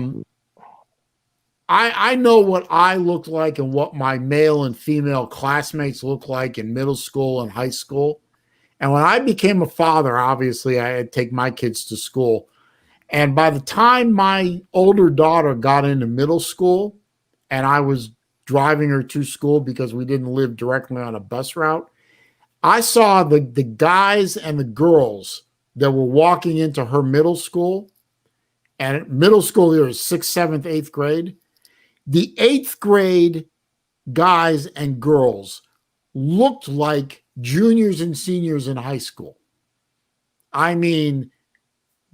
[SPEAKER 1] know what I looked like and what my male and female classmates looked like in middle school and high school. And when I became a father, obviously, I had to take my kids to school. And by the time my older daughter got into middle school and I was driving her to school because we didn't live directly on a bus route, I saw the guys and the girls that were walking into her middle school. And middle school there is 6th, 7th, 8th grade. The 8th grade guys and girls looked like juniors and seniors in high school. I mean,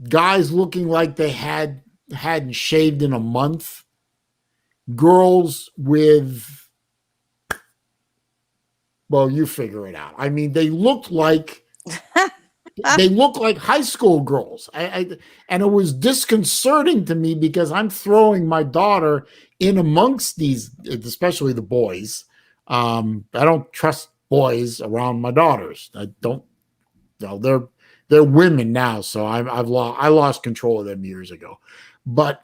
[SPEAKER 1] guys looking like they hadn't shaved in a month. Girls with, well, you figure it out. I mean, they looked like high school girls. And it was disconcerting to me because I'm throwing my daughter in amongst these, especially the boys. I don't trust boys around my daughters. I don't. They're women now, so I lost control of them years ago. But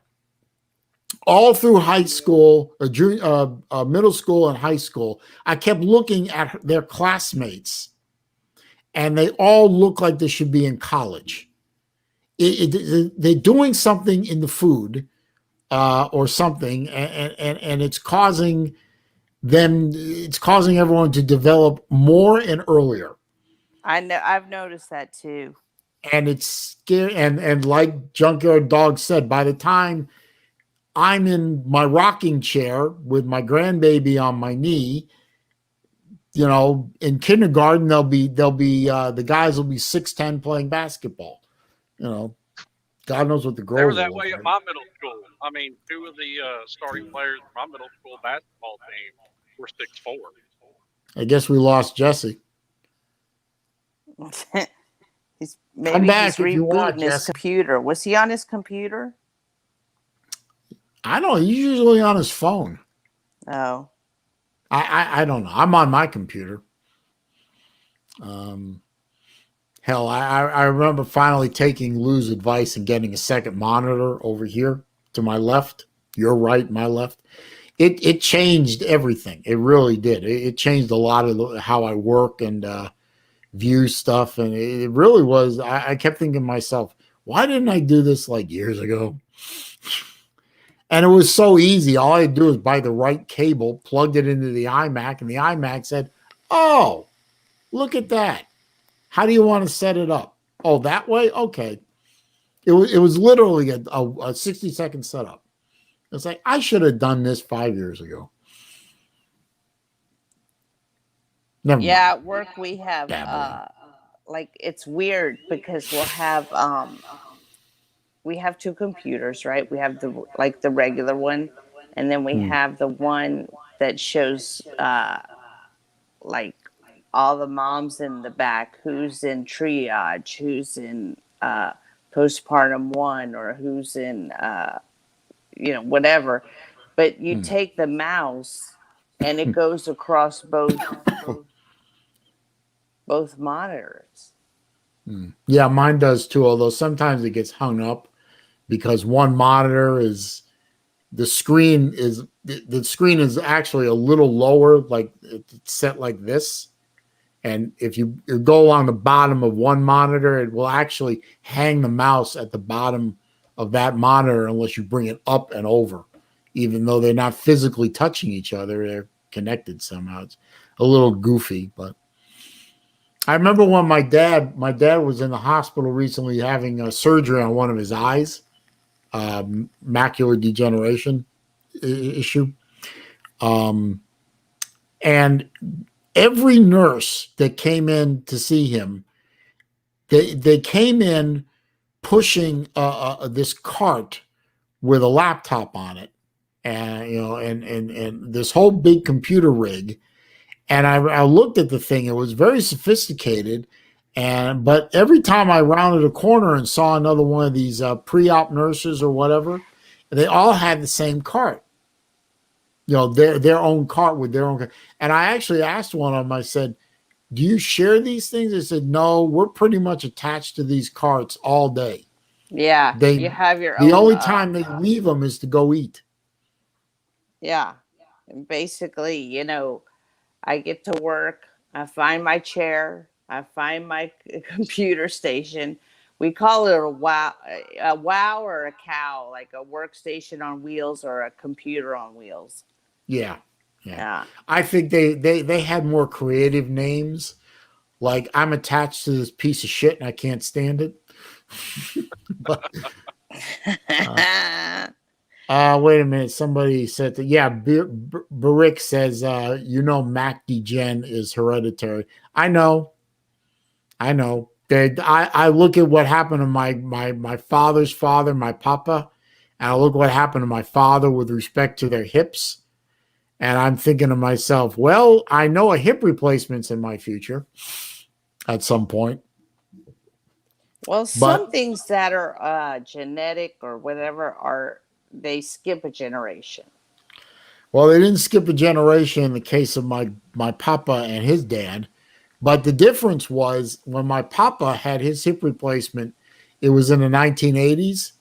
[SPEAKER 1] all through high school, middle school, and high school, I kept looking at their classmates, and they all look like they should be in college. They're doing something in the food or something, and it's causing them. It's causing everyone to develop more and earlier.
[SPEAKER 2] I know. I've noticed that too.
[SPEAKER 1] And it's scary. And like Junkyard Dog said, by the time I'm in my rocking chair with my grandbaby on my knee, in kindergarten, they'll be the guys will be 6'10" playing basketball. God knows what the
[SPEAKER 3] They
[SPEAKER 1] girls
[SPEAKER 3] were that
[SPEAKER 1] will
[SPEAKER 3] way
[SPEAKER 1] look
[SPEAKER 3] at
[SPEAKER 1] like.
[SPEAKER 3] my middle school. I mean, two of the starting players of my middle school basketball team were 6'4".
[SPEAKER 1] I guess we lost Jesse. Come
[SPEAKER 2] Maybe he's
[SPEAKER 1] back if you want,
[SPEAKER 2] rebooting his
[SPEAKER 1] Jesse.
[SPEAKER 2] computer. Was he on his computer?
[SPEAKER 1] I know he's usually on his phone.
[SPEAKER 2] Oh.
[SPEAKER 1] I don't know. I'm on my computer. Hell, I remember finally taking Lou's advice and getting a second monitor over here to my left. Your right, my left. It changed everything. It really did. It changed a lot of how I work and view stuff. And it really was. I kept thinking to myself, why didn't I do this like years ago? And it was so easy. All I had to do was buy the right cable, plugged it into the iMac, and the iMac said, "Oh, look at that. How do you want to set it up? Oh, that way? Okay." It was literally a 60-second setup. It's like, I should have done this 5 years ago. Never mind.
[SPEAKER 2] Yeah, at work we have
[SPEAKER 1] Babbling.
[SPEAKER 2] like it's weird because we have two computers, right? We have the regular one, and then we have the one that shows like all the moms in the back, who's in triage, who's in postpartum 1, or who's in whatever. But you take the mouse and it goes across both monitors.
[SPEAKER 1] Yeah, mine does too, although sometimes it gets hung up because one monitor is the screen is actually a little lower, like it's set like this. And if you go along the bottom of one monitor, it will actually hang the mouse at the bottom of that monitor unless you bring it up and over. Even though they're not physically touching each other, they're connected somehow. It's a little goofy, but I remember when my dad was in the hospital recently having a surgery on one of his eyes, macular degeneration issue. And every nurse that came in to see him, they came in pushing this cart with a laptop on it, and and this whole big computer rig. And I looked at the thing; it was very sophisticated. But every time I rounded a corner and saw another one of these pre-op nurses or whatever, they all had the same cart. Their own cart with their own. And I actually asked one of them. I said, "Do you share these things?" They said, "No, we're pretty much attached to these carts all day."
[SPEAKER 2] Yeah, you have your
[SPEAKER 1] The
[SPEAKER 2] own.
[SPEAKER 1] only time they leave them is to go eat.
[SPEAKER 2] Yeah, and basically, I get to work. I find my chair. I find my computer station. We call it a wow or a cow, like a workstation on wheels or a computer on wheels.
[SPEAKER 1] Yeah. I think they had more creative names. Like, I'm attached to this piece of shit and I can't stand it. But, wait a minute. Somebody said that. Yeah, Barick says, Mac Degen is hereditary. I know. I look at what happened to my father's father, my papa, and I look what happened to my father with respect to their hips. And I'm thinking to myself, well, I know a hip replacement's in my future at some point.
[SPEAKER 2] Well, some things that are genetic or whatever they skip a generation.
[SPEAKER 1] Well, they didn't skip a generation in the case of my papa and his dad. But the difference was when my papa had his hip replacement, it was in the 1980s,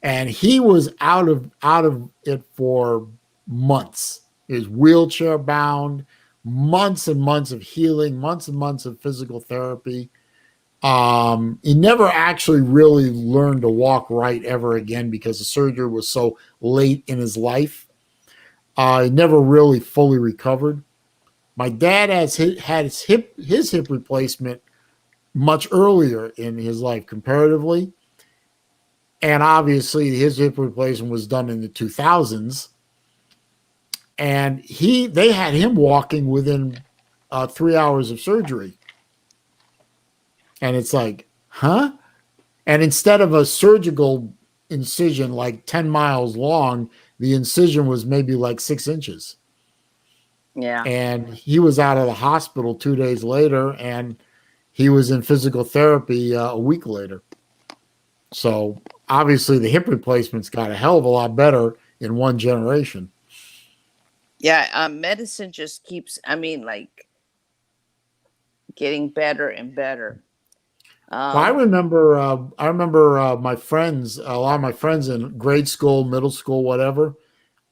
[SPEAKER 1] and he was out of it for months. He was wheelchair bound, months and months of healing, months and months of physical therapy. He never actually really learned to walk right ever again because the surgery was so late in his life. He never really fully recovered. My dad had his hip replacement much earlier in his life comparatively. And obviously his hip replacement was done in the 2000s. And they had him walking within 3 hours of surgery. And it's like, huh? And instead of a surgical incision like 10 miles long, the incision was maybe like 6 inches.
[SPEAKER 2] Yeah.
[SPEAKER 1] And he was out of the hospital 2 days later, and he was in physical therapy a week later. So obviously the hip replacements got a hell of a lot better in one generation.
[SPEAKER 2] Yeah. Medicine just keeps, like getting better and better.
[SPEAKER 1] Well, I remember my friends, a lot of my friends in grade school, middle school, whatever,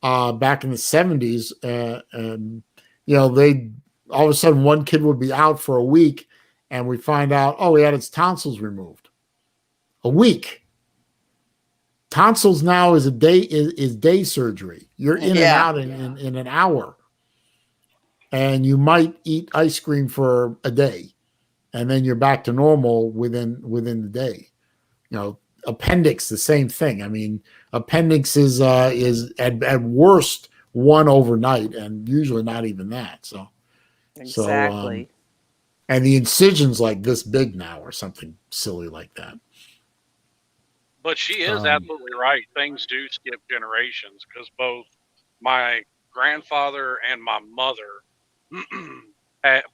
[SPEAKER 1] back in the 70s. And, they all of a sudden one kid would be out for a week, and we find out, he had his tonsils removed. A week. Tonsils now is day surgery. You're in and out in an hour, and you might eat ice cream for a day, and then you're back to normal within the day. Appendix, the same thing. I mean, appendix is at worst one overnight, and usually not even that.
[SPEAKER 2] Exactly.
[SPEAKER 1] And the incision's like this big now, or something silly like that.
[SPEAKER 3] But she is absolutely right. Things do skip generations, because both my grandfather and my mother,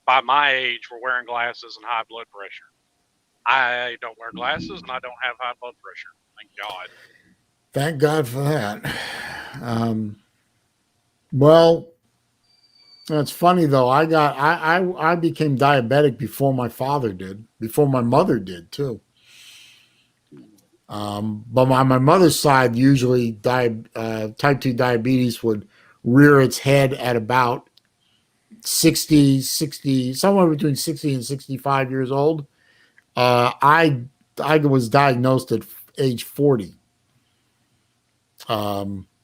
[SPEAKER 3] by my age, were wearing glasses and high blood pressure. I don't wear glasses, and I don't have high blood pressure. Thank God.
[SPEAKER 1] Thank God for that. Well, it's funny though. I became diabetic before my father did, before my mother did too. But on my mother's side, usually type 2 diabetes would rear its head at about 60, somewhere between 60 and 65 years old. I was diagnosed at age 40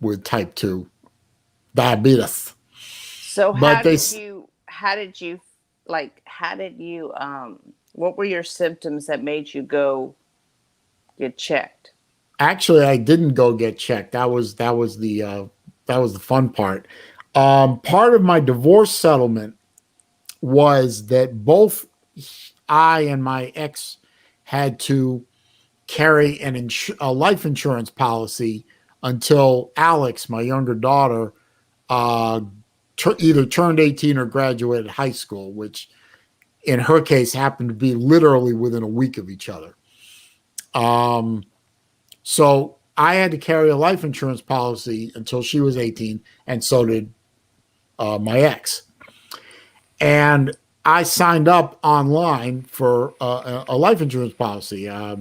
[SPEAKER 1] with type 2 diabetes.
[SPEAKER 2] So how did you what were your symptoms that made you go get checked?
[SPEAKER 1] Actually, I didn't go get checked. That was the fun part. Part of my divorce settlement was that both I and my ex had to carry a life insurance policy until Alex, my younger daughter, either turned 18 or graduated high school, which in her case happened to be literally within a week of each other. So I had to carry a life insurance policy until she was 18, and so did my ex. And I signed up online for a life insurance policy. I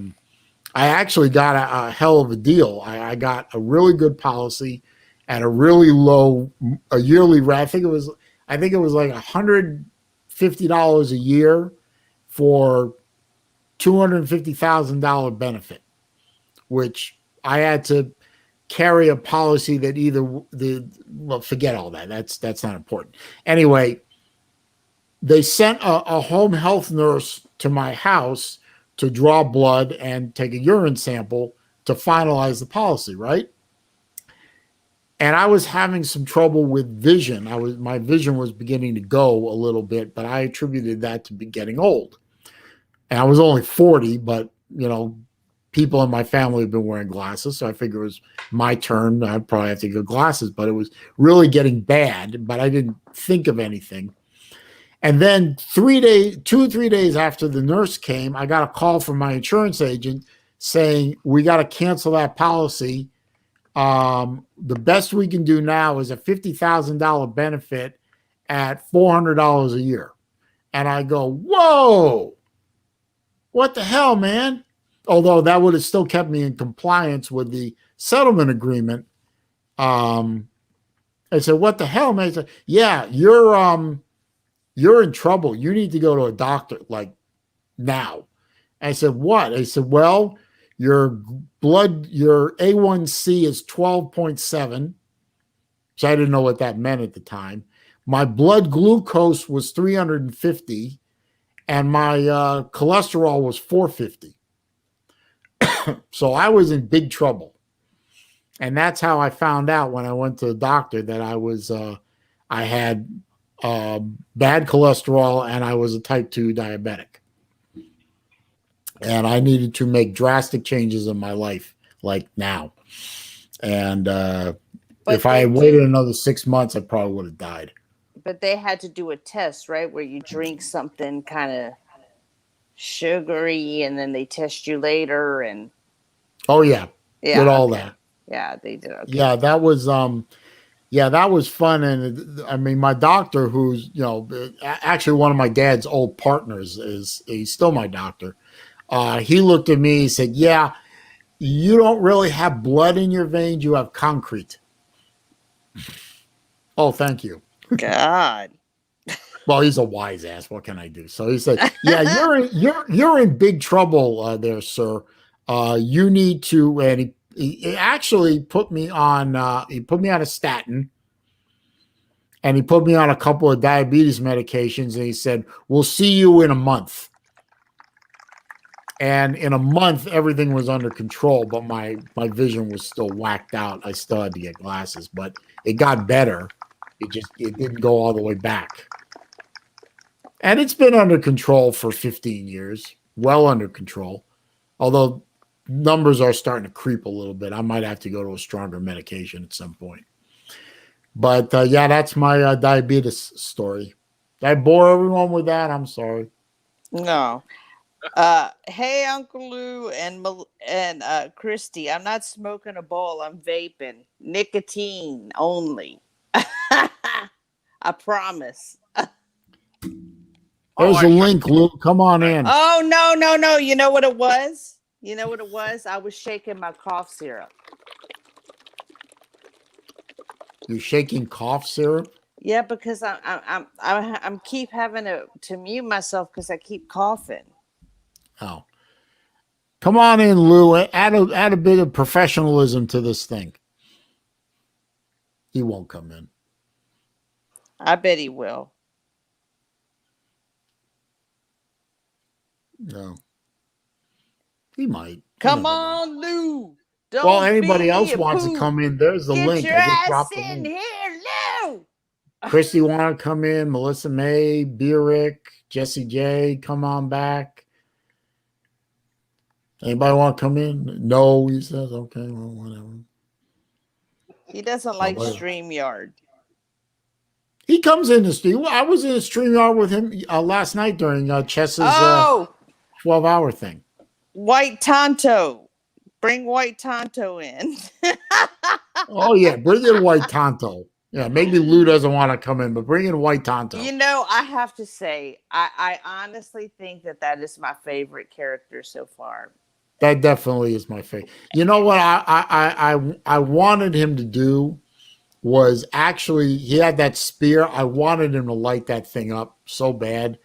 [SPEAKER 1] actually got a hell of a deal. I got a really good policy at a really low, a yearly rate. I think it was like $150 a year for $250,000 benefit, which I had to carry a policy that forget all that. That's not important. Anyway, they sent a home health nurse to my house to draw blood and take a urine sample to finalize the policy, right? And I was having some trouble with vision. My vision was beginning to go a little bit, but I attributed that to getting old. And I was only 40, but people in my family have been wearing glasses, so I figured it was my turn. I'd probably have to get glasses, but it was really getting bad, but I didn't think of anything. And then 2 or 3 days after the nurse came, I got a call from my insurance agent saying, we got to cancel that policy. The best we can do now is a $50,000 benefit at $400 a year. And I go, whoa, what the hell, man? Although that would have still kept me in compliance with the settlement agreement. I said, what the hell, man? He said, yeah, you're in trouble. You need to go to a doctor, like, now. I said, what? I said, well, your A1C is 12.7, which I didn't know what that meant at the time. My blood glucose was 350, and my cholesterol was 450. So I was in big trouble. And that's how I found out when I went to the doctor that I had bad cholesterol and I was a type 2 diabetic. and I needed to make drastic changes in my life, like now. And if I had waited another 6 months, I probably would have died.
[SPEAKER 2] But they had to do a test, right, where you drink something kind of sugary, and then they test you later, and
[SPEAKER 1] Oh yeah, did all
[SPEAKER 2] okay.
[SPEAKER 1] that.
[SPEAKER 2] Yeah, they did. Okay.
[SPEAKER 1] Yeah, that was that was fun. And I mean, my doctor, who's actually one of my dad's old partners, he's still my doctor. He looked at me. He said, "Yeah, you don't really have blood in your veins. You have concrete." Oh, thank you.
[SPEAKER 2] God.
[SPEAKER 1] Well, he's a wise ass. What can I do? So he said, "Yeah, you're in big trouble there, sir. You need to." And he actually put me on a statin, and he put me on a couple of diabetes medications, and he said, "We'll see you in a month." And in a month, everything was under control, but my vision was still whacked out. I still had to get glasses, but it got better. It didn't go all the way back. And it's been under control for 15 years, well under control. Although numbers are starting to creep a little bit. I might have to go to a stronger medication at some point. But yeah, that's my diabetes story. Did I bore everyone with that? I'm sorry.
[SPEAKER 2] No. Hey, Uncle Lou and Christy, I'm not smoking a bowl. I'm vaping. Nicotine only. I promise.
[SPEAKER 1] There's a link, Lou. Come on in.
[SPEAKER 2] Oh, no. You know what it was? I was shaking my cough syrup.
[SPEAKER 1] You're shaking cough syrup?
[SPEAKER 2] Yeah, because I'm keep having to mute myself because I keep coughing.
[SPEAKER 1] Oh. Come on in, Lou. Add a bit of professionalism to this thing. He won't come in.
[SPEAKER 2] I bet he will.
[SPEAKER 1] No. He might.
[SPEAKER 2] Come on, Lou. Don't
[SPEAKER 1] well, anybody else wants to come in, there's the link.
[SPEAKER 2] Get your ass in here, Lou.
[SPEAKER 1] Christy want to come in, Melissa May, Beerick, Jesse J, come on back. Anybody want to come in? No, he says. Okay, well, whatever.
[SPEAKER 2] He doesn't like StreamYard.
[SPEAKER 1] He comes in the stream. I was in the StreamYard with him last night during Chess's 12-hour thing.
[SPEAKER 2] White Tonto. Bring White Tonto in.
[SPEAKER 1] Oh, yeah. Bring in White Tonto. Yeah, maybe Lou doesn't want to come in, but bring in White Tonto.
[SPEAKER 2] I have to say, I honestly think that is my favorite character so far.
[SPEAKER 1] That definitely is my favorite. You know what I wanted him to do was actually, he had that spear. I wanted him to light that thing up so bad.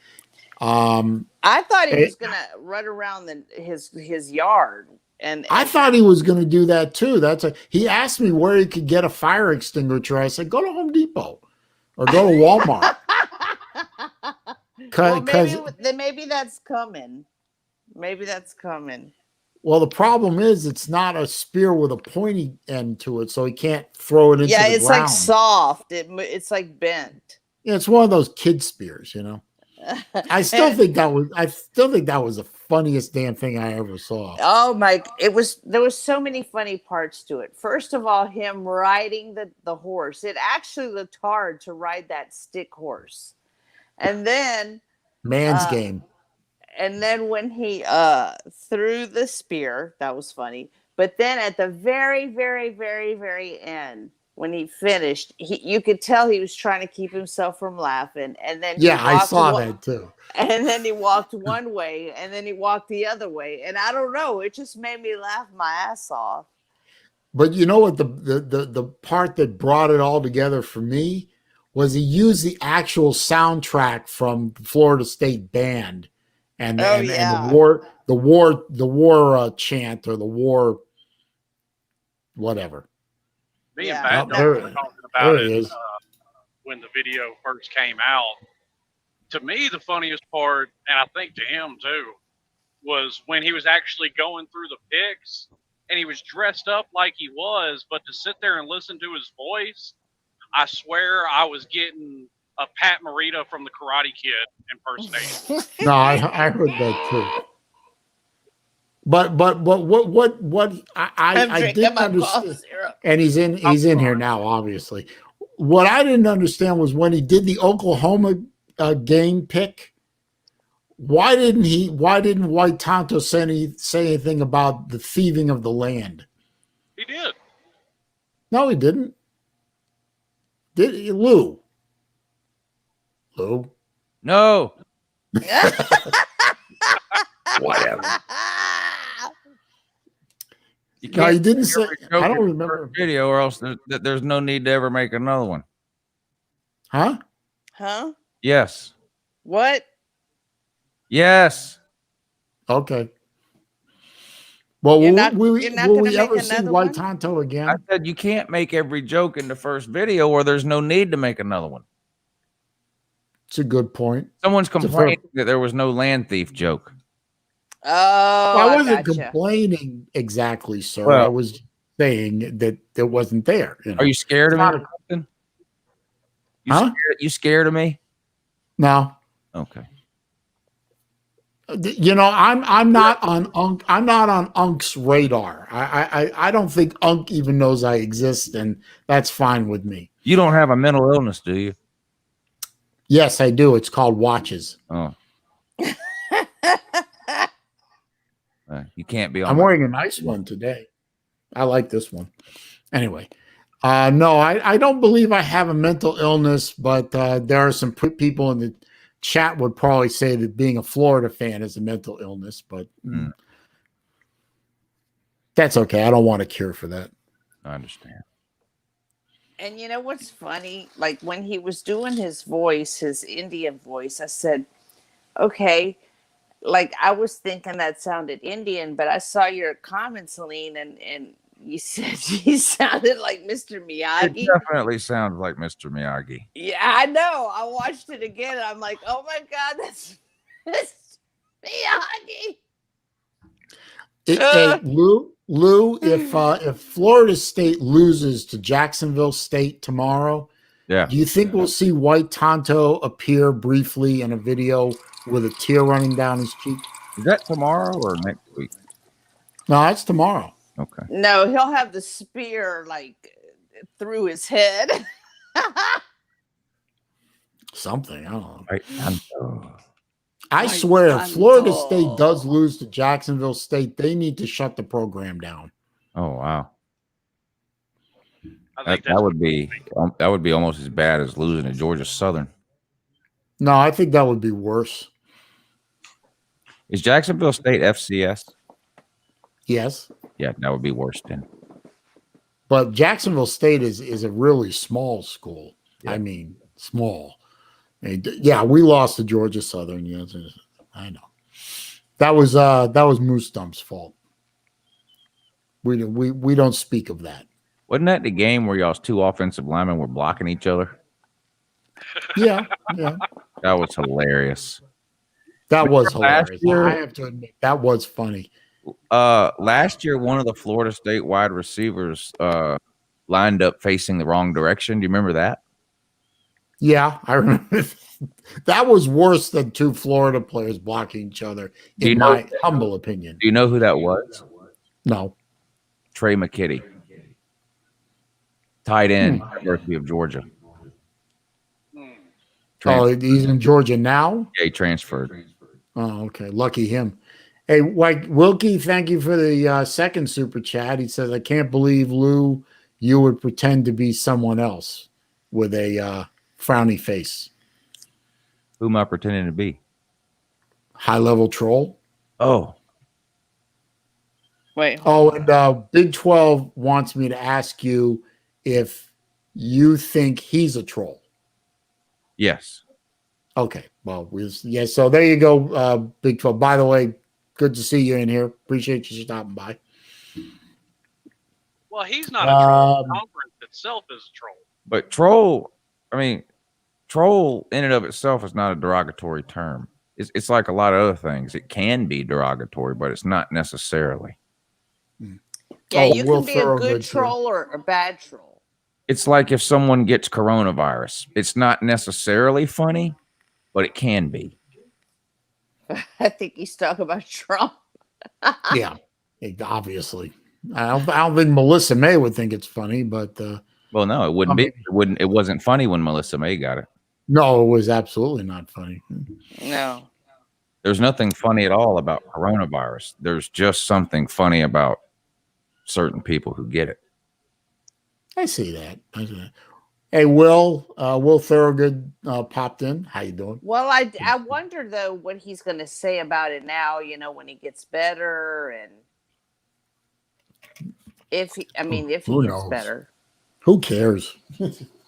[SPEAKER 2] I thought he was going to run around his yard. And
[SPEAKER 1] I thought he was going to do that too. He asked me where he could get a fire extinguisher. I said, go to Home Depot or go to Walmart.
[SPEAKER 2] Maybe that's coming. Maybe that's coming.
[SPEAKER 1] Well, the problem is it's not a spear with a pointy end to it, so he can't throw it into the ground. Yeah,
[SPEAKER 2] it's like soft. It's like bent.
[SPEAKER 1] Yeah, it's one of those kid spears, I still think that was the funniest damn thing I ever saw.
[SPEAKER 2] Oh my! There was so many funny parts to it. First of all, him riding the horse. It actually looked hard to ride that stick horse, and then
[SPEAKER 1] man's game.
[SPEAKER 2] And then when he threw the spear, that was funny. But then at the very, very, very, very end, when he finished, you could tell he was trying to keep himself from laughing. And then
[SPEAKER 1] I saw that too.
[SPEAKER 2] And then he walked one way, and then he walked the other way. And I don't know, it just made me laugh my ass off.
[SPEAKER 1] But you know what? The part that brought it all together for me was he used the actual soundtrack from the Florida State Band. And the war chant or the war, whatever.
[SPEAKER 3] Me and Pat were talking about it when the video first came out. To me, the funniest part, and I think to him too, was when he was actually going through the picks and he was dressed up like he was, but to sit there and listen to his voice, I swear I was getting a Pat Morita from the Karate Kid impersonation.
[SPEAKER 1] No, I heard that too. But what
[SPEAKER 2] I'm
[SPEAKER 1] I
[SPEAKER 2] drinking
[SPEAKER 1] didn't
[SPEAKER 2] my cough
[SPEAKER 1] understand,
[SPEAKER 2] syrup.
[SPEAKER 1] and he's in here now, obviously. What I didn't understand was when he did the Oklahoma game pick. Why didn't White Tonto say anything about the thieving of the land?
[SPEAKER 3] He did.
[SPEAKER 1] No, he didn't. Did he, Lou? Lou?
[SPEAKER 5] No. Whatever. You
[SPEAKER 1] No, he
[SPEAKER 5] can't
[SPEAKER 1] didn't
[SPEAKER 5] make
[SPEAKER 1] say.
[SPEAKER 5] every joke
[SPEAKER 1] I
[SPEAKER 5] in
[SPEAKER 1] don't
[SPEAKER 5] the
[SPEAKER 1] remember.
[SPEAKER 5] first video, or else there's no need to ever make another one.
[SPEAKER 1] Huh?
[SPEAKER 2] Huh?
[SPEAKER 5] Yes.
[SPEAKER 2] What?
[SPEAKER 5] Yes.
[SPEAKER 1] Okay. Well,
[SPEAKER 2] You're not
[SPEAKER 1] will
[SPEAKER 2] gonna
[SPEAKER 1] we
[SPEAKER 2] make
[SPEAKER 1] ever see
[SPEAKER 2] another
[SPEAKER 1] White
[SPEAKER 2] one?
[SPEAKER 1] Tonto
[SPEAKER 5] I
[SPEAKER 1] again?
[SPEAKER 5] said you can't make every joke in the first video, or there's no need to make another one.
[SPEAKER 1] It's a good point.
[SPEAKER 5] Someone's
[SPEAKER 1] a fair-
[SPEAKER 5] complaining that there was no land thief joke.
[SPEAKER 2] Oh,
[SPEAKER 1] Well, I
[SPEAKER 2] I
[SPEAKER 1] wasn't
[SPEAKER 2] gotcha.
[SPEAKER 1] complaining exactly, sir.
[SPEAKER 5] Well-
[SPEAKER 1] I was saying that it wasn't there. You know?
[SPEAKER 5] Are you scared of me
[SPEAKER 1] It's
[SPEAKER 5] or
[SPEAKER 1] not
[SPEAKER 5] something?
[SPEAKER 1] Huh?
[SPEAKER 5] You scared of me?
[SPEAKER 1] No.
[SPEAKER 5] Okay.
[SPEAKER 1] You know, I'm not on Unk's radar. I don't think Unk even knows I exist, and that's fine with me.
[SPEAKER 5] You don't have a mental illness, do you?
[SPEAKER 1] Yes, I do. It's called watches.
[SPEAKER 5] Oh. You can't be on
[SPEAKER 1] I'm
[SPEAKER 5] that.
[SPEAKER 1] wearing a nice one today. I like this one. Anyway, no, I don't believe I have a mental illness, but there are some people in the chat would probably say that being a Florida fan is a mental illness, but that's okay. I don't want a cure for that.
[SPEAKER 5] I understand.
[SPEAKER 2] And you know what's funny? Like when he was doing his voice, his Indian voice, I said, okay, like I was thinking that sounded Indian, but I saw your comments, Celine, and you said he sounded like Mr.
[SPEAKER 5] It
[SPEAKER 2] Miyagi.
[SPEAKER 5] definitely sounds like Mr. Miyagi.
[SPEAKER 2] Yeah, I know. I watched it again and I'm like, oh my God, that's Miyagi.
[SPEAKER 1] Hey, Lou, if Florida State loses to Jacksonville State tomorrow,
[SPEAKER 5] Yeah.
[SPEAKER 1] do you think we'll see White Tonto appear briefly in a video with a tear running down his cheek?
[SPEAKER 5] Is that tomorrow or next week?
[SPEAKER 1] No, that's tomorrow.
[SPEAKER 5] Okay.
[SPEAKER 2] No, he'll have the spear like through his head.
[SPEAKER 1] Something. I don't know.
[SPEAKER 5] Right.
[SPEAKER 1] I
[SPEAKER 2] White
[SPEAKER 1] swear, if Florida
[SPEAKER 2] Tonto.
[SPEAKER 1] State does lose to Jacksonville State, they need to shut the program down.
[SPEAKER 5] Oh wow.
[SPEAKER 3] I think
[SPEAKER 5] That would be almost as bad as losing to Georgia Southern.
[SPEAKER 1] No, I think that would be worse.
[SPEAKER 5] Is Jacksonville State FCS?
[SPEAKER 1] Yes.
[SPEAKER 5] Yeah, that would be worse then.
[SPEAKER 1] But Jacksonville State is a really small school.
[SPEAKER 5] Yeah.
[SPEAKER 1] I mean, small. Yeah, we lost to Georgia Southern. Yes, I know. That was Moose Dump's fault. We don't speak of that.
[SPEAKER 5] Wasn't that the game where y'all's two offensive linemen were blocking each other?
[SPEAKER 1] Yeah.
[SPEAKER 5] That was hilarious.
[SPEAKER 1] That was
[SPEAKER 5] Last
[SPEAKER 1] hilarious.
[SPEAKER 5] year-
[SPEAKER 1] I have to admit, that was funny.
[SPEAKER 5] Last year, one of the Florida State wide receivers lined up facing the wrong direction. Do you remember that?
[SPEAKER 1] Yeah, I remember. That was worse than two Florida players blocking each other,
[SPEAKER 5] Do you
[SPEAKER 1] in
[SPEAKER 5] know-
[SPEAKER 1] my humble opinion.
[SPEAKER 5] Do you know who that was?
[SPEAKER 1] No.
[SPEAKER 5] Trey McKitty, tight end, University of Georgia.
[SPEAKER 1] Oh, he's in Georgia now?
[SPEAKER 5] Yeah, he transferred.
[SPEAKER 1] Oh, okay. Lucky him. Hey, Wilkie, thank you for the second super chat. He says, I can't believe, Lou, you would pretend to be someone else with a frowny face.
[SPEAKER 5] Who am I pretending to be?
[SPEAKER 1] High-level troll.
[SPEAKER 5] Oh,
[SPEAKER 2] Wait,
[SPEAKER 1] Oh, and Big 12 wants me to ask you if you think he's a troll.
[SPEAKER 5] yes.
[SPEAKER 1] Okay. Well, so there you go, Big 12. By the way, good to see you in here. Appreciate you stopping by.
[SPEAKER 3] Well, he's not a troll.
[SPEAKER 1] Um,
[SPEAKER 3] The conference itself is a troll.
[SPEAKER 5] But troll in and of itself is not a derogatory term. It's like a lot of other things. It can be derogatory, but it's not necessarily.
[SPEAKER 2] yeah,
[SPEAKER 1] Oh,
[SPEAKER 2] you
[SPEAKER 1] Will
[SPEAKER 2] can be a
[SPEAKER 1] Thorogood
[SPEAKER 2] good
[SPEAKER 1] here.
[SPEAKER 2] troll or a bad troll.
[SPEAKER 5] It's like if someone gets coronavirus. It's not necessarily funny, but it can be.
[SPEAKER 2] I think he's talking about Trump.
[SPEAKER 1] Yeah, obviously. I don't think Melissa May would think it's funny, but
[SPEAKER 5] Well, no, it wouldn't be. It wasn't funny when Melissa May got it.
[SPEAKER 1] no, it was absolutely not funny.
[SPEAKER 2] No.
[SPEAKER 5] There's nothing funny at all about coronavirus. There's just something funny about certain people who get it.
[SPEAKER 1] I see that. Hey, Will Thorogood popped in. How you doing?
[SPEAKER 2] Well, I wonder though what he's going to say about it now. When he gets better, and if he gets
[SPEAKER 1] knows?
[SPEAKER 2] better.
[SPEAKER 1] Who cares?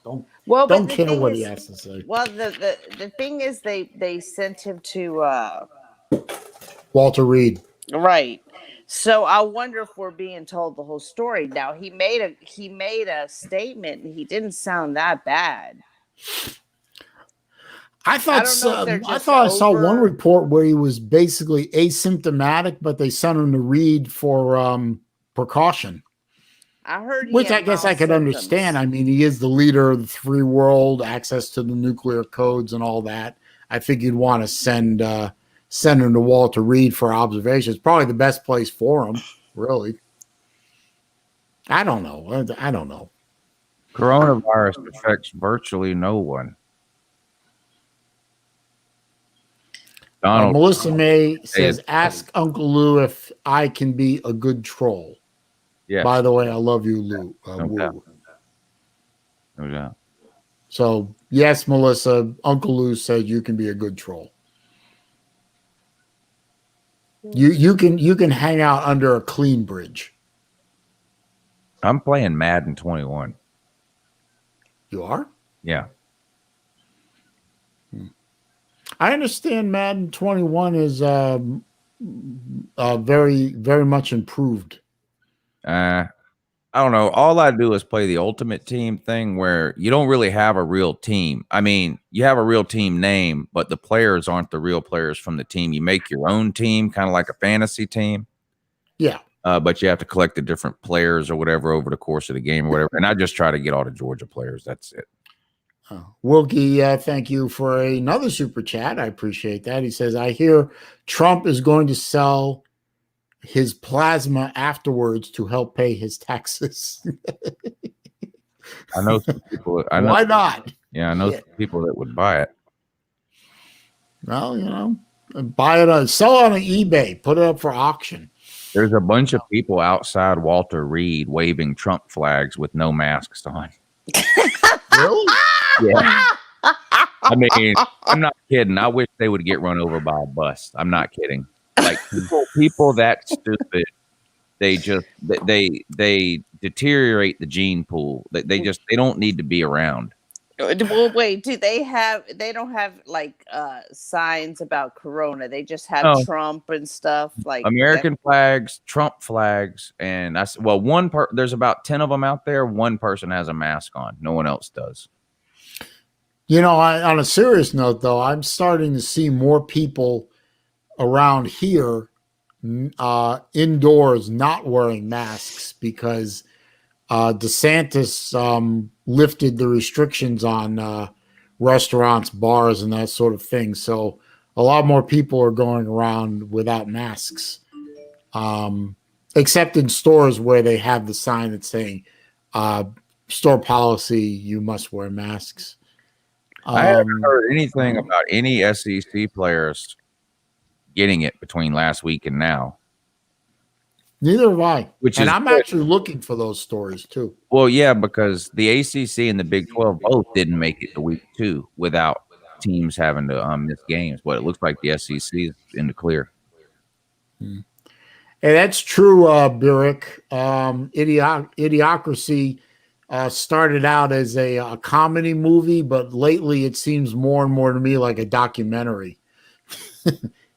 [SPEAKER 1] Don't care what he has to say.
[SPEAKER 2] Well, the thing is, they sent him to
[SPEAKER 1] Walter Reed.
[SPEAKER 2] Right. So I wonder if we're being told the whole story. Now he made a statement, and he didn't sound that bad.
[SPEAKER 1] I thought I saw one report where he was basically asymptomatic, but they sent him to Reed for precaution.
[SPEAKER 2] I heard,
[SPEAKER 1] which I guess I could understand. I mean, he is the leader of the free world, access to the nuclear codes and all that. I think you'd want to send him to Walter Reed for observations. Probably the best place for him, really. I don't know.
[SPEAKER 5] Coronavirus affects virtually no one.
[SPEAKER 1] Melissa May says, ask Uncle Lou if I can be a good troll.
[SPEAKER 5] Yeah.
[SPEAKER 1] By the way, I love you, Lou.
[SPEAKER 5] No doubt.
[SPEAKER 1] So, yes, Melissa, Uncle Lou said you can be a good troll. You can hang out under a clean bridge.
[SPEAKER 5] I'm playing Madden 21.
[SPEAKER 1] You are?
[SPEAKER 5] Yeah.
[SPEAKER 1] I understand Madden 21 is very, very much improved.
[SPEAKER 5] I don't know. All I do is play the ultimate team thing where you don't really have a real team. I mean, you have a real team name, but the players aren't the real players from the team. You make your own team, kind of like a fantasy team.
[SPEAKER 1] Yeah.
[SPEAKER 5] But you have to collect the different players or whatever over the course of the game or whatever. And I just try to get all the Georgia players. That's it.
[SPEAKER 1] Wilkie, thank you for another super chat. I appreciate that. He says, I hear Trump is going to sell his plasma afterwards to help pay his taxes.
[SPEAKER 5] I know some people.
[SPEAKER 1] Why not?
[SPEAKER 5] Yeah, I know some people that would buy it.
[SPEAKER 1] Well, buy it sell it on eBay, put it up for auction.
[SPEAKER 5] There's a bunch of people outside Walter Reed waving Trump flags with no masks on.
[SPEAKER 1] Really?
[SPEAKER 5] Yeah. I mean, I'm not kidding. I wish they would get run over by a bus. I'm not kidding. Like people that stupid, they deteriorate the gene pool. They don't need to be around.
[SPEAKER 2] Well, wait, they don't have like signs about Corona. They just have Trump and stuff like
[SPEAKER 5] American flags, Trump flags, and there's about 10 of them out there. One person has a mask on. No one else does.
[SPEAKER 1] On a serious note, though, I'm starting to see more people around here indoors not wearing masks because DeSantis lifted the restrictions on restaurants, bars, and that sort of thing. So a lot more people are going around without masks, except in stores where they have the sign that's saying store policy, you must wear masks.
[SPEAKER 5] I haven't heard anything about any SEC players getting it between last week and now.
[SPEAKER 1] Neither have I. I'm actually looking for those stories too.
[SPEAKER 5] Well, yeah, because the ACC and the Big 12 both didn't make it to week 2 without teams having to miss games. But it looks like the SEC is in the clear.
[SPEAKER 1] Hey, that's true, Burek. Idiocracy started out as a comedy movie, but lately it seems more and more to me like a documentary.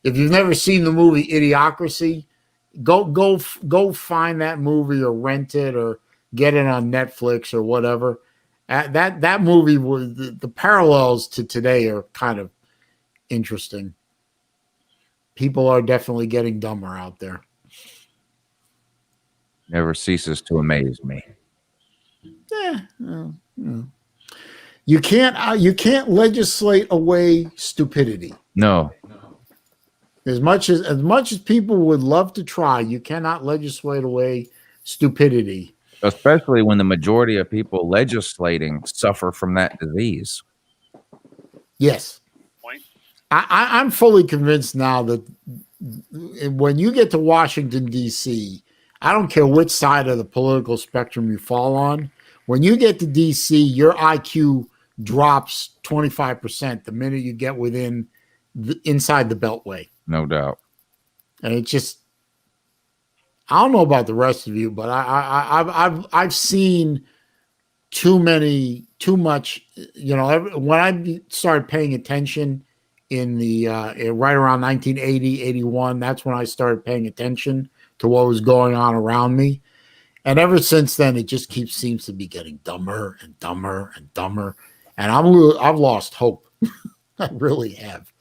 [SPEAKER 1] If you've never seen the movie Idiocracy, go find that movie or rent it or get it on Netflix or whatever. That movie was the parallels to today are kind of interesting. People are definitely getting dumber out there.
[SPEAKER 5] Never ceases to amaze me.
[SPEAKER 1] Yeah. You can't legislate away stupidity.
[SPEAKER 5] No.
[SPEAKER 1] As much as people would love to try, you cannot legislate away stupidity.
[SPEAKER 5] Especially when the majority of people legislating suffer from that disease.
[SPEAKER 1] Yes.
[SPEAKER 3] Point.
[SPEAKER 1] I'm fully convinced now that when you get to Washington, D.C., I don't care which side of the political spectrum you fall on. When you get to D.C., your IQ drops 25% the minute you get within inside the Beltway.
[SPEAKER 5] No doubt.
[SPEAKER 1] And it just, I don't know about the rest of you, but I've seen too much. When I started paying attention in the right around 1980, 81, that's when I started paying attention to what was going on around me. And ever since then, it just seems to be getting dumber and dumber and dumber. And I've lost hope. I really have.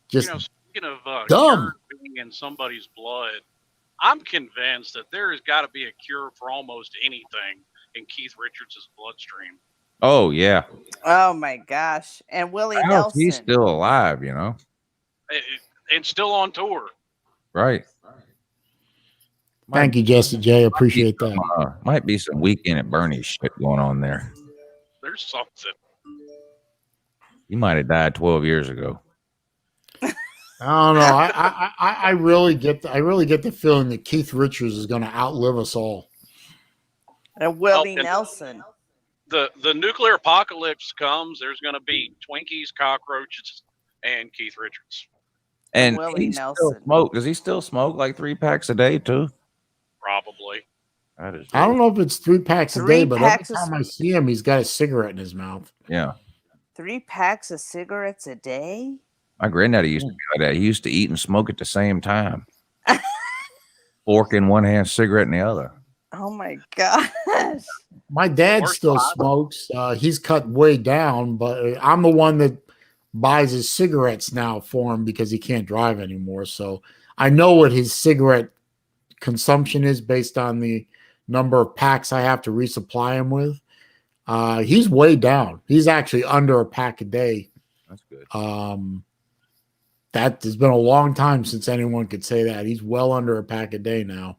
[SPEAKER 1] Just
[SPEAKER 3] speaking of
[SPEAKER 1] dumb.
[SPEAKER 3] cure being in somebody's blood, I'm convinced that there has got to be a cure for almost anything in Keith Richards' bloodstream.
[SPEAKER 5] Oh yeah.
[SPEAKER 2] Oh my gosh! And Willie Nelson.
[SPEAKER 5] He's still alive,
[SPEAKER 3] And still on tour.
[SPEAKER 5] Right.
[SPEAKER 1] Thank you, Jesse J. Appreciate that.
[SPEAKER 5] Might be some Weekend at Bernie's shit going on there.
[SPEAKER 3] There's something.
[SPEAKER 5] He might have died 12 years ago.
[SPEAKER 1] I don't know. I really get the feeling that Keith Richards is going to outlive us all.
[SPEAKER 2] And Willie Nelson.
[SPEAKER 3] The nuclear apocalypse comes. There's going to be Twinkies, cockroaches, and Keith Richards.
[SPEAKER 5] And
[SPEAKER 2] Willie
[SPEAKER 5] he
[SPEAKER 2] Nelson.
[SPEAKER 5] still smoke. Does he still smoke like 3 packs a day too?
[SPEAKER 3] Probably.
[SPEAKER 5] That is.
[SPEAKER 1] I don't know if it's 3 packs a day, but every time I see him, he's got a cigarette in his mouth.
[SPEAKER 5] Yeah.
[SPEAKER 2] 3 packs of cigarettes a day?
[SPEAKER 5] My granddaddy used to be like that. He used to eat and smoke at the same time. Fork in one hand, cigarette in the other.
[SPEAKER 2] Oh my gosh.
[SPEAKER 1] My dad still smokes. He's cut way down, but I'm the one that buys his cigarettes now for him because he can't drive anymore. So I know what his cigarette consumption is based on the number of packs I have to resupply him with. He's way down. He's actually under a pack a day.
[SPEAKER 5] That's good.
[SPEAKER 1] That has been a long time since anyone could say that. He's well under a pack a day now.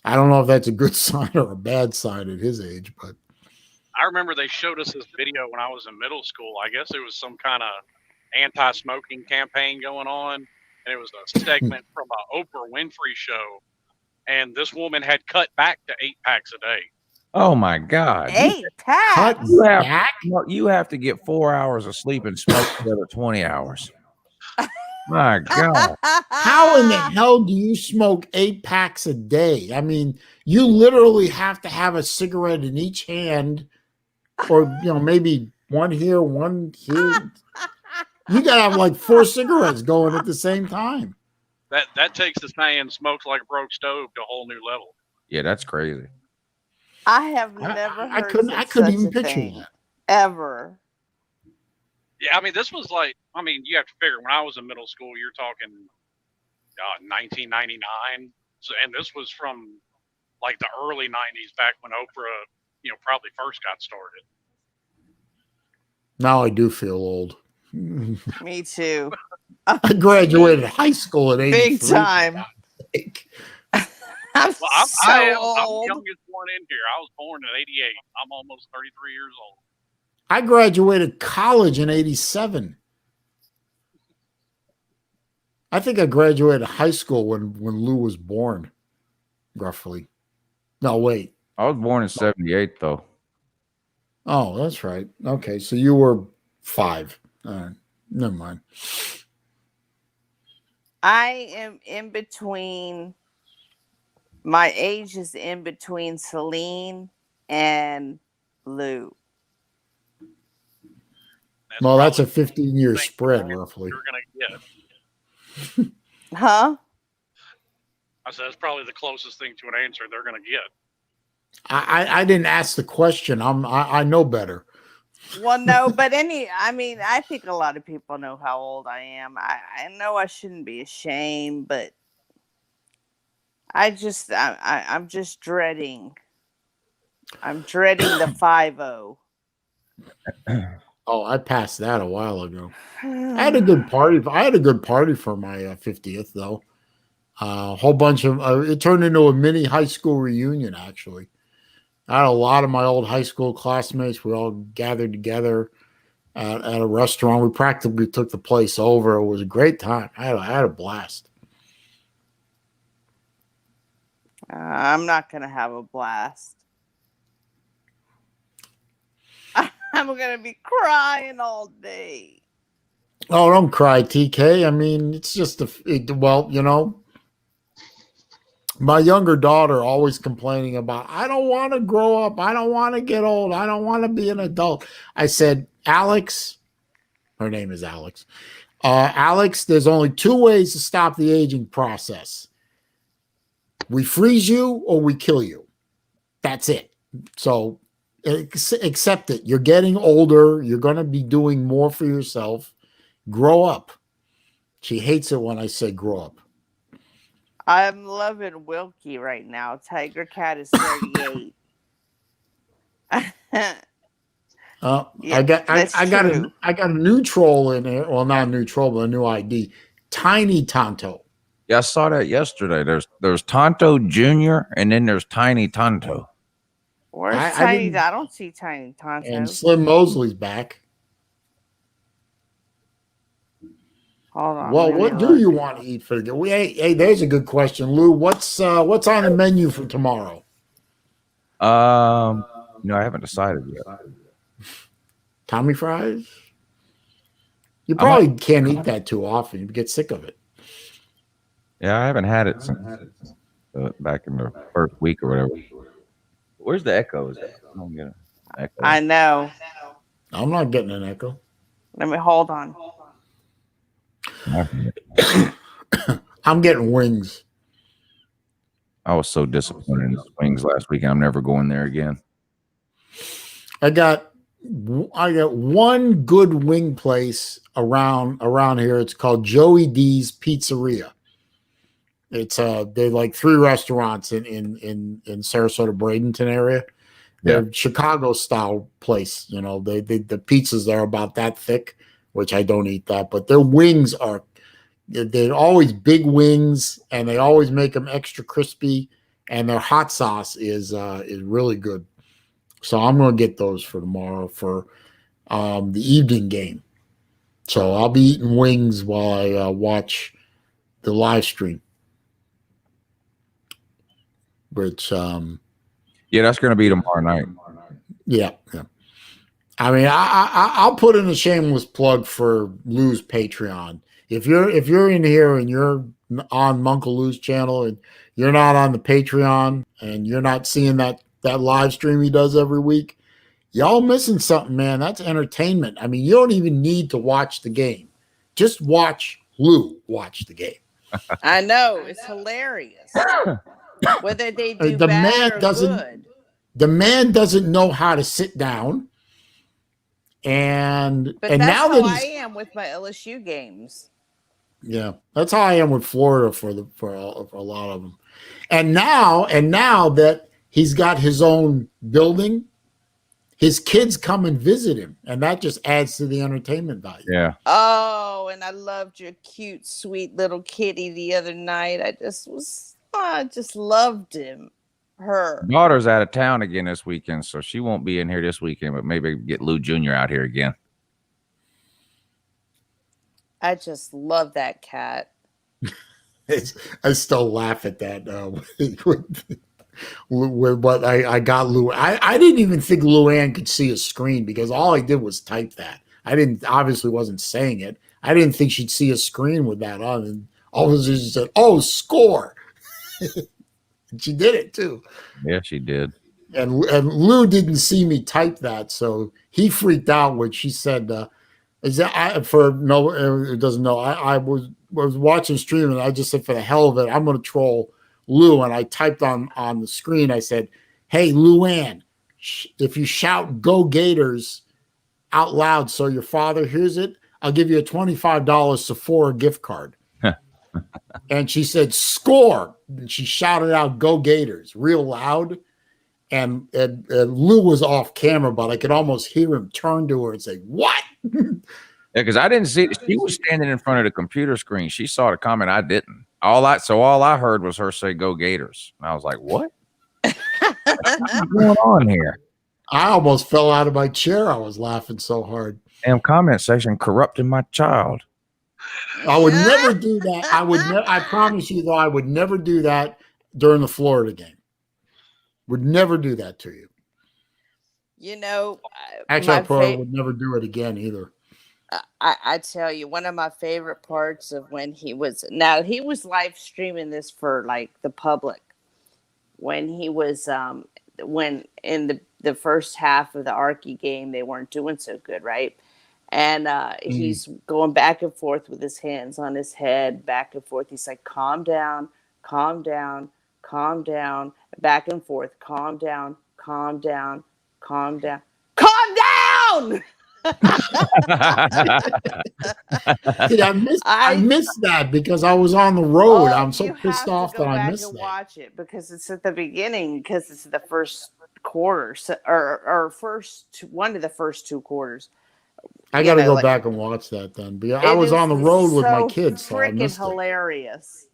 [SPEAKER 1] I don't know if that's a good sign or a bad sign at his age, but
[SPEAKER 3] I remember they showed us this video when I was in middle school. I guess it was some kind of anti-smoking campaign going on, and it was a segment from an Oprah Winfrey show, and this woman had cut back to 8 packs a day.
[SPEAKER 5] Oh my God!
[SPEAKER 2] 8 packs.
[SPEAKER 1] cut
[SPEAKER 5] You have,
[SPEAKER 1] back?
[SPEAKER 5] you have to get 4 hours of sleep and smoke the other 20 hours. My God!
[SPEAKER 1] How in the hell do you smoke 8 packs a day? I mean, you literally have to have a cigarette in each hand, or maybe one here, one here. You gotta have like 4 cigarettes going at the same time.
[SPEAKER 3] That takes the saying "smokes like a broke stove" to a whole new level.
[SPEAKER 5] Yeah, that's crazy.
[SPEAKER 2] I have never heard
[SPEAKER 1] I couldn't even picture that.
[SPEAKER 2] Ever.
[SPEAKER 3] Yeah, I mean, this was like, you have to figure, when I was in middle school, you're talking 1999. So, and this was from like the early 90s, back when Oprah, probably first got started.
[SPEAKER 1] Now I do feel old.
[SPEAKER 2] Me too.
[SPEAKER 1] I graduated high school at 83.
[SPEAKER 2] Big time. I'm
[SPEAKER 3] I'm
[SPEAKER 2] old.
[SPEAKER 3] the youngest one in here. I was born in 88. I'm almost 33 years old.
[SPEAKER 1] I graduated college in 87. I think I graduated high school when Lou was born, roughly. No, wait.
[SPEAKER 5] I was born in 78, though.
[SPEAKER 1] Oh, that's right. Okay, so you were 5. All right, never mind.
[SPEAKER 2] I am in between. My age is in between Saleen and Lou.
[SPEAKER 1] Well, that's a 15-year spread, roughly.
[SPEAKER 3] You're gonna get.
[SPEAKER 2] Huh?
[SPEAKER 3] I said that's probably the closest thing to an answer they're gonna get.
[SPEAKER 1] I didn't ask the question. I know better.
[SPEAKER 2] Well, no, but I think a lot of people know how old I am. I know I shouldn't be ashamed, but I'm just dreading. I'm dreading the 50.
[SPEAKER 1] Oh, I passed that a while ago. I had a good party. I had a good party for my 50th, though. A whole bunch of it turned into a mini high school reunion. Actually, I had a lot of my old high school classmates. We all gathered together at a restaurant. We practically took the place over. It was a great time. I had a blast.
[SPEAKER 2] I'm not gonna have a blast. I'm gonna be crying all day.
[SPEAKER 1] Oh, don't cry, TK. I mean, it's just well, my younger daughter always complaining about, I don't want to grow up. I don't want to get old. I don't want to be an adult. I said, Alex, her name is Alex. Alex, there's only two ways to stop the aging process. We freeze you or we kill you. That's it. So accept it. You're getting older. You're going to be doing more for yourself. Grow up. She hates it when I say grow up.
[SPEAKER 2] I'm loving Wilkie right now. Tiger Cat is 38.
[SPEAKER 1] Yeah, I got a new troll in there. Well, not a new troll, but a new ID. Tiny Tonto.
[SPEAKER 5] Yeah, I saw that yesterday. There's Tonto Jr. and then there's Tiny Tonto.
[SPEAKER 2] Where's Tiny? I don't see Tiny Tonto.
[SPEAKER 1] And Slim Mosley's back.
[SPEAKER 2] Hold on.
[SPEAKER 1] Well, what do you want to eat for the day? Hey, there's a good question, Lou. What's on the menu for tomorrow?
[SPEAKER 5] I haven't decided yet.
[SPEAKER 1] Tommy fries? You probably can't eat that too often. You get sick of it.
[SPEAKER 5] Yeah, I haven't had it since back in the first week or whatever. Where's the echo? I don't get an echo.
[SPEAKER 2] I know.
[SPEAKER 1] I'm not getting an echo.
[SPEAKER 2] Let me hold on.
[SPEAKER 1] I'm getting wings.
[SPEAKER 5] I was so disappointed in the wings last week. I'm never going there again.
[SPEAKER 1] I got one good wing place around here. It's called Joey D's Pizzeria. It's they like 3 restaurants in Sarasota, Bradenton area. They're Chicago style place. The pizzas there are about that thick, which I don't eat that, but their wings they're always big wings, and they always make them extra crispy, and their hot sauce is really good. So I'm going to get those for tomorrow for the evening game. So I'll be eating wings while I watch the live stream. Which
[SPEAKER 5] that's going to be tomorrow night.
[SPEAKER 1] Yeah. I mean, I'll put in a shameless plug for Lou's Patreon. If you're in here and you're on Uncle Lou's channel and you're not on the Patreon and you're not seeing that live stream he does every week, y'all missing something, man. That's entertainment. I mean, you don't even need to watch the game. Just watch Lou watch the game.
[SPEAKER 2] I know. It's hilarious. Whether they do bad or good.
[SPEAKER 1] The man doesn't know how to sit down.
[SPEAKER 2] But
[SPEAKER 1] that's
[SPEAKER 2] now how I am with my LSU games.
[SPEAKER 1] Yeah, that's how I am with Florida for a lot of them. And now that he's got his own building, his kids come and visit him, and that just adds to the entertainment value.
[SPEAKER 5] Yeah.
[SPEAKER 2] Oh, and I loved your cute, sweet little kitty the other night. I just loved him. Her
[SPEAKER 5] daughter's out of town again this weekend, so she won't be in here this weekend, but maybe get Lou Jr. out here again. I
[SPEAKER 2] just love that cat.
[SPEAKER 1] I still laugh at that. But I got Lou. I didn't even think Luann could see a screen because all I did was type that. Obviously wasn't saying it. I didn't think she'd see a screen with that on. And all of a sudden she said, "Oh, score." She did it too.
[SPEAKER 5] Yeah, she did.
[SPEAKER 1] And Lou didn't see me type that, so he freaked out when she said, "Is that for no? It doesn't know." I was watching stream and I just said, for the hell of it, I'm going to troll Lou, and I typed on the screen. I said, "Hey, Luann, if you shout 'Go Gators' out loud so your father hears it, I'll give you a $25 Sephora gift card." And she said, "Score!" And she shouted out, "Go Gators," real loud. and Lou was off camera, but I could almost hear him turn to her and say, "What?"
[SPEAKER 5] Yeah, because I didn't see it. She was standing in front of the computer screen. She saw the comment. I didn't. All I heard was her say, "Go Gators." And I was like, "What? What's going on here?"
[SPEAKER 1] I almost fell out of my chair. I was laughing so hard.
[SPEAKER 5] Damn comment section corrupting my child.
[SPEAKER 1] I would never do that. I promise you, though, I would never do that during the Florida game. Would never do that to you.
[SPEAKER 2] You know,
[SPEAKER 1] Actually, I probably would never do it again either.
[SPEAKER 2] I tell you, one of my favorite parts of when he was live streaming this for like the public when he was when in the first half of the Arky game they weren't doing so good, right? And he's going back and forth with his hands on his head, back and forth. He's like, calm down, calm down, calm down, back and forth, calm down, calm down, calm down, calm down.
[SPEAKER 1] See, I missed that because I was on the road. I'm so pissed off that I missed that.
[SPEAKER 2] Watch it because it's at the beginning, because it's the first quarter, or one of the first two quarters.
[SPEAKER 3] I
[SPEAKER 1] got to go back and watch that then. Because I was on the road with my kids, so I missed it.
[SPEAKER 2] Hilarious.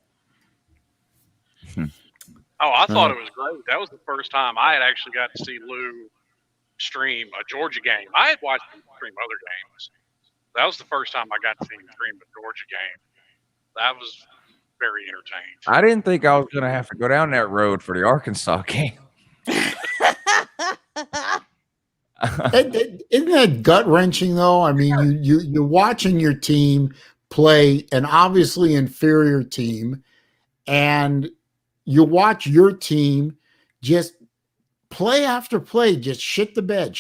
[SPEAKER 3] Oh, I thought it was great. That was the first time I had actually got to see Lou stream a Georgia game. I had watched him stream other games. That was the first time I got to see him stream a Georgia game. That was very entertaining.
[SPEAKER 5] I didn't think I was going to have to go down that road for the Arkansas game.
[SPEAKER 1] Isn't that gut wrenching though? I mean, you're watching your team play an obviously inferior team, and you watch your team just play after play, just shit the bed,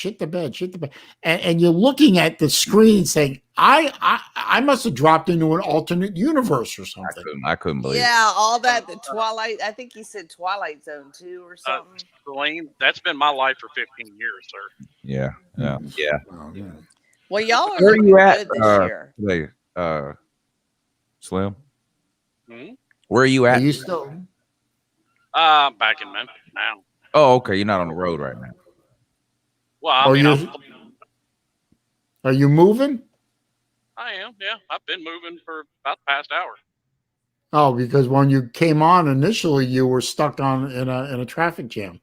[SPEAKER 1] and you're looking at the screen saying, "I must have dropped into an alternate universe or something."
[SPEAKER 5] I couldn't believe.
[SPEAKER 2] Yeah, all that, the Twilight. I think he said Twilight Zone 2 or something.
[SPEAKER 3] Saleen, that's been my life for 15 years, sir.
[SPEAKER 5] Yeah.
[SPEAKER 1] Oh, yeah.
[SPEAKER 2] Well, y'all are
[SPEAKER 5] Where are you at
[SPEAKER 2] this year.
[SPEAKER 5] Slim? Where are you at?
[SPEAKER 1] Are you still?
[SPEAKER 3] Back in Memphis now.
[SPEAKER 5] Oh, okay. You're not on the road right now.
[SPEAKER 3] Well, I mean,
[SPEAKER 1] are you moving?
[SPEAKER 3] I am. Yeah, I've been moving for about the past hour.
[SPEAKER 1] Oh, because when you came on initially, you were stuck in a traffic jam.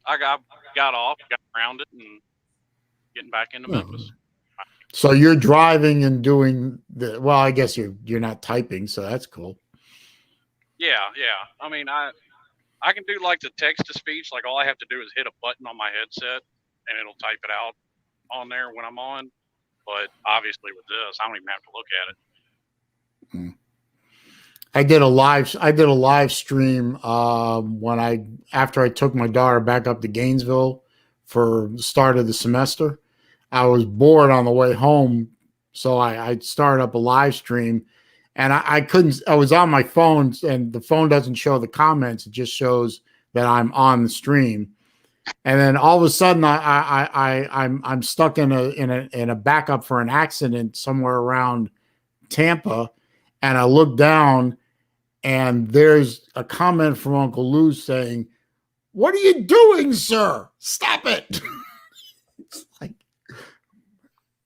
[SPEAKER 3] I got off, got around it, and getting back into Memphis.
[SPEAKER 1] So you're driving and doing well, I guess you're not typing, so that's cool.
[SPEAKER 3] Yeah. I mean, I can do like the text to speech. Like all I have to do is hit a button on my headset, and it'll type it out on there when I'm on. But obviously, with this, I don't even have to look at it.
[SPEAKER 1] I did a live stream after I took my daughter back up to Gainesville for the start of the semester. I was bored on the way home, so I started up a live stream, and I couldn't. I was on my phone, and the phone doesn't show the comments; it just shows that I'm on the stream. And then all of a sudden, I'm stuck in a backup for an accident somewhere around Tampa, and I look down, and there's a comment from Uncle Lou saying, "What are you doing, sir? Stop it!" It's like,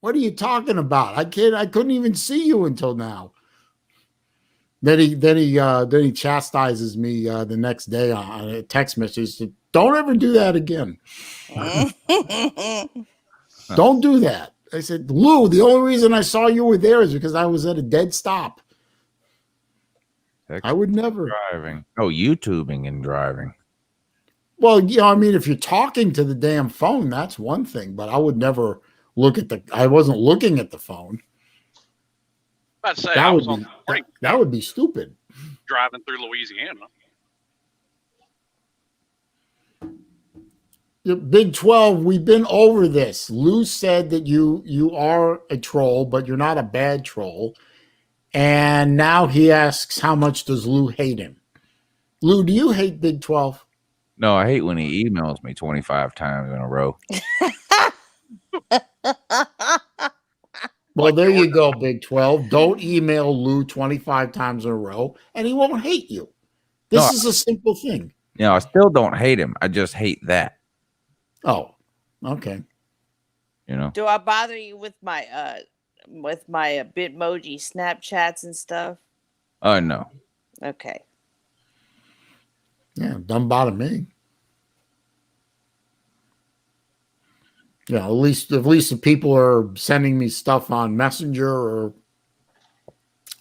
[SPEAKER 1] what are you talking about? I couldn't even see you until now. Then he chastises me the next day on a text message. He said, "Don't ever do that again. Don't do that." I said, "Lou, the only reason I saw you were there is because I was at a dead stop. I would never."
[SPEAKER 5] Driving. Oh, YouTubing and driving.
[SPEAKER 1] Well, I mean, if you're talking to the damn phone, that's one thing, but I would never I wasn't looking at the phone.
[SPEAKER 3] I'd say
[SPEAKER 1] that would be stupid.
[SPEAKER 3] Driving through Louisiana.
[SPEAKER 1] Big 12, we've been over this. Lou said that you are a troll, but you're not a bad troll. And now he asks, how much does Lou hate him? Lou, do you hate Big 12?
[SPEAKER 5] No, I hate when he emails me 25 times in a row.
[SPEAKER 1] Well, there you go, Big 12. Don't email Lou 25 times in a row, and he won't hate you. This is a simple thing.
[SPEAKER 5] I still don't hate him. I just hate that.
[SPEAKER 1] Oh, okay.
[SPEAKER 2] Do I bother you with my Bitmoji Snapchats and stuff?
[SPEAKER 5] Oh no.
[SPEAKER 2] Okay.
[SPEAKER 1] Yeah, doesn't bother me. At least the people are sending me stuff on Messenger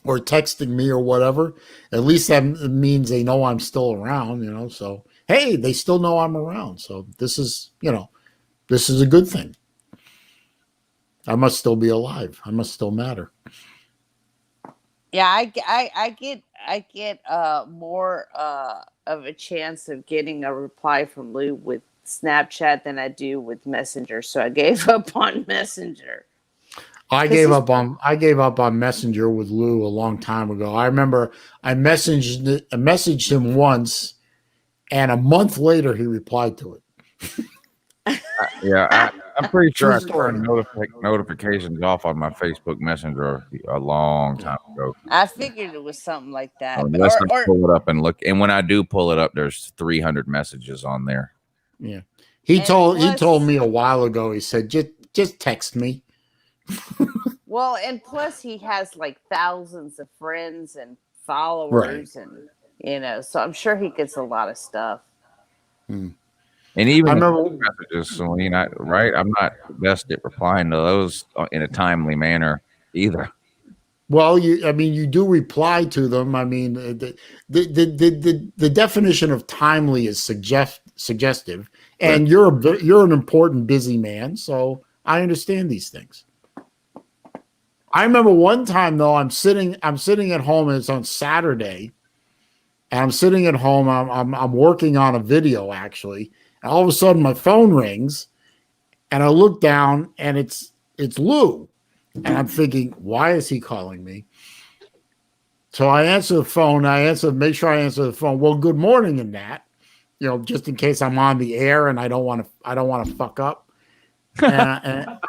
[SPEAKER 1] or texting me or whatever. At least that means they know I'm still around, so hey, they still know I'm around. So this is a good thing. I must still be alive. I must still matter.
[SPEAKER 2] Yeah, I get more of a chance of getting a reply from Lou with Snapchat than I do with Messenger. So I gave up on Messenger.
[SPEAKER 1] I gave up on Messenger with Lou a long time ago. I remember I messaged him once, and a month later he replied to it.
[SPEAKER 5] I'm pretty sure I
[SPEAKER 1] True story.
[SPEAKER 5] turned notifications off on my Facebook Messenger a long time ago.
[SPEAKER 2] I figured it was something like that.
[SPEAKER 5] Unless I pull it up and look, and when I do pull it up, there's 300 messages on there.
[SPEAKER 1] Yeah, he told me a while ago. He said, "Just text me."
[SPEAKER 2] Well, and plus he has like thousands of friends and followers, and so I'm sure he gets a lot of stuff.
[SPEAKER 5] And even
[SPEAKER 1] I remember
[SPEAKER 5] messages, Saleen, right? I'm not the best at replying to those in a timely manner either.
[SPEAKER 1] Well, you do reply to them. I mean, the definition of timely is suggestive, and you're an important, busy man, so I understand these things. I remember one time though, I'm sitting at home, and it's on Saturday, and I'm sitting at home. I'm working on a video actually, and all of a sudden my phone rings, and I look down, and it's Lou. And I'm thinking, why is he calling me? So I answer the phone. Make sure I answer the phone. Well, good morning, in that, just in case I'm on the air and I don't want to fuck up. And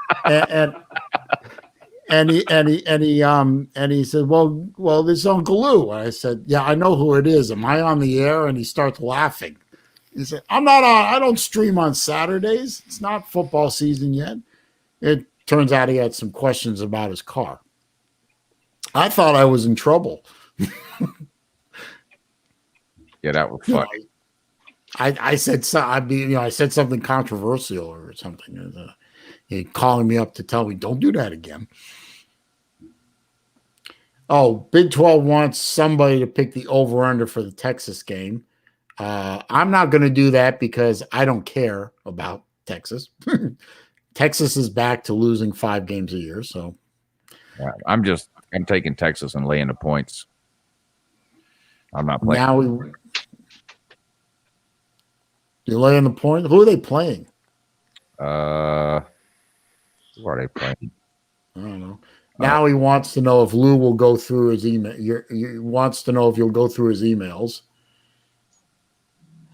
[SPEAKER 1] he said, well, this is Uncle Lou. And I said, yeah, I know who it is. Am I on the air? And he starts laughing. He said, I'm not on. I don't stream on Saturdays. It's not football season yet. It turns out he had some questions about his car. I thought I was in trouble.
[SPEAKER 5] Yeah, that was fun.
[SPEAKER 1] I said I said something controversial or something. He calling me up to tell me, don't do that again. Oh, Big 12 wants somebody to pick the over-under for the Texas game. I'm not going to do that because I don't care about Texas. Texas is back to losing 5 games a year, so
[SPEAKER 5] yeah, I'm taking Texas and laying the points. I'm not playing.
[SPEAKER 1] Now you're laying the point. Who are they playing?
[SPEAKER 5] Who are they playing?
[SPEAKER 1] I don't know. Now he wants to know if Lou will go through his email. He wants to know if you'll go through his emails.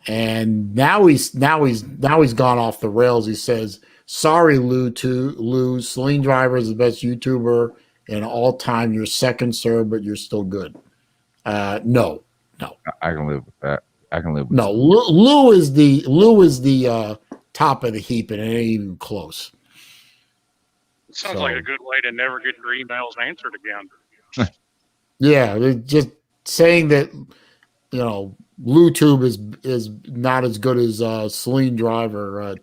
[SPEAKER 1] And now he's gone off the rails. He says, "Sorry, Lou. SaleenDriver is the best YouTuber in all time. You're second, sir, but you're still good." No.
[SPEAKER 5] I can live with that. I can live with
[SPEAKER 1] no. Lou is the top of the heap, and it ain't even close.
[SPEAKER 3] Sounds like a good way to never get your emails answered again.
[SPEAKER 1] Yeah, just saying that LouTube is not as good as SaleenDriver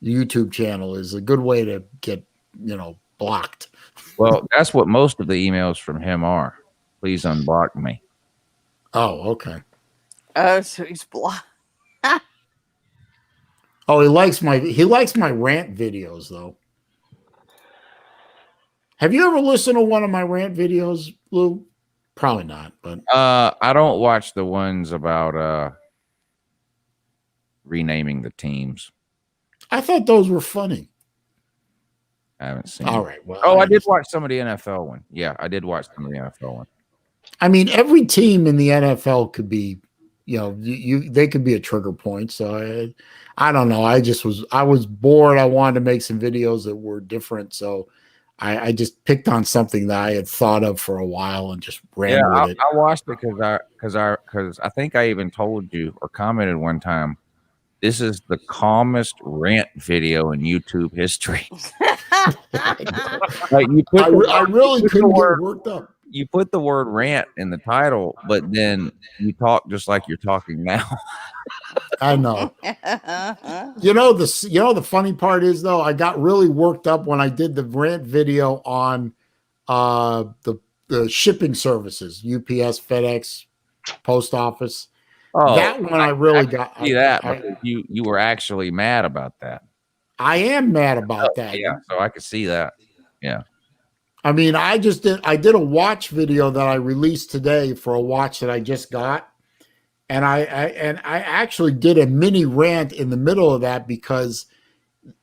[SPEAKER 1] YouTube channel is a good way to get blocked.
[SPEAKER 5] Well, that's what most of the emails from him are. Please unblock me.
[SPEAKER 1] Oh, okay.
[SPEAKER 2] Oh, so he's blocked.
[SPEAKER 1] Oh, he likes my rant videos though. Have you ever listened to one of my rant videos, Lou? Probably not, but
[SPEAKER 5] I don't watch the ones about renaming the teams.
[SPEAKER 1] I thought those were funny.
[SPEAKER 5] I haven't seen.
[SPEAKER 1] All right. Well,
[SPEAKER 5] I did watch some of the NFL one. Yeah, I did watch some of the NFL one.
[SPEAKER 1] I mean, every team in the NFL could be, they could be a trigger point. So I don't know. I was bored. I wanted to make some videos that were different. So I just picked on something that I had thought of for a while and just ran with it.
[SPEAKER 5] I watched it because I think I even told you or commented one time. This is the calmest rant video in YouTube history. Like
[SPEAKER 1] I really couldn't get worked up.
[SPEAKER 5] You put the word rant in the title, but then you talk just like you're talking now.
[SPEAKER 1] I know. The funny part is though, I got really worked up when I did the rant video on the shipping services, UPS, FedEx, post office.
[SPEAKER 5] Oh,
[SPEAKER 1] that one I really got.
[SPEAKER 5] See that you were actually mad about that.
[SPEAKER 1] I am mad about that.
[SPEAKER 5] Yeah, so I could see that. Yeah.
[SPEAKER 1] I mean, I did a watch video that I released today for a watch that I just got. And I actually did a mini rant in the middle of that because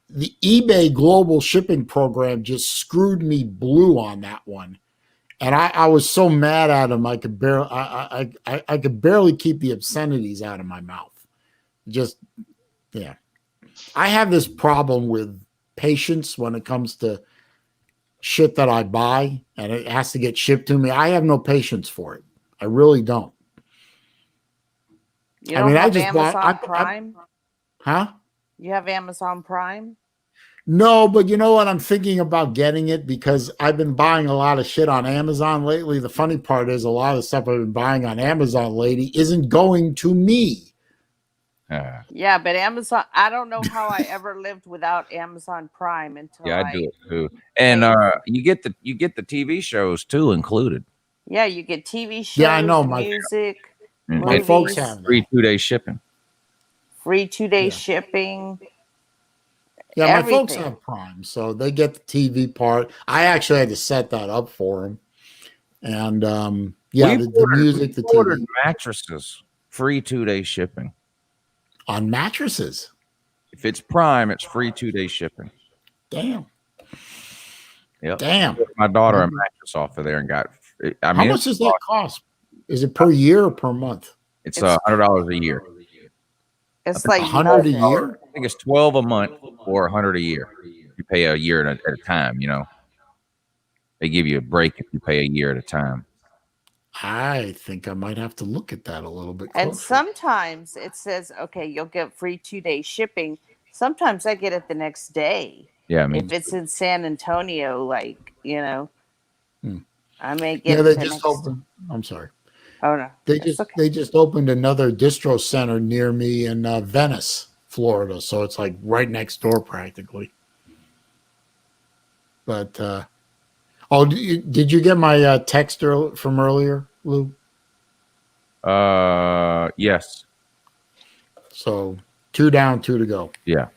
[SPEAKER 1] the eBay global shipping program just screwed me blue on that one. And I was so mad at him I could barely keep the obscenities out of my mouth. Just yeah. I have this problem with patience when it comes to shit that I buy and it has to get shipped to me. I have no patience for it. I really don't.
[SPEAKER 2] You don't have Amazon Prime?
[SPEAKER 1] Huh?
[SPEAKER 2] You have Amazon Prime?
[SPEAKER 1] No, but you know what? I'm thinking about getting it because I've been buying a lot of shit on Amazon lately. The funny part is a lot of the stuff I've been buying on Amazon lately isn't going to me.
[SPEAKER 2] Yeah, but Amazon, I don't know how I ever lived without Amazon Prime until
[SPEAKER 5] I do it too. And you get the TV shows too included.
[SPEAKER 2] Yeah, you get TV shows,
[SPEAKER 1] yeah, I know,
[SPEAKER 2] music,
[SPEAKER 1] my folks have
[SPEAKER 5] free 2-day shipping.
[SPEAKER 2] Free 2-day shipping.
[SPEAKER 1] Yeah, everything. My folks have Prime, so they get the TV part. I actually had to set that up for them. And the music, the TV.
[SPEAKER 5] Mattresses, free 2-day shipping.
[SPEAKER 1] On mattresses?
[SPEAKER 5] If it's Prime, it's free 2-day shipping.
[SPEAKER 1] Damn.
[SPEAKER 5] Yep.
[SPEAKER 1] Damn.
[SPEAKER 5] My daughter a mattress off of there and got.
[SPEAKER 1] How much does that cost? Is it per year or per month?
[SPEAKER 5] It's $100 a year.
[SPEAKER 2] It's like
[SPEAKER 1] $100 a year.
[SPEAKER 5] I think it's $12 a month or $100 a year. You pay a year at a time. You know, they give you a break if you pay a year at a time.
[SPEAKER 1] I think I might have to look at that a little bit closer.
[SPEAKER 2] And sometimes it says, okay, you'll get free 2-day shipping. Sometimes I get it the next day.
[SPEAKER 5] Yeah, I mean,
[SPEAKER 2] if it's in San Antonio, I may get.
[SPEAKER 1] Yeah, they just opened. I'm sorry.
[SPEAKER 2] Oh no,
[SPEAKER 1] they just opened another distro center near me in Venice, Florida. So it's like right next door, practically. But did you get my text from earlier, Lou?
[SPEAKER 5] Yes.
[SPEAKER 1] So 2 down, 2 to go.
[SPEAKER 5] Yeah.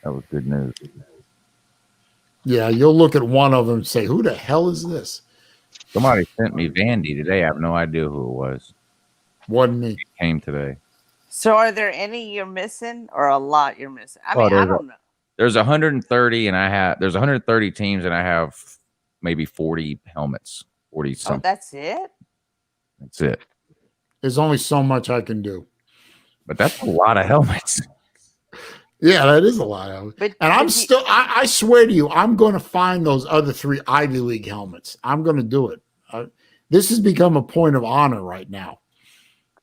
[SPEAKER 5] That was good news.
[SPEAKER 1] Yeah, you'll look at one of them and say, who the hell is this?
[SPEAKER 5] Somebody sent me Vandy today. I have no idea who it was.
[SPEAKER 1] Wasn't me.
[SPEAKER 5] It came today.
[SPEAKER 2] So are there any you're missing or a lot you're missing? I mean, I don't know.
[SPEAKER 5] There's 130 and there's 130 teams and I have maybe 40 helmets. 40 something.
[SPEAKER 2] Oh, that's it?
[SPEAKER 5] That's it.
[SPEAKER 1] There's only so much I can do.
[SPEAKER 5] But that's a lot of helmets.
[SPEAKER 1] Yeah, that is a lot of it. And I swear to you, I'm going to find those other 3 Ivy League helmets. I'm going to do it. This has become a point of honor right now.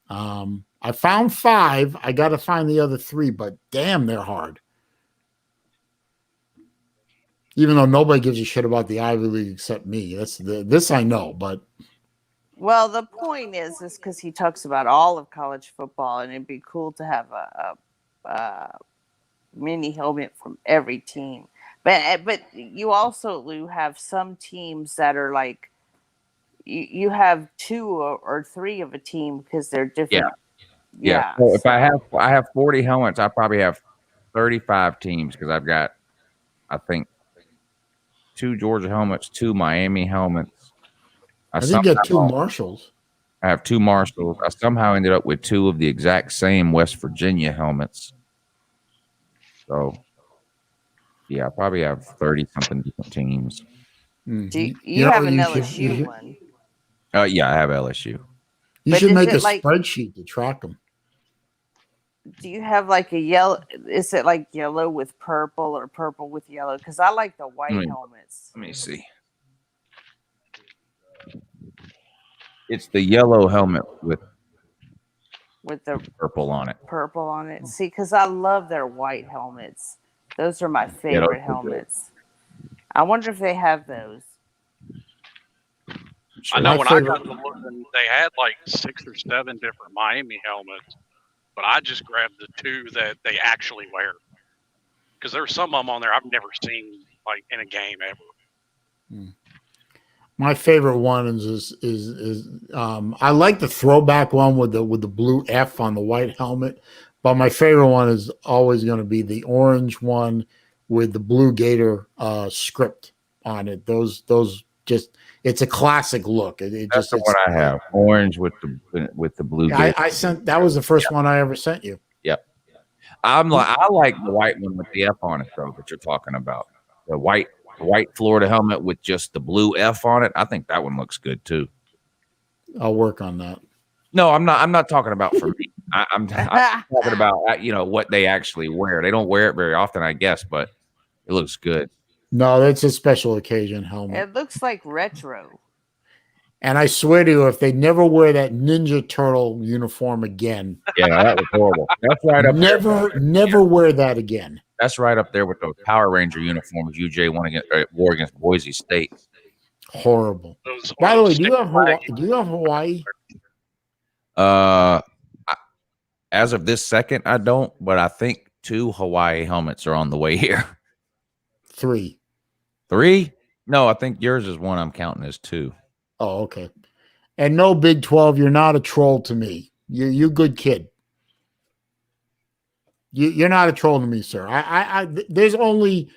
[SPEAKER 1] I found 5. I got to find the other 3, but damn, they're hard. Even though nobody gives a shit about the Ivy League except me. This I know, but.
[SPEAKER 2] Well, the point is because he talks about all of college football, and it'd be cool to have a mini helmet from every team. But you also, Lou, have some teams that are like you have 2 or 3 of a team because they're different.
[SPEAKER 5] Yeah. So if I have 40 helmets, I probably have 35 teams because I've got, I think, 2 Georgia helmets, 2 Miami helmets.
[SPEAKER 1] I think you got 2 Marshalls.
[SPEAKER 5] I have 2 Marshalls. I somehow ended up with 2 of the exact same West Virginia helmets. So, yeah, I probably have 30-something different teams.
[SPEAKER 2] Do you have an LSU one?
[SPEAKER 5] Yeah, I have LSU.
[SPEAKER 1] You should make a spreadsheet to track them.
[SPEAKER 2] Do you have like a yellow? Is it like yellow with purple or purple with yellow? Because I like the white helmets.
[SPEAKER 5] Let me see. It's the yellow helmet with
[SPEAKER 2] the
[SPEAKER 5] purple on it.
[SPEAKER 2] Purple on it. See, because I love their white helmets. Those are my favorite helmets. I wonder if they have those.
[SPEAKER 3] I know when I got to looking, they had like 6 or 7 different Miami helmets, but I just grabbed the 2 that they actually wear. Because there's some of them on there I've never seen like in a game ever.
[SPEAKER 1] My favorite one is I like the throwback one with the blue F on the white helmet, but my favorite one is always going to be the orange one with the blue gator script on it. Those just, it's a classic look.
[SPEAKER 5] That's the one I have. Orange with the blue gator.
[SPEAKER 1] I sent, that was the first one I ever sent you.
[SPEAKER 5] Yep. I like the white one with the F on it though that you're talking about. The white Florida helmet with just the blue F on it. I think that one looks good too.
[SPEAKER 1] I'll work on that.
[SPEAKER 5] No, I'm not talking about for me. I'm talking about what they actually wear. They don't wear it very often, I guess, but it looks good.
[SPEAKER 1] No, that's a special occasion helmet.
[SPEAKER 2] It looks like retro.
[SPEAKER 1] And I swear to you, if they never wear that Ninja Turtle uniform again,
[SPEAKER 5] yeah, that was horrible. That's right up
[SPEAKER 1] never wear that again.
[SPEAKER 5] That's right up there with those Power Ranger uniforms UJ wore against Boise State.
[SPEAKER 1] Horrible. By the way, do you have Hawaii?
[SPEAKER 5] As of this second, I don't, but I think 2 Hawaii helmets are on the way here.
[SPEAKER 1] 3?
[SPEAKER 5] No, I think yours is 1. I'm counting as 2.
[SPEAKER 1] Oh, okay. And no Big 12. You're not a troll to me. You're a good kid. You're not a troll to me, sir. There's only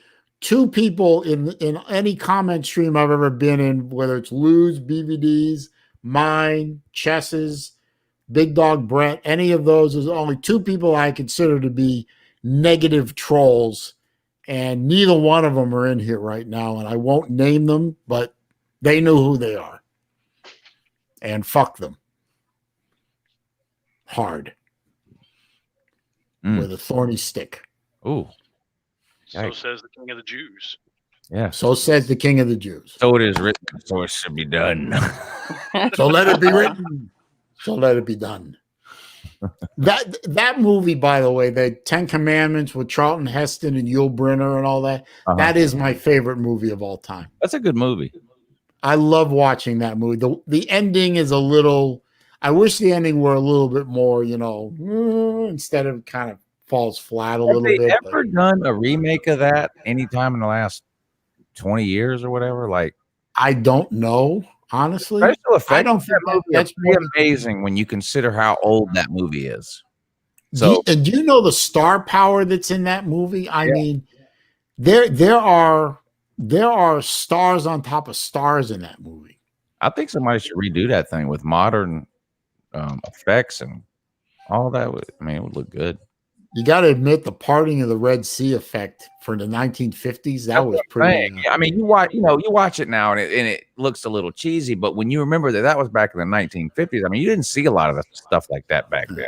[SPEAKER 1] 2 people in any comment stream I've ever been in, whether it's Lou's, BVD's, mine, Chess's, Big Dog Brett, any of those. There's only 2 people I consider to be negative trolls, and neither one of them are in here right now, and I won't name them, but they know who they are. And fuck them. Hard. With a thorny stick.
[SPEAKER 5] Ooh.
[SPEAKER 3] So says the King of the Jews.
[SPEAKER 5] Yeah.
[SPEAKER 1] So says the King of the Jews.
[SPEAKER 5] So it is written, so it should be done.
[SPEAKER 1] So let it be written. So let it be done. That movie, by the way, the 10 Commandments with Charlton Heston and Yul Brynner and all that, that is my favorite movie of all time.
[SPEAKER 5] That's a good movie.
[SPEAKER 1] I love watching that movie. The ending is a little, I wish the ending were a little bit more, instead of kind of falls flat a little bit.
[SPEAKER 5] Have they ever done a remake of that anytime in the last 20 years or whatever? Like,
[SPEAKER 1] I don't know, honestly.
[SPEAKER 5] Special effects,
[SPEAKER 1] I don't think
[SPEAKER 5] that's pretty amazing when you consider how old that movie is. So,
[SPEAKER 1] do you know the star power that's in that movie? I mean, there are stars on top of stars in that movie.
[SPEAKER 5] I think somebody should redo that thing with modern effects and all that. It would look good.
[SPEAKER 1] You got to admit, the parting of the Red Sea effect for the 1950s, that was pretty.
[SPEAKER 5] You watch it now and it looks a little cheesy, but when you remember that was back in the 1950s, you didn't see a lot of stuff like that back then.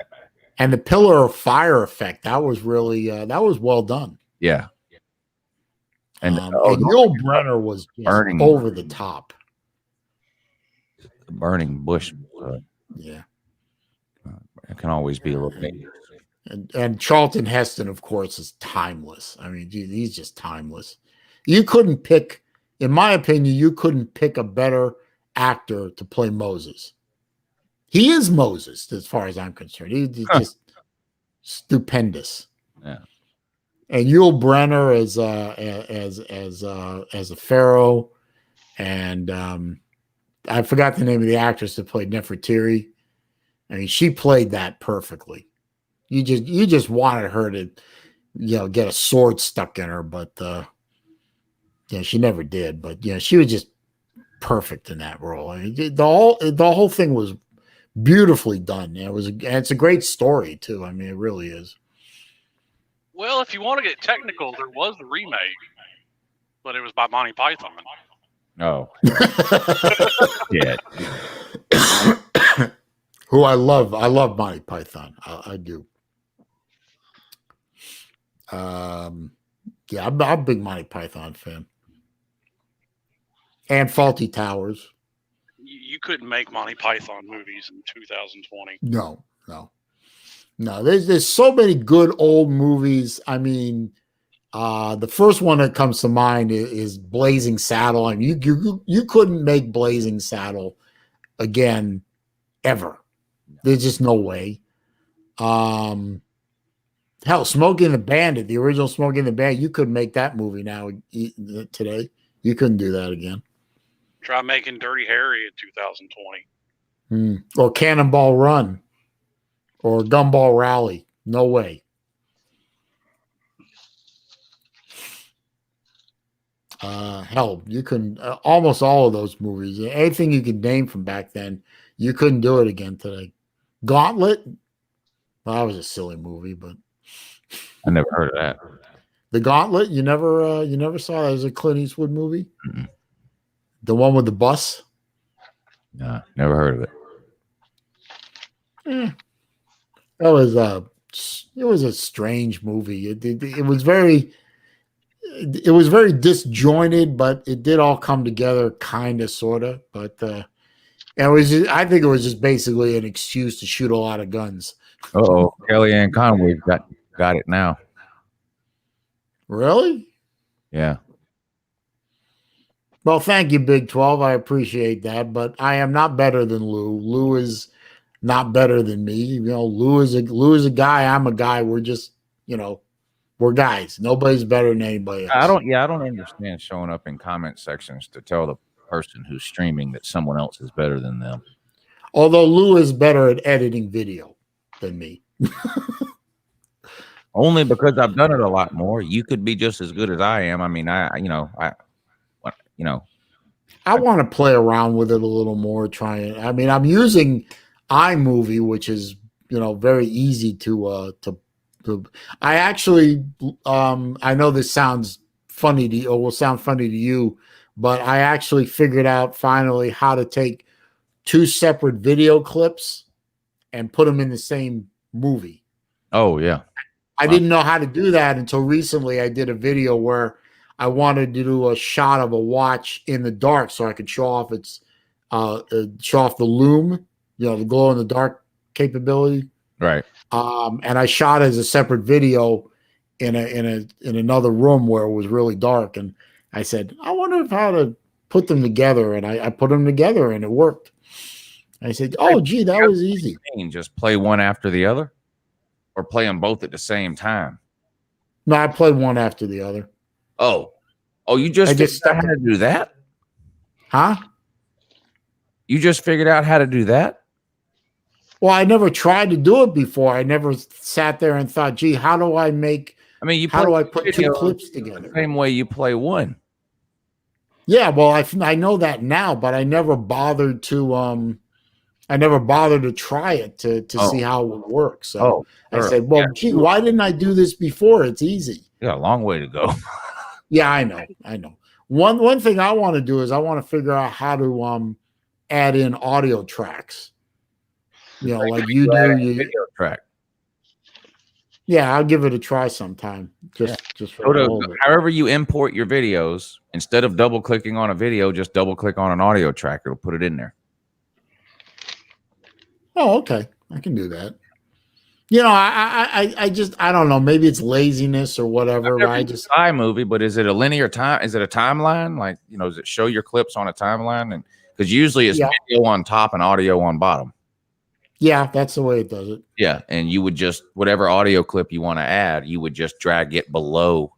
[SPEAKER 1] And the pillar of fire effect, that was really that was well done.
[SPEAKER 5] Yeah. And
[SPEAKER 1] Yul Brynner was burning over the top.
[SPEAKER 5] The burning bush.
[SPEAKER 1] Yeah.
[SPEAKER 5] It can always be a little dangerous.
[SPEAKER 1] And Charlton Heston, of course, is timeless. He's just timeless. You couldn't pick, in my opinion, you couldn't pick a better actor to play Moses. He is Moses, as far as I'm concerned. He's just stupendous.
[SPEAKER 5] Yeah.
[SPEAKER 1] And Yul Brynner as a pharaoh, and I forgot the name of the actress that played Nefertiri. She played that perfectly. You just wanted her to, get a sword stuck in her, but she never did. But she was just perfect in that role. The whole thing was beautifully done. It's a great story too. It really is.
[SPEAKER 3] Well, if you want to get technical, there was a remake, but it was by Monty Python.
[SPEAKER 5] Oh. Yeah.
[SPEAKER 1] Who I love. I love Monty Python. I do. Yeah, I'm a big Monty Python fan. And Faulty Towers.
[SPEAKER 3] You couldn't make Monty Python movies in 2020.
[SPEAKER 1] No. There's so many good old movies. I mean, the first one that comes to mind is Blazing Saddle. I mean, you couldn't make Blazing Saddle again ever. There's just no way. Hell, Smokey and the Bandit, the original Smokey and the Bandit, you couldn't make that movie now today. You couldn't do that again.
[SPEAKER 3] Try making Dirty Harry in 2020.
[SPEAKER 1] Or Cannonball Run or Gumball Rally. No way. Hell, you couldn't, almost all of those movies, anything you could name from back then, you couldn't do it again today. Gauntlet, well, that was a silly movie, but
[SPEAKER 5] I never heard of that.
[SPEAKER 1] The Gauntlet, you never saw that as a Clint Eastwood movie?
[SPEAKER 5] Mm-mm.
[SPEAKER 1] The one with the bus?
[SPEAKER 5] No, never heard of it.
[SPEAKER 1] It was a strange movie. It was very disjointed, but it did all come together kind of, sort of. But I think it was just basically an excuse to shoot a lot of guns.
[SPEAKER 5] Oh, Kellyanne Conway got it now.
[SPEAKER 1] Really?
[SPEAKER 5] Yeah.
[SPEAKER 1] Well, thank you, Big 12. I appreciate that, but I am not better than Lou. Lou is not better than me. You know, Lou is a guy. I'm a guy. We're just, we're guys. Nobody's better than anybody else.
[SPEAKER 5] I don't understand showing up in comment sections to tell the person who's streaming that someone else is better than them.
[SPEAKER 1] Although Lou is better at editing video than me.
[SPEAKER 5] Only because I've done it a lot more. You could be just as good as I am. I mean, I
[SPEAKER 1] want to play around with it a little more. I'm using iMovie, which is, very easy to I actually, I know this sounds funny to you, or will sound funny to you, but I actually figured out finally how to take two separate video clips and put them in the same movie.
[SPEAKER 5] Oh, yeah.
[SPEAKER 1] I didn't know how to do that until recently. I did a video where I wanted to do a shot of a watch in the dark so I could show off show off the loom, the glow in the dark capability.
[SPEAKER 5] Right.
[SPEAKER 1] And I shot it as a separate video in another room where it was really dark. And I said, I wonder how to put them together. And I put them together and it worked. I said, oh, gee, that was easy.
[SPEAKER 5] Just play one after the other or play them both at the same time?
[SPEAKER 1] No, I played one after the other.
[SPEAKER 5] Oh, you just figured out how to do that?
[SPEAKER 1] Huh? You
[SPEAKER 5] just figured out how to do that?
[SPEAKER 1] Well, I never tried to do it before. I never sat there and thought, gee, how do I put two clips together?
[SPEAKER 5] The same way you play one.
[SPEAKER 1] Yeah, well, I know that now, but I never bothered to try it to see how it would work. So I said, well, gee, why didn't I do this before? It's easy.
[SPEAKER 5] You got a long way to go.
[SPEAKER 1] Yeah, I know. One thing I want to do is I want to figure out how to add in audio tracks. Like you do
[SPEAKER 5] video track.
[SPEAKER 1] Yeah, I'll give it a try sometime. Just for
[SPEAKER 5] however you import your videos, instead of double clicking on a video, just double click on an audio track. It'll put it in there.
[SPEAKER 1] Oh, okay. I can do that. I don't know. Maybe it's laziness or whatever.
[SPEAKER 5] iMovie, but is it a linear time? Is it a timeline? Like, does it show your clips on a timeline? And because usually it's video on top and audio on bottom.
[SPEAKER 1] Yeah, that's the way it does it.
[SPEAKER 5] Yeah, and you would just, whatever audio clip you want to add, you would just drag it below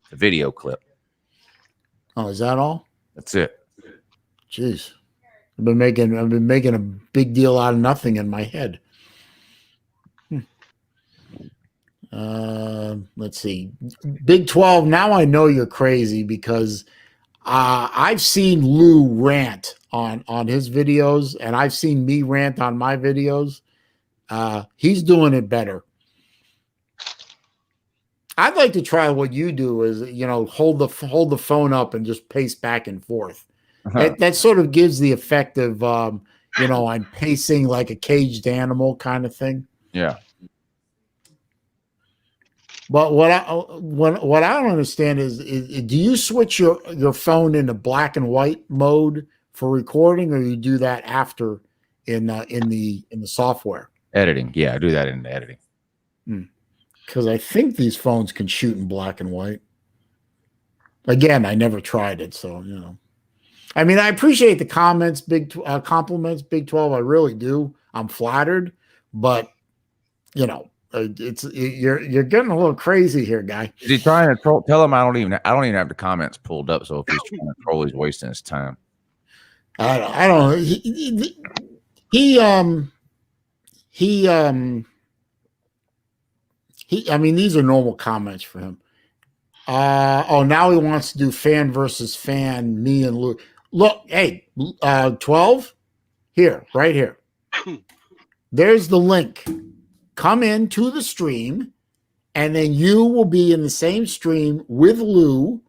[SPEAKER 5] the video clip.
[SPEAKER 1] Oh, is that all?
[SPEAKER 5] That's it.
[SPEAKER 1] Jeez. I've been making a big deal out of nothing in my head. Let's see. Big 12, now I know you're crazy because I've seen Lou rant on his videos, and I've seen me rant on my videos. He's doing it better. I'd like to try what you do is, hold the phone up and just pace back and forth. That sort of gives the effect of, I'm pacing like a caged animal kind of thing.
[SPEAKER 5] Yeah.
[SPEAKER 1] But what I don't understand is do you switch your phone into black and white mode for recording, or you do that after in the software?
[SPEAKER 5] Editing. Yeah, I do that in the editing.
[SPEAKER 1] Because I think these phones can shoot in black and white. Again, I never tried it, so you know. I mean, I appreciate the comments, compliments, Big 12. I really do. I'm flattered, but you know, you're getting a little crazy here, guy.
[SPEAKER 5] Is he trying to troll? Tell him I don't even have the comments pulled up. So if he's trying to troll, he's wasting his time.
[SPEAKER 1] I don't know. He I mean, these are normal comments for him. Now he wants to do fan versus fan, me and Lou. Look, hey, 12, right here. There's the link. Come into the stream, and then you will be in the same stream with Lou,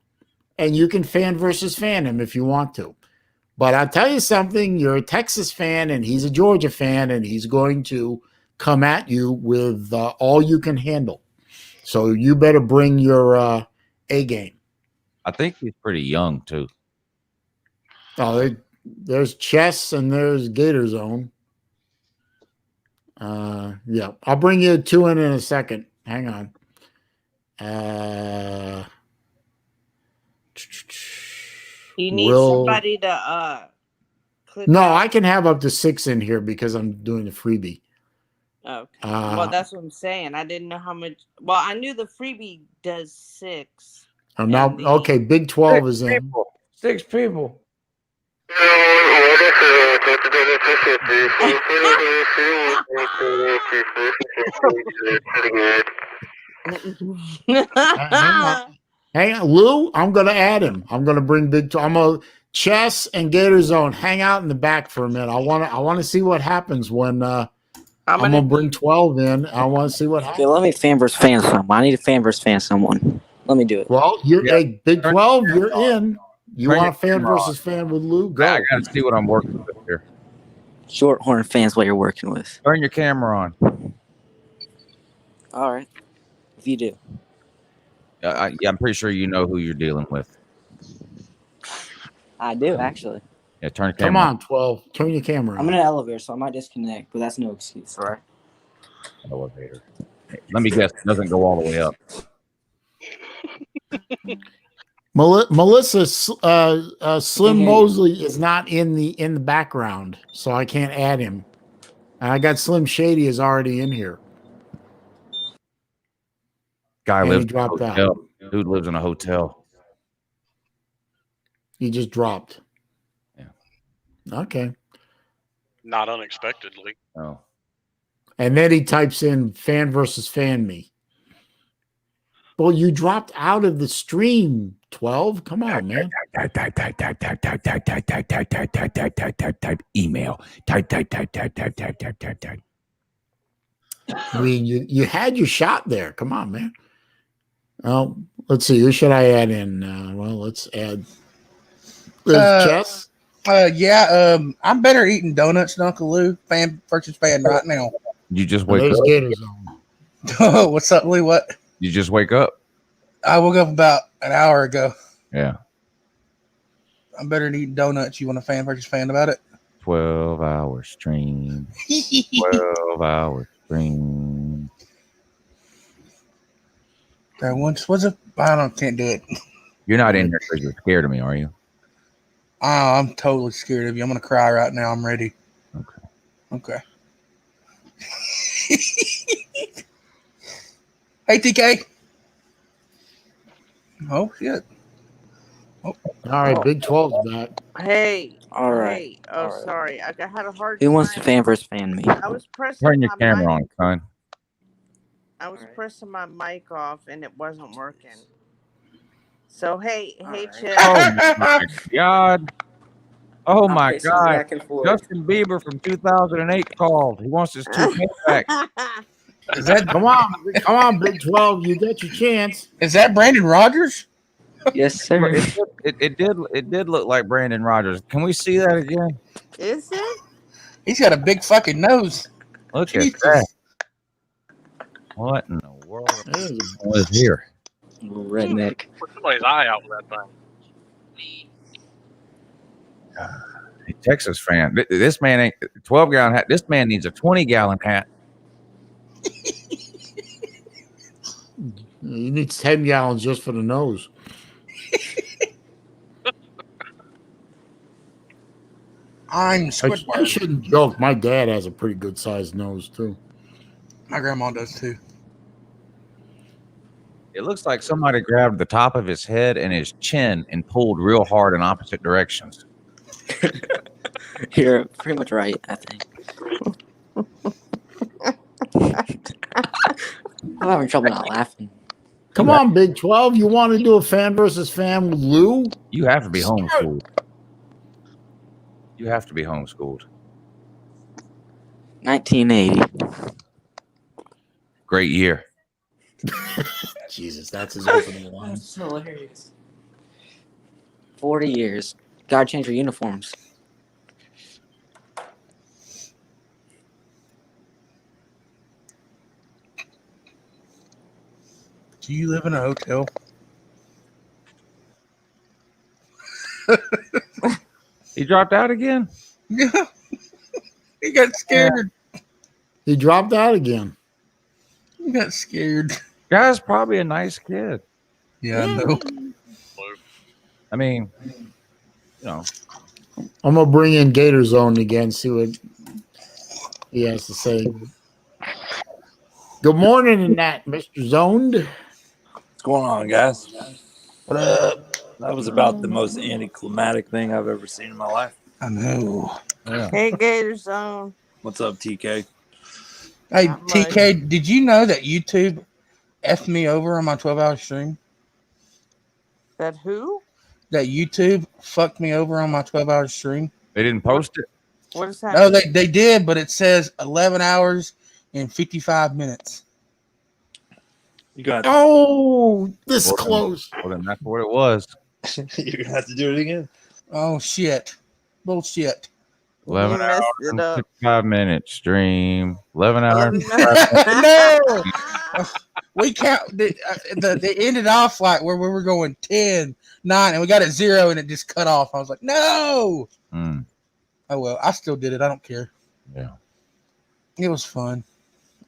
[SPEAKER 1] and you can fan versus fan him if you want to. But I'll tell you something, you're a Texas fan, and he's a Georgia fan, and he's going to come at you with all you can handle. So you better bring your A game.
[SPEAKER 5] I think he's pretty young, too.
[SPEAKER 1] Oh, there's chess and there's Gator Zone. Yeah, I'll bring you 2 in a second. Hang on.
[SPEAKER 2] You need somebody to click
[SPEAKER 1] No,
[SPEAKER 2] out.
[SPEAKER 1] I can have up to 6 in here because I'm doing the freebie.
[SPEAKER 2] Okay. Well, that's what I'm saying. I didn't know how much. Well, I knew the freebie does 6.
[SPEAKER 1] Now, okay, Big 12 is in.
[SPEAKER 4] 6 people.
[SPEAKER 1] Hang on, Lou. I'm gonna add him. I'm gonna bring Big 12. I'm a chess and Gator Zone. Hang out in the back for a minute. I want to see what happens when I'm gonna bring 12 in. I want to see what happens.
[SPEAKER 6] Okay, let me fan versus fan someone. I need to fan versus fan someone. Let me do it.
[SPEAKER 1] Well, hey, Big 12, you're in. You want a fan versus fan with Lou? Go.
[SPEAKER 5] I gotta see what I'm working with here.
[SPEAKER 6] Shorthorn fans, what you're working with.
[SPEAKER 5] Turn your camera on.
[SPEAKER 6] All right, if you do.
[SPEAKER 5] I'm pretty sure you know who you're dealing with.
[SPEAKER 6] I do, actually.
[SPEAKER 5] Yeah, turn your
[SPEAKER 1] Come
[SPEAKER 5] camera
[SPEAKER 1] on, 12. Turn your camera on.
[SPEAKER 6] I'm in an elevator, so I might disconnect, but that's no excuse, all right?
[SPEAKER 5] Elevator. Let me guess, it doesn't go all the way up.
[SPEAKER 1] Melissa Slim Mosley is not in the background, so I can't add him. I got Slim Shady is already in here.
[SPEAKER 5] Guy
[SPEAKER 1] And
[SPEAKER 5] lives
[SPEAKER 1] he dropped
[SPEAKER 5] in a hotel. Dude lives in a hotel.
[SPEAKER 1] He just dropped.
[SPEAKER 5] Yeah.
[SPEAKER 1] Okay.
[SPEAKER 3] Not unexpectedly.
[SPEAKER 5] Oh.
[SPEAKER 1] And then he types in fan versus fan me. Well, you dropped out of the stream, 12. Come on, man.
[SPEAKER 5] Type email. Type.
[SPEAKER 1] I mean, you had your shot there. Come on, man. Oh, let's see. Who should I add in? Well, let's add Chess.
[SPEAKER 7] I'm better eating donuts than Uncle Lou. Fan versus fan right now.
[SPEAKER 5] You just wake
[SPEAKER 1] There's
[SPEAKER 5] up.
[SPEAKER 1] Gator Zone.
[SPEAKER 7] Oh, what's up, Lou? What?
[SPEAKER 5] You just wake up.
[SPEAKER 7] I woke up about an hour ago.
[SPEAKER 5] Yeah.
[SPEAKER 7] I'm better than eating donuts. You want a fan versus fan about it?
[SPEAKER 5] 12-hour stream. 12-hour stream.
[SPEAKER 7] Can't do it.
[SPEAKER 5] You're not in here because you're scared of me, are you?
[SPEAKER 7] Oh, I'm totally scared of you. I'm gonna cry right now. I'm ready. Okay. Hey, TK. Oh shit.
[SPEAKER 1] All right, Big 12's back.
[SPEAKER 2] Hey.
[SPEAKER 6] All right.
[SPEAKER 2] Hey. Oh,
[SPEAKER 6] All right.
[SPEAKER 2] sorry. I had a hard
[SPEAKER 6] Who
[SPEAKER 2] time.
[SPEAKER 6] wants to fan versus fan me?
[SPEAKER 2] I was pressing
[SPEAKER 5] Turn your
[SPEAKER 2] my
[SPEAKER 5] camera
[SPEAKER 2] mic.
[SPEAKER 5] on, son.
[SPEAKER 2] I was pressing my mic off and it wasn't working. So hey, Chip.
[SPEAKER 5] Oh my God. Oh my
[SPEAKER 6] pacing
[SPEAKER 5] God.
[SPEAKER 6] back and forth.
[SPEAKER 5] Justin Bieber from 2008 called. He wants his 2K back.
[SPEAKER 1] Come on, Big 12. You get your chance.
[SPEAKER 7] Is that Brandon Rogers?
[SPEAKER 6] Yes, sir.
[SPEAKER 5] It did look like Brandon Rogers. Can we see that again?
[SPEAKER 2] Is it?
[SPEAKER 7] He's got a big fucking nose.
[SPEAKER 5] Look
[SPEAKER 7] Jesus.
[SPEAKER 5] at that. What in the world? Live here.
[SPEAKER 6] Redneck.
[SPEAKER 3] Put somebody's eye out with that thing.
[SPEAKER 5] Texas fan. This man ain't 12-gallon hat. This man needs a 20-gallon hat.
[SPEAKER 1] He needs 10 gallons just for the nose.
[SPEAKER 7] I'm
[SPEAKER 1] I
[SPEAKER 7] Squidward.
[SPEAKER 1] shouldn't joke. My dad has a pretty good sized nose too.
[SPEAKER 7] My grandma does too.
[SPEAKER 5] It looks like somebody grabbed the top of his head and his chin and pulled real hard in opposite directions.
[SPEAKER 6] You're pretty much right, I think. I'm having trouble not laughing.
[SPEAKER 1] Come on, Big 12. You want to do a fan versus fan with Lou?
[SPEAKER 5] You have to be homeschooled. You have to be homeschooled.
[SPEAKER 6] 1980.
[SPEAKER 5] Great year.
[SPEAKER 1] Jesus, that's his opening line.
[SPEAKER 6] That's hilarious. 40 years. Gotta change your uniforms.
[SPEAKER 7] Do you live in a hotel?
[SPEAKER 5] He dropped out again?
[SPEAKER 7] Yeah. He got scared.
[SPEAKER 1] He dropped out again.
[SPEAKER 7] He got scared.
[SPEAKER 5] Guy's probably a nice kid.
[SPEAKER 7] Yeah, I know.
[SPEAKER 5] I mean, you know.
[SPEAKER 1] I'm going to bring in Gator Zone again, see what he has to say. Good morning, and that, Mr. Zoned.
[SPEAKER 8] What's going on, guys? What up? That was about the most anticlimactic thing I've ever seen in my life.
[SPEAKER 7] I know.
[SPEAKER 5] Yeah.
[SPEAKER 2] Hey, Gator Zone.
[SPEAKER 8] What's up, TK?
[SPEAKER 7] Hey,
[SPEAKER 2] Not
[SPEAKER 7] TK, did you know that YouTube effed me over on my 12-hour stream?
[SPEAKER 2] That who?
[SPEAKER 7] That YouTube fucked me over on my 12-hour stream?
[SPEAKER 5] They didn't post it?
[SPEAKER 2] What is that?
[SPEAKER 7] No, they did, but it says 11 hours and 55 minutes.
[SPEAKER 8] You got
[SPEAKER 1] Oh, this
[SPEAKER 5] Well,
[SPEAKER 1] close.
[SPEAKER 5] Well, then that's what it was.
[SPEAKER 8] you're gonna have to do it again.
[SPEAKER 7] Oh, shit. Bullshit.
[SPEAKER 5] 11
[SPEAKER 2] You
[SPEAKER 5] hours
[SPEAKER 2] messed it
[SPEAKER 5] and
[SPEAKER 2] up.
[SPEAKER 5] 55 minute stream. 11 hours.
[SPEAKER 7] No! We count. They ended off like where we were going 10, 9, and we got it 0, and it just cut off. I was like, no!
[SPEAKER 5] Mm,
[SPEAKER 7] Oh, well, I still did it. I don't care.
[SPEAKER 5] yeah.
[SPEAKER 7] It was fun.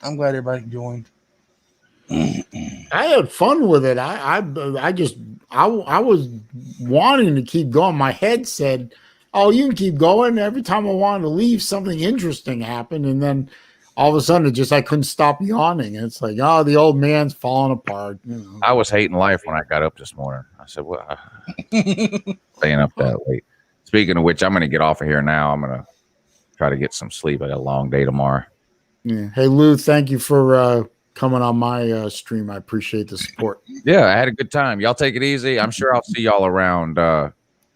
[SPEAKER 7] I'm glad everybody joined.
[SPEAKER 1] I had fun with it. I was wanting to keep going. My head said, "Oh, you can keep going." Every time I wanted to leave, something interesting happened, and then all of a sudden, I couldn't stop yawning. And it's like, oh, the old man's falling apart. You know.
[SPEAKER 5] I was hating life when I got up this morning. I said, well, staying up that late. Speaking of which, I'm going to get off of here now. I'm going to try to get some sleep. I got a long day tomorrow.
[SPEAKER 1] Yeah. Hey, Lou, thank you for coming on my stream. I appreciate the support.
[SPEAKER 5] Yeah, I had a good time. Y'all take it easy. I'm sure I'll see y'all around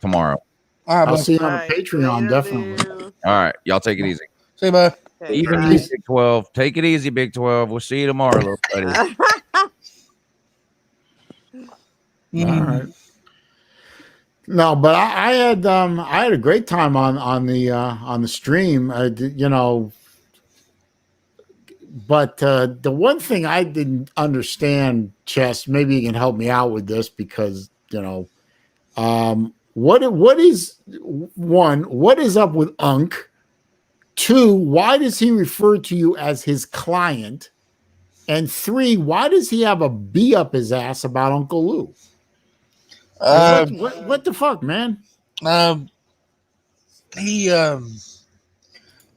[SPEAKER 5] tomorrow.
[SPEAKER 7] All right,
[SPEAKER 1] I'll
[SPEAKER 7] bud.
[SPEAKER 1] see you on the
[SPEAKER 2] Right.
[SPEAKER 1] Patreon,
[SPEAKER 2] Later,
[SPEAKER 1] definitely.
[SPEAKER 2] Lou.
[SPEAKER 5] All right. Y'all take it easy.
[SPEAKER 7] See you, bud.
[SPEAKER 2] Okay,
[SPEAKER 5] Even
[SPEAKER 2] bye.
[SPEAKER 5] you, Big 12. Take it easy, Big 12. We'll see you tomorrow, little buddy.
[SPEAKER 7] Mm.
[SPEAKER 1] All right. No, but I had a great time on the stream. But the one thing I didn't understand, Chess, maybe you can help me out with this because what is up with Unk? 2, why does he refer to you as his client? And 3, why does he have a B up his ass about Uncle Lou? What the fuck, man?
[SPEAKER 7] He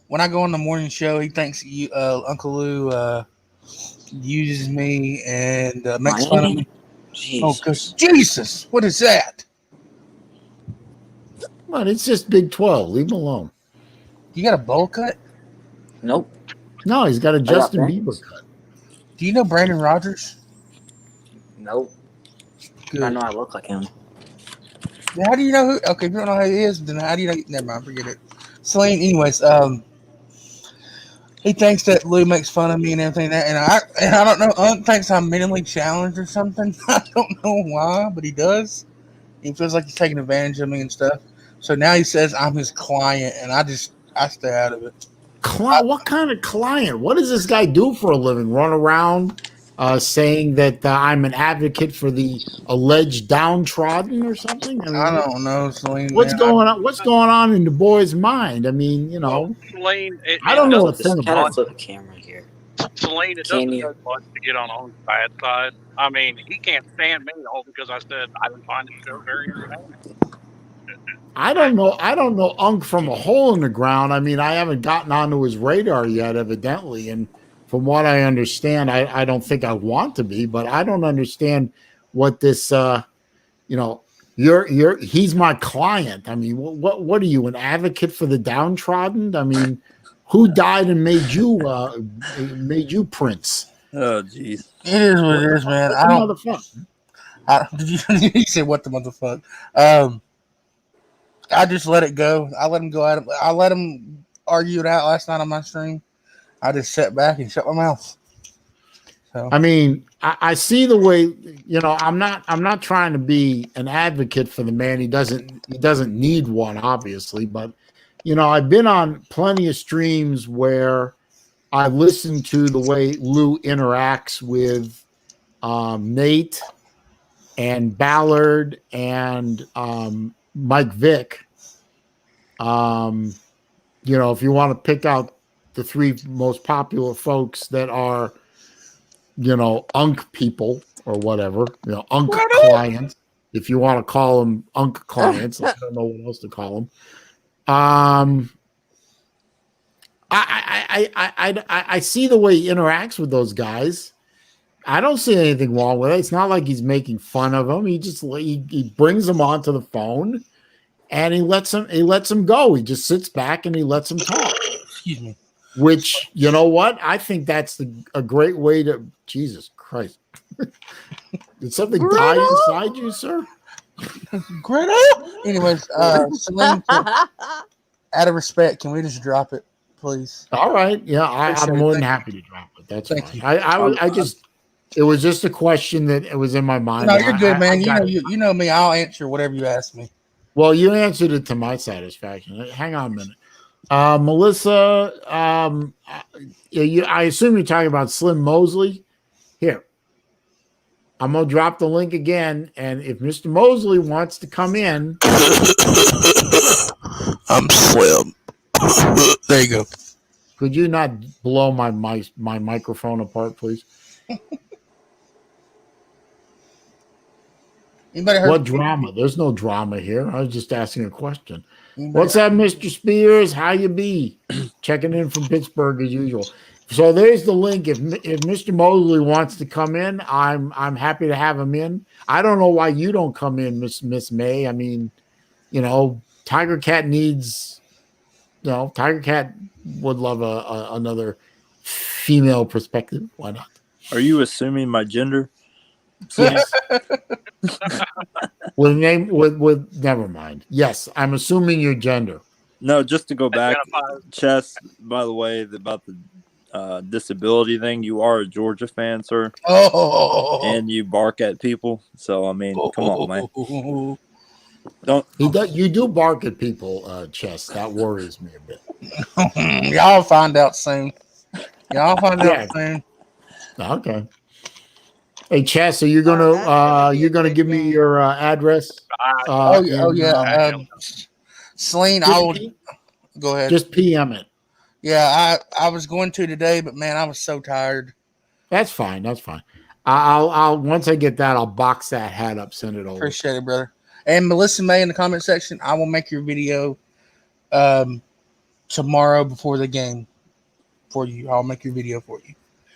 [SPEAKER 7] when I go on the morning show, he thinks Uncle Lou uses me and makes fun of me. Oh,
[SPEAKER 6] Jesus.
[SPEAKER 7] Jesus! What is that?
[SPEAKER 1] Well, it's just Big 12. Leave him alone.
[SPEAKER 7] You got a bowl cut?
[SPEAKER 6] Nope.
[SPEAKER 1] No, he's got a Justin
[SPEAKER 6] that.
[SPEAKER 1] Bieber cut.
[SPEAKER 7] Do you know Brandon Rogers?
[SPEAKER 6] Nope.
[SPEAKER 7] Good.
[SPEAKER 6] I know I look like him.
[SPEAKER 7] How do you know who? Okay, if you don't know who he is, then how do you know? Never mind, forget it. Saleen, anyways, he thinks that Lou makes fun of me and everything. And I don't know. Unc thinks I'm mentally challenged or something. I don't know why, but he does. He feels like he's taking advantage of me and stuff. So now he says I'm his client, and I stay out of it.
[SPEAKER 1] What kind of client? What does this guy do for a living? Run around saying that I'm an advocate for the alleged downtrodden or something. I mean,
[SPEAKER 7] I don't know, Saleen,
[SPEAKER 1] what's
[SPEAKER 7] man.
[SPEAKER 1] going on? What's going on in the boy's mind? I mean, you
[SPEAKER 3] Well,
[SPEAKER 1] know,
[SPEAKER 3] Selene,
[SPEAKER 1] I don't know
[SPEAKER 3] doesn't
[SPEAKER 1] a
[SPEAKER 6] Just
[SPEAKER 1] thing
[SPEAKER 3] take
[SPEAKER 6] kind of
[SPEAKER 1] about
[SPEAKER 3] much.
[SPEAKER 6] flip the camera here.
[SPEAKER 3] Selene, it
[SPEAKER 6] Can
[SPEAKER 3] doesn't
[SPEAKER 6] you?
[SPEAKER 3] take much to get on Owen's bad side. I mean, he can't stand me all because I said I didn't find the show very entertaining.
[SPEAKER 1] I don't know. I don't know Unk from a hole in the ground. I mean, I haven't gotten onto his radar yet, evidently. And from what I understand, I don't think I want to be, but I don't understand what this you know, he's my client. I mean, what are you, an advocate for the downtrodden? I mean, who died and made you Prince?
[SPEAKER 8] Oh, jeez.
[SPEAKER 7] It is what it is, man.
[SPEAKER 1] What
[SPEAKER 7] I
[SPEAKER 1] the
[SPEAKER 7] don't.
[SPEAKER 1] motherfucker?
[SPEAKER 7] Did you say what the motherfucker? I just let it go. I let him go at him. I let him argue it out last night on my stream. I just sat back and shut my mouth. So
[SPEAKER 1] I mean, I see the way, you know, I'm not trying to be an advocate for the man. He doesn't need one, obviously, but you know, I've been on plenty of streams where I listen to the way Lou interacts with Nate and Ballard and Mike Vick. You know, if you want to pick out the three most popular folks that are, you know, Unk people or whatever, you know, Unk clients, if you want to call them Unk clients, I don't know what else to call them. I see the way he interacts with those guys. I don't see anything wrong with it. It's not like he's making fun of them. He brings them onto the phone and he lets them go. He just sits back and he lets them talk.
[SPEAKER 7] excuse me.
[SPEAKER 1] Which, you know what? I think that's a great way to. Jesus Christ! Did something die inside you, sir?
[SPEAKER 7] Greta. Anyways, Saleen, out of respect, can we just drop it, please?
[SPEAKER 1] All right, yeah, I'm more than happy to drop it. That's fine. I just. It was just a question that it was in my mind.
[SPEAKER 7] No, you're good, man.
[SPEAKER 1] You
[SPEAKER 7] know me. I'll answer whatever you ask me.
[SPEAKER 1] Well, you answered it to my satisfaction. Hang on a minute. Melissa, I assume you're talking about Slim Mosley. Here, I'm going to drop the link again. And if Mr. Mosley wants to come in.
[SPEAKER 7] I'm Slim. There you go.
[SPEAKER 1] Could you not blow my microphone apart, please? What drama? There's no drama here. I was just asking a question. What's up, Mr. Spears? How you be? Checking in from Pittsburgh as usual. So there's the link. If Mr. Mosley wants to come in, I'm happy to have him in. I don't know why you don't come in, Miss May. I mean, you know, Tiger Cat needs. You know, Tiger Cat would love another female perspective. Why not?
[SPEAKER 8] Are you assuming my gender?
[SPEAKER 1] Yes. with never mind. Yes, I'm assuming your gender.
[SPEAKER 8] No, just to go back, Chess, by the way, about the disability thing, you are a Georgia fan, sir.
[SPEAKER 7] Oh.
[SPEAKER 8] And you bark at people. So, I mean, come on, man.
[SPEAKER 1] You do bark at people, Chess. That worries me a bit.
[SPEAKER 7] Y'all find out soon. Out soon.
[SPEAKER 1] Okay. Hey, Chess, are you gonna give me your address?
[SPEAKER 7] Yeah. Saleen, go ahead.
[SPEAKER 1] Just PM it.
[SPEAKER 7] Yeah, I was going to today, but man, I was so tired.
[SPEAKER 1] That's fine. I'll once I get that, I'll box that hat up, send it over.
[SPEAKER 7] Appreciate it, brother. And Melissa May in the comment section, I will make your video tomorrow before the game for you. I'll make your video for you.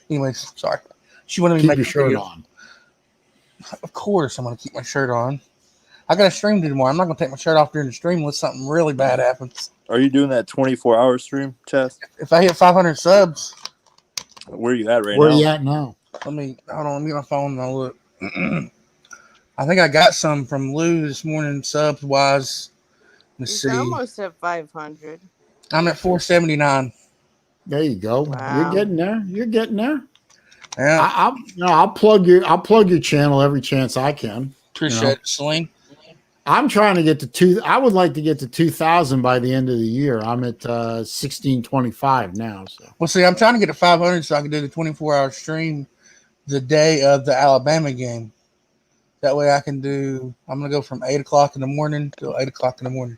[SPEAKER 7] Anyways, sorry. She wanted me to make
[SPEAKER 1] your shirt
[SPEAKER 7] video.
[SPEAKER 1] on.
[SPEAKER 7] Of course, I'm going to keep my shirt on. I got a stream tomorrow. I'm not going to take my shirt off during the stream unless something really bad happens.
[SPEAKER 8] Are you doing that 24-hour stream, Chess?
[SPEAKER 7] If I hit 500 subs.
[SPEAKER 8] Where are you at right now?
[SPEAKER 1] Where are you at now?
[SPEAKER 7] Hold on. Let me get my phone and I'll look. I think I got some from Lou this morning, subs wise. Let's see.
[SPEAKER 2] Almost at 500.
[SPEAKER 7] I'm at 479.
[SPEAKER 1] There you go.
[SPEAKER 2] Wow.
[SPEAKER 1] You're getting there.
[SPEAKER 7] Yeah.
[SPEAKER 1] I'll plug your channel every chance I can.
[SPEAKER 7] Appreciate it, Saleen.
[SPEAKER 1] I'm trying to get to I would like to get to 2,000 by the end of the year. I'm at 1625 now. So.
[SPEAKER 7] Well, see, I'm trying to get to 500 so I can do the 24-hour stream the day of the Alabama game. That way I can do. I'm gonna go from 8 o'clock in the morning till 8 o'clock in the morning,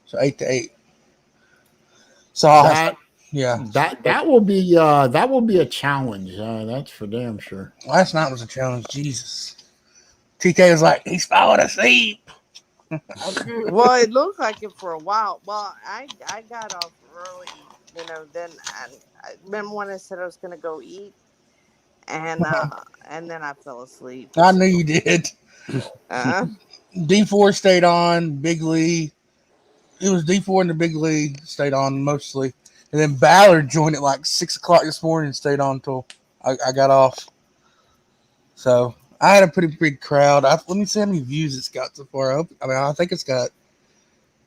[SPEAKER 7] so 8 to 8. So I'll have, yeah.
[SPEAKER 1] That will be a challenge. That's for damn sure.
[SPEAKER 7] Last night was a challenge. Jesus. TK was like, he's falling asleep.
[SPEAKER 2] Well, it looked like it for a while. Well, I got off early, Then I remember when I said I was going to go eat, and then I fell asleep.
[SPEAKER 7] I knew you did.
[SPEAKER 2] Uh,
[SPEAKER 7] D4 stayed on. Big Lee. It was D4 and the Big Lee stayed on mostly, and then Ballard joined at like 6 o'clock this morning and stayed on until I got off. So I had a pretty big crowd. Let me see how many views it's got so far. I think it's got.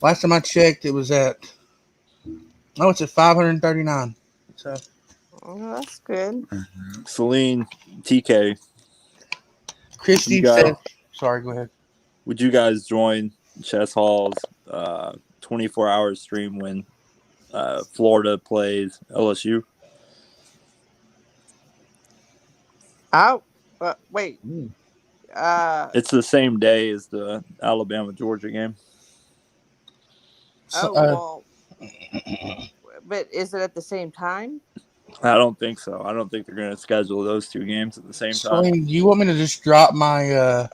[SPEAKER 7] Last time I checked, it was at. Oh, it's at 539. So
[SPEAKER 2] that's good.
[SPEAKER 8] Saleen, TK,
[SPEAKER 7] Christy said, "Sorry, go ahead."
[SPEAKER 8] would you guys join Chess Hall's 24-hour stream when Florida plays LSU?
[SPEAKER 2] Oh, wait.
[SPEAKER 8] It's the same day as the Alabama-Georgia game.
[SPEAKER 2] Well, but is it at the same time?
[SPEAKER 8] I don't think so. I don't think they're going to schedule those two games at the same time.
[SPEAKER 7] Do you want me to just drop my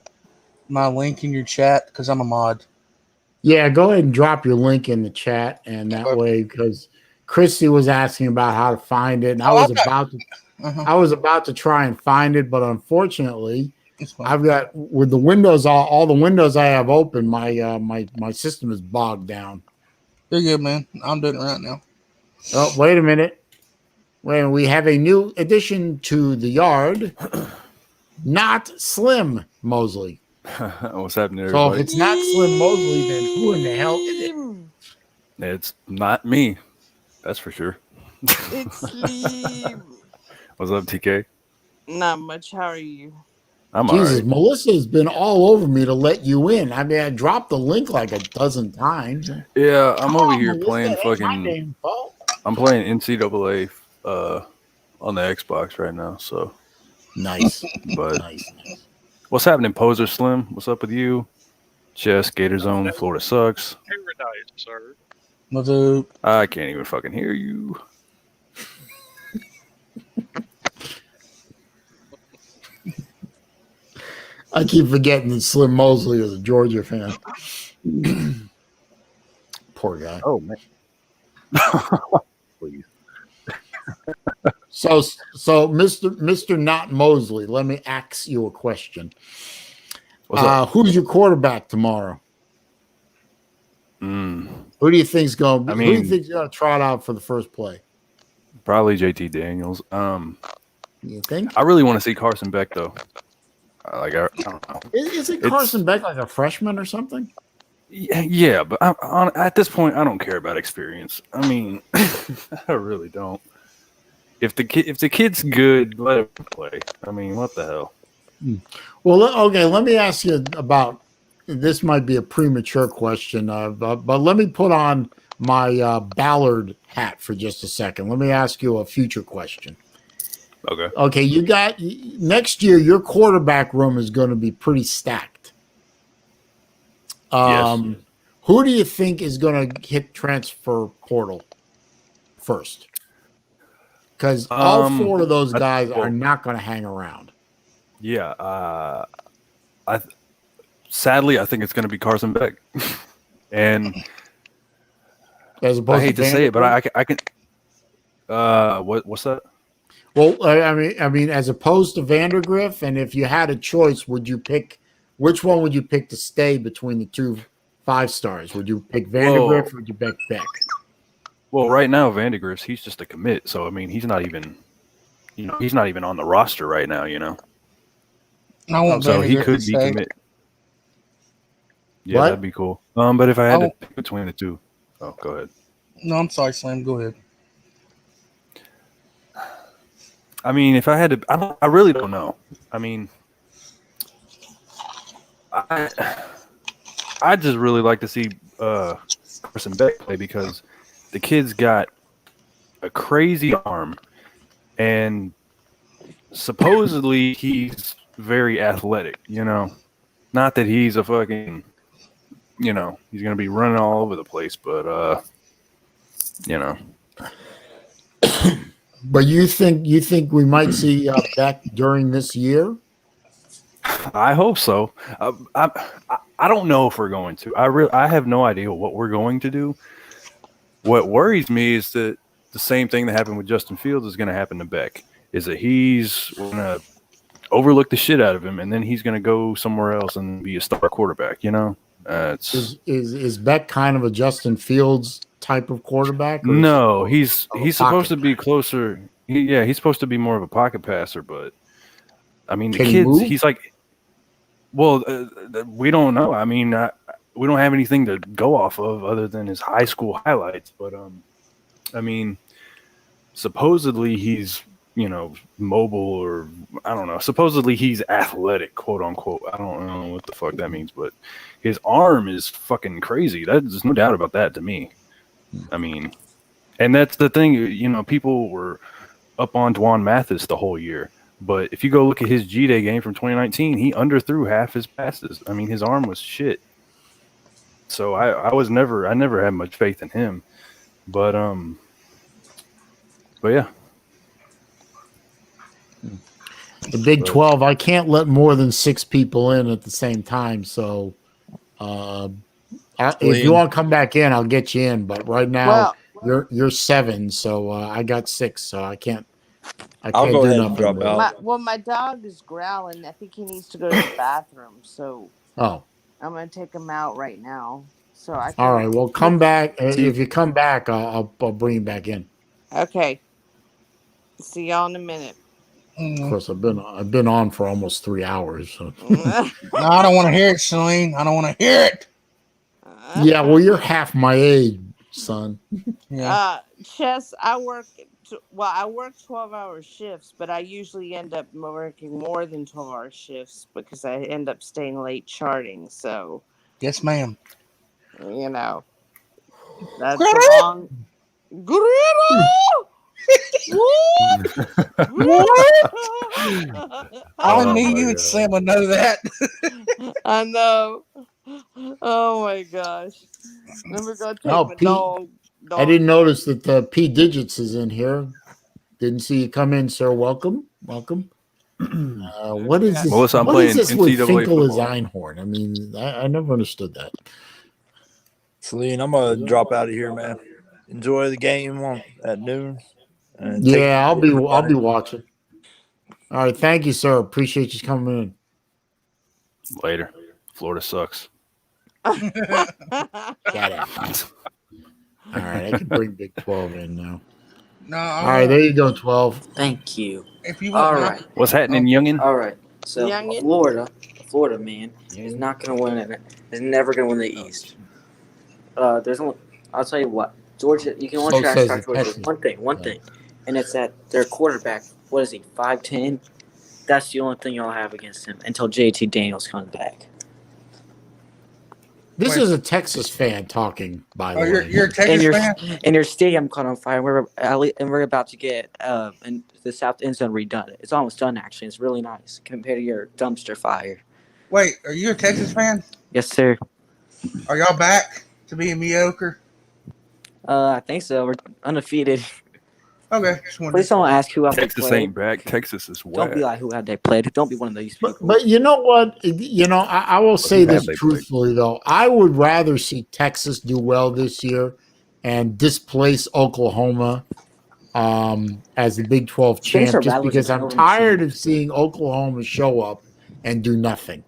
[SPEAKER 7] my link in your chat because I'm a mod?
[SPEAKER 1] Yeah, go ahead and drop your link in the chat, and that way, because Christy was asking about how to find it, and I was about to try and find it, but unfortunately, I've got with the windows all the windows I have open, my system is bogged down.
[SPEAKER 7] You're good, man. I'm doing it right now.
[SPEAKER 1] Oh, wait a minute. We have a new addition to the yard. Not Slim Mosley.
[SPEAKER 9] What's happening, everybody?
[SPEAKER 1] So if it's not Slim Mosley, then who in the hell is it?
[SPEAKER 9] It's not me. That's for sure.
[SPEAKER 2] It's Slim.
[SPEAKER 9] What's up, TK?
[SPEAKER 2] Not much. How are you?
[SPEAKER 9] I'm
[SPEAKER 1] Jesus,
[SPEAKER 9] all right.
[SPEAKER 1] Melissa's been all over me to let you in. I mean, I dropped the link like a dozen times.
[SPEAKER 9] Yeah, I'm over here
[SPEAKER 1] Melissa,
[SPEAKER 9] playing
[SPEAKER 1] that's my damn fault.
[SPEAKER 9] I'm playing NCAA on the Xbox right now. So
[SPEAKER 1] nice.
[SPEAKER 9] But
[SPEAKER 1] nice.
[SPEAKER 9] What's happening, Poser Slim? What's up with you? Chess, Gator Zone, Florida sucks.
[SPEAKER 3] Paradise, sir.
[SPEAKER 7] What's up?
[SPEAKER 9] I can't even fucking hear you.
[SPEAKER 1] I keep forgetting that Slim Mosley is a Georgia fan. Poor guy.
[SPEAKER 9] Oh man. Please.
[SPEAKER 1] So Mr. Not Mosley, let me ask you a question. Who's your quarterback tomorrow? Who do you think's going? Who do you think's going to trot out for the first play?
[SPEAKER 9] Probably JT Daniels.
[SPEAKER 1] You think?
[SPEAKER 9] I really want to see Carson Beck though. I don't know.
[SPEAKER 1] Isn't Carson Beck like a freshman or something?
[SPEAKER 9] Yeah, but at this point, I don't care about experience. I mean, I really don't. If the kid's good, let him play. I mean, what the hell?
[SPEAKER 1] Well, okay. Let me ask you about. This might be a premature question, but let me put on my Ballard hat for just a second. Let me ask you a future question.
[SPEAKER 9] Okay.
[SPEAKER 1] Okay, you got next year. Your quarterback room is going to be pretty stacked.
[SPEAKER 9] Yes.
[SPEAKER 1] Who do you think is going to hit transfer portal first? Because all four of those guys are not going to hang around.
[SPEAKER 9] Yeah. Sadly, I think it's going to be Carson Beck, and
[SPEAKER 1] as opposed
[SPEAKER 9] I hate to say it, but I can. What's that?
[SPEAKER 1] Well, I mean, as opposed to Vandergriff, and if you had a choice, would you pick which one would you pick to stay between the two 5-stars? Would you pick Vandergriff or would you pick Beck?
[SPEAKER 9] Well, right now Vandegrift's he's just a commit, so I mean he's not even on the roster right now, So he could be commit. Yeah, that'd be cool. But if I had to pick between the two, go ahead.
[SPEAKER 7] No, I'm sorry, Slim. Go ahead.
[SPEAKER 9] I mean, if I had to, I really don't know. I mean, I just really like to see Carson Beck play because the kid's got a crazy arm, and supposedly he's very athletic. Not that he's a fucking, he's gonna be running all over the place, but
[SPEAKER 1] But you think we might see Beck during this year?
[SPEAKER 9] I hope so. I don't know if we're going to. I have no idea what we're going to do. What worries me is that the same thing that happened with Justin Fields is going to happen to Beck. Is that we're going to overlook the shit out of him, and then he's going to go somewhere else and be a star quarterback.
[SPEAKER 1] Is Beck kind of a Justin Fields type of quarterback?
[SPEAKER 9] No, he's supposed to be closer. He's supposed to be more of a pocket passer, but I mean, the kids, he's like, well, we don't know. I mean, we don't have anything to go off of other than his high school highlights. But I mean, supposedly he's mobile, or I don't know. Supposedly he's athletic, quote unquote. I don't know what the fuck that means, but his arm is fucking crazy. There's no doubt about that to me. I mean, and that's the thing. People were up on Dwan Mathis the whole year. But if you go look at his G-Day game from 2019, he underthrew half his passes. I mean, his arm was shit. So I never had much faith in him. But yeah.
[SPEAKER 1] The Big 12, I can't let more than 6 people in at the same time. So if you want to come back in, I'll get you in. But right now, you're 7, so I got 6, so I can't.
[SPEAKER 8] I'll go ahead and drop out.
[SPEAKER 2] My dog is growling. I think he needs to go to the bathroom. So I'm going to take him out right now. So I can.
[SPEAKER 1] All right. Well, come back. If you come back, I'll bring you back in.
[SPEAKER 2] Okay. See y'all in a minute.
[SPEAKER 1] Of course, I've been on for almost 3 hours. So.
[SPEAKER 7] No, I don't want to hear it, Saleen. I don't want to hear it.
[SPEAKER 1] Yeah, well, you're half my age, son.
[SPEAKER 7] Yeah.
[SPEAKER 2] Chess, I work 12-hour shifts, but I usually end up working more than 12-hour shifts because I end up staying late charting. So,
[SPEAKER 7] yes, ma'am.
[SPEAKER 2] That's a long.
[SPEAKER 7] Only me, you and Sam will know that.
[SPEAKER 2] I know. Oh my gosh. Then we're gonna take my dog.
[SPEAKER 1] I didn't notice that the P Digits is in here. Didn't see you come in, sir. Welcome. What is this?
[SPEAKER 9] Melissa,
[SPEAKER 1] what is this with
[SPEAKER 9] NCAA
[SPEAKER 1] Finkel as
[SPEAKER 9] football.
[SPEAKER 1] Einhorn? I mean, I never understood that.
[SPEAKER 8] Saleen, I'm gonna drop out of here, man. Enjoy the game at noon.
[SPEAKER 1] Yeah, I'll be watching. All right, thank you, sir. Appreciate you coming in.
[SPEAKER 9] Later. Florida sucks.
[SPEAKER 1] Shut up. All right, I can bring Big 12 in now.
[SPEAKER 7] No.
[SPEAKER 1] All right, there you go, 12.
[SPEAKER 6] Thank you.
[SPEAKER 7] If you want,
[SPEAKER 6] All right.
[SPEAKER 9] What's happening, youngin?
[SPEAKER 6] All right. So
[SPEAKER 2] Youngin?
[SPEAKER 6] Florida man is not going to win it. Is never going to win the East. There's only. I'll tell you what. Georgia, you can only trash talk Georgia with one thing, and it's that their quarterback. What is he? 5'10". That's the only thing y'all have against him until JT Daniels comes back.
[SPEAKER 1] This is a Texas fan talking, by the way.
[SPEAKER 7] You're a Texas fan?
[SPEAKER 6] And your stadium caught on fire. We're about to get the south end zone redone. It's almost done, actually. It's really nice compared to your dumpster fire.
[SPEAKER 7] Wait, are you a Texas fan?
[SPEAKER 6] Yes, sir.
[SPEAKER 7] Are y'all back to being mediocre?
[SPEAKER 6] I think so. We're undefeated.
[SPEAKER 7] Okay.
[SPEAKER 6] Please don't ask who else
[SPEAKER 9] Texas
[SPEAKER 6] they played.
[SPEAKER 9] ain't back. Texas is wet.
[SPEAKER 6] Don't be like who had they played. Don't be one of these people.
[SPEAKER 1] But you know what? I will say this truthfully, though. I would rather see Texas do well this year and displace Oklahoma as the Big 12 champ, just because I'm tired of seeing Oklahoma show up and do nothing.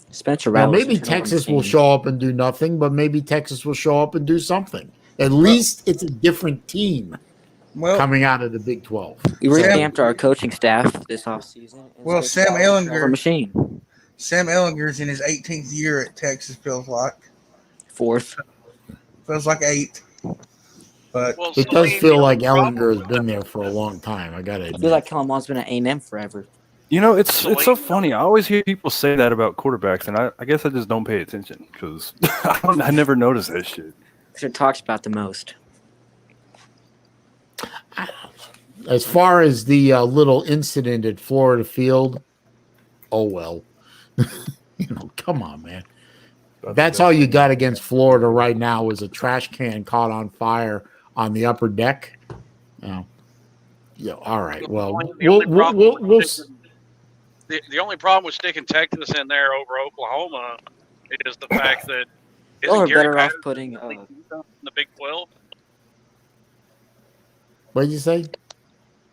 [SPEAKER 6] Spencer
[SPEAKER 1] Now, maybe Texas will show up and do nothing, but maybe Texas will show up and do something. At least it's a different team coming out of the Big 12.
[SPEAKER 6] We revamped our coaching staff this offseason.
[SPEAKER 7] Well, Sam Ehlinger.
[SPEAKER 6] Machine.
[SPEAKER 7] Sam Ehlinger's in his 18th year at Texas, feels like.
[SPEAKER 6] 4th.
[SPEAKER 7] Feels like 8th. But
[SPEAKER 1] it does feel like Ehlinger has been there for a long time. I got to admit.
[SPEAKER 6] I feel like Kellen Mond's been at A&M forever.
[SPEAKER 9] It's so funny. I always hear people say that about quarterbacks, and I guess I just don't pay attention because I never notice that shit.
[SPEAKER 6] Because it talks about the most.
[SPEAKER 1] As far as the little incident at Florida Field, oh well. Come on, man. That's all you got against Florida right now is a trash can caught on fire on the upper deck. Yeah, all right. Well,
[SPEAKER 3] the only problem with sticking Texas in there over Oklahoma is the fact that
[SPEAKER 6] Y'all are
[SPEAKER 3] Gary
[SPEAKER 6] better off
[SPEAKER 3] Patterson
[SPEAKER 6] putting
[SPEAKER 3] in the Big 12.
[SPEAKER 1] What did you say?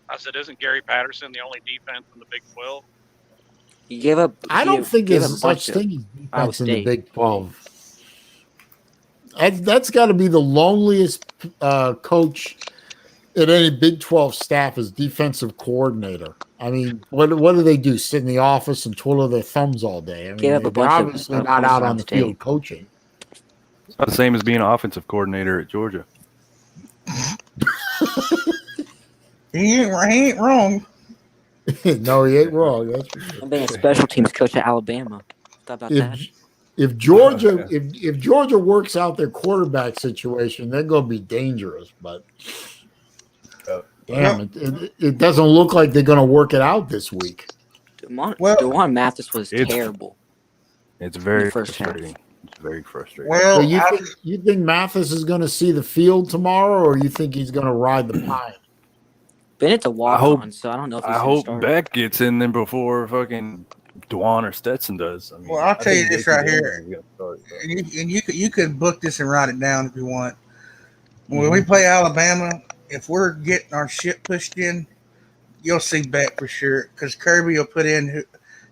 [SPEAKER 3] I said, isn't Gary Patterson the only defense in the Big 12?
[SPEAKER 6] He gave up.
[SPEAKER 1] I don't think there's such thing as defense in the Big 12. That's got to be the loneliest coach at any Big 12 staff as defensive coordinator. I mean, what do they do? Sit in the office and twiddle their thumbs all day? I mean, they're obviously not out on the field coaching.
[SPEAKER 9] It's not the same as being an offensive coordinator at Georgia.
[SPEAKER 7] He ain't wrong.
[SPEAKER 1] No, he ain't wrong. That's for sure.
[SPEAKER 6] I'm being a special teams coach at Alabama. Thought about that.
[SPEAKER 1] If Georgia, if Georgia works out their quarterback situation, they're going to be dangerous. But damn, it doesn't look like they're going to work it out this week.
[SPEAKER 6] DeJuan Mathis was terrible.
[SPEAKER 9] It's very frustrating. It's very frustrating.
[SPEAKER 1] Well, so you think Mathis is going to see the field tomorrow, or you think he's going to ride the pine?
[SPEAKER 6] Bennett's a walk-on, so I don't know if he's
[SPEAKER 9] I hope Beck gets in there before fucking Dwan or Stetson does. I mean,
[SPEAKER 7] well, I'll tell you this right here, and you could book this and write it down if you want. When we play Alabama, if we're getting our shit pushed in, you'll see Beck for sure because Kirby will put in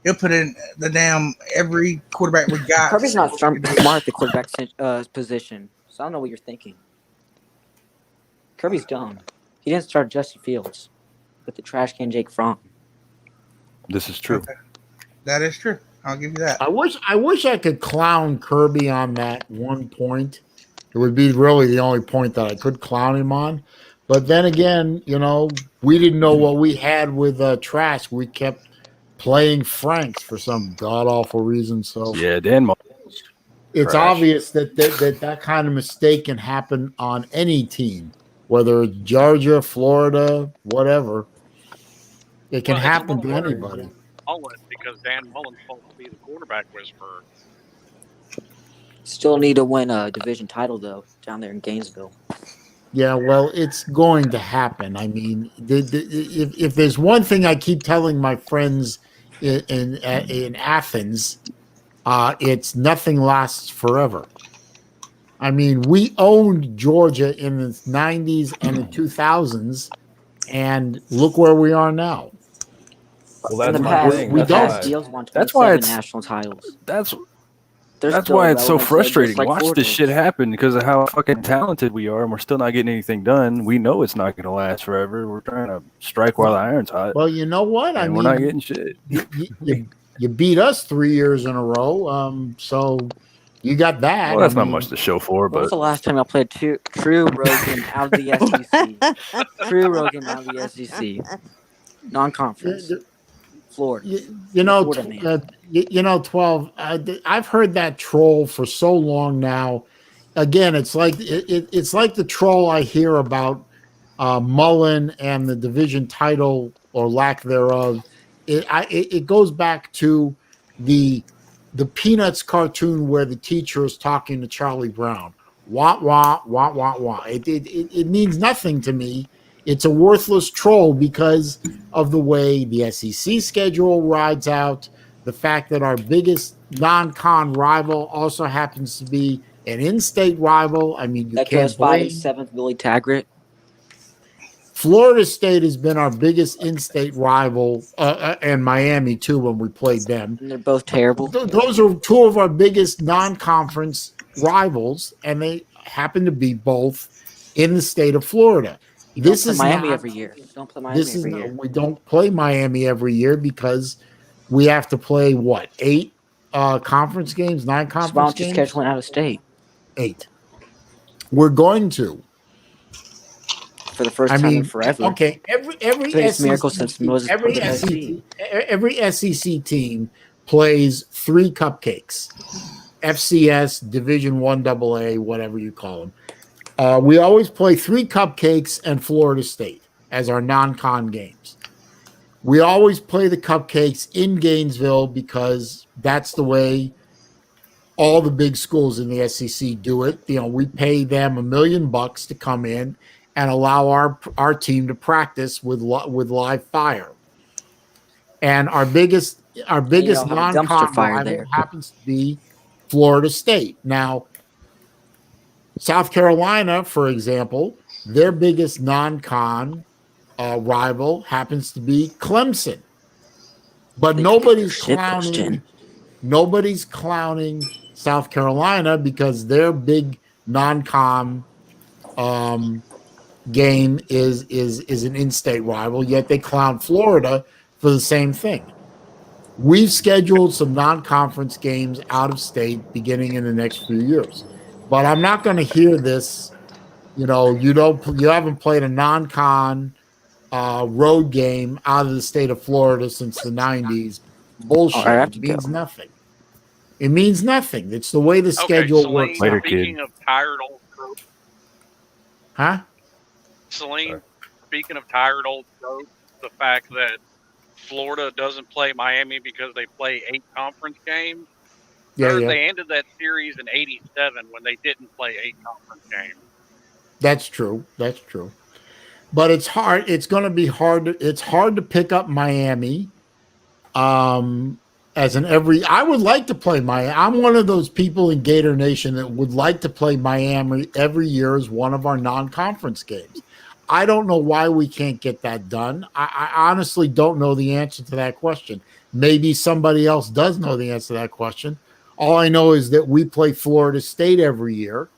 [SPEAKER 7] the damn every quarterback we got.
[SPEAKER 6] Kirby's not smart at the quarterback position, so I don't know what you're thinking. Kirby's dumb. He didn't start Justin Fields with the trash can Jake Fromm.
[SPEAKER 9] This is true.
[SPEAKER 7] Okay. That is true. I'll give you that.
[SPEAKER 1] I wish I could clown Kirby on that one point. It would be really the only point that I could clown him on. But then again, we didn't know what we had with Trask. We kept playing Franks for some god awful reason. So
[SPEAKER 9] yeah, Dan.
[SPEAKER 1] It's obvious that kind of mistake can happen on any team, whether it's Georgia, Florida, whatever. It can happen to anybody.
[SPEAKER 3] Because Dan Mullen's supposed to be the quarterback whisperer.
[SPEAKER 6] Still need to win a division title though down there in Gainesville.
[SPEAKER 1] Yeah, well, it's going to happen. I mean, if there's one thing I keep telling my friends in Athens, it's nothing lasts forever. I mean, we owned Georgia in the 90s and the 2000s, and look where we are now.
[SPEAKER 9] Well, that's my thing. That's why it's
[SPEAKER 6] national titles.
[SPEAKER 9] That's why it's so frustrating. Watch this shit happen because of how fucking talented we are, and we're still not getting anything done. We know it's not going to last forever. We're trying to strike while the iron's hot.
[SPEAKER 1] Well, you know what? I mean,
[SPEAKER 9] we're not getting shit.
[SPEAKER 1] You beat us 3 years in a row, so you got that.
[SPEAKER 9] Well, that's not much to show for. But
[SPEAKER 6] when was the last time I played True Rogan out of the SEC? True Rogan out of the SEC, non-conference. Florida.
[SPEAKER 1] 12. I've heard that troll for so long now. Again, it's like it's like the troll I hear about Mullen and the division title or lack thereof. It goes back to the Peanuts cartoon where the teacher is talking to Charlie Brown. Wah wah wah wah wah. It means nothing to me. It's a worthless troll because of the way the SEC schedule rides out, the fact that our biggest non-con rival also happens to be an in-state rival. I mean,
[SPEAKER 6] that goes 5-7th Billy Taggart.
[SPEAKER 1] Florida State has been our biggest in-state rival, and Miami too when we played them.
[SPEAKER 6] And they're both terrible.
[SPEAKER 1] Those are two of our biggest non-conference rivals, and they happen to be both in the state of Florida.
[SPEAKER 6] This is Miami every year. Don't play Miami every year.
[SPEAKER 1] We don't play Miami every year because we have to play 8 conference games, 9 conference games.
[SPEAKER 6] Just scheduling out of state.
[SPEAKER 1] 8. We're going to
[SPEAKER 6] for the first time in forever.
[SPEAKER 1] Okay, every SEC,
[SPEAKER 6] miracle since Moses
[SPEAKER 1] every SEC team plays 3 cupcakes. FCS, Division I AA, whatever you call them. We always play 3 cupcakes and Florida State. as our non-con games. We always play the Cupcakes in Gainesville because that's the way all the big schools in the SEC do it. We pay them $1 million to come in and allow our team to practice with live fire. And our biggest non-con rival happens to be Florida State. Now, South Carolina, for example, their biggest non-con rival happens to be Clemson. But nobody's clowning South Carolina because their big non-con game is an in-state rival, yet they clown Florida for the same thing. We've scheduled some non-conference games out of state beginning in the next few years. But I'm not going to hear this, you haven't played a non-con road game out of the state of Florida since the 90s. Bullshit. It means nothing. It means nothing. It's the way the schedule works.
[SPEAKER 3] Later, speaking of tired old tropes.
[SPEAKER 1] Huh?
[SPEAKER 3] Saleen, speaking of tired old tropes, the fact that Florida doesn't play Miami because they play 8 conference games.
[SPEAKER 1] Yeah.
[SPEAKER 3] They ended that series in '87 when they didn't play 8 conference games.
[SPEAKER 1] That's true. But it's hard. It's going to be hard. It's hard to pick up Miami. I would like to play Miami. I'm one of those people in Gator Nation that would like to play Miami every year as one of our non-conference games. I don't know why we can't get that done. I honestly don't know the answer to that question. Maybe somebody else does know the answer to that question. All I know is that we play Florida State every year.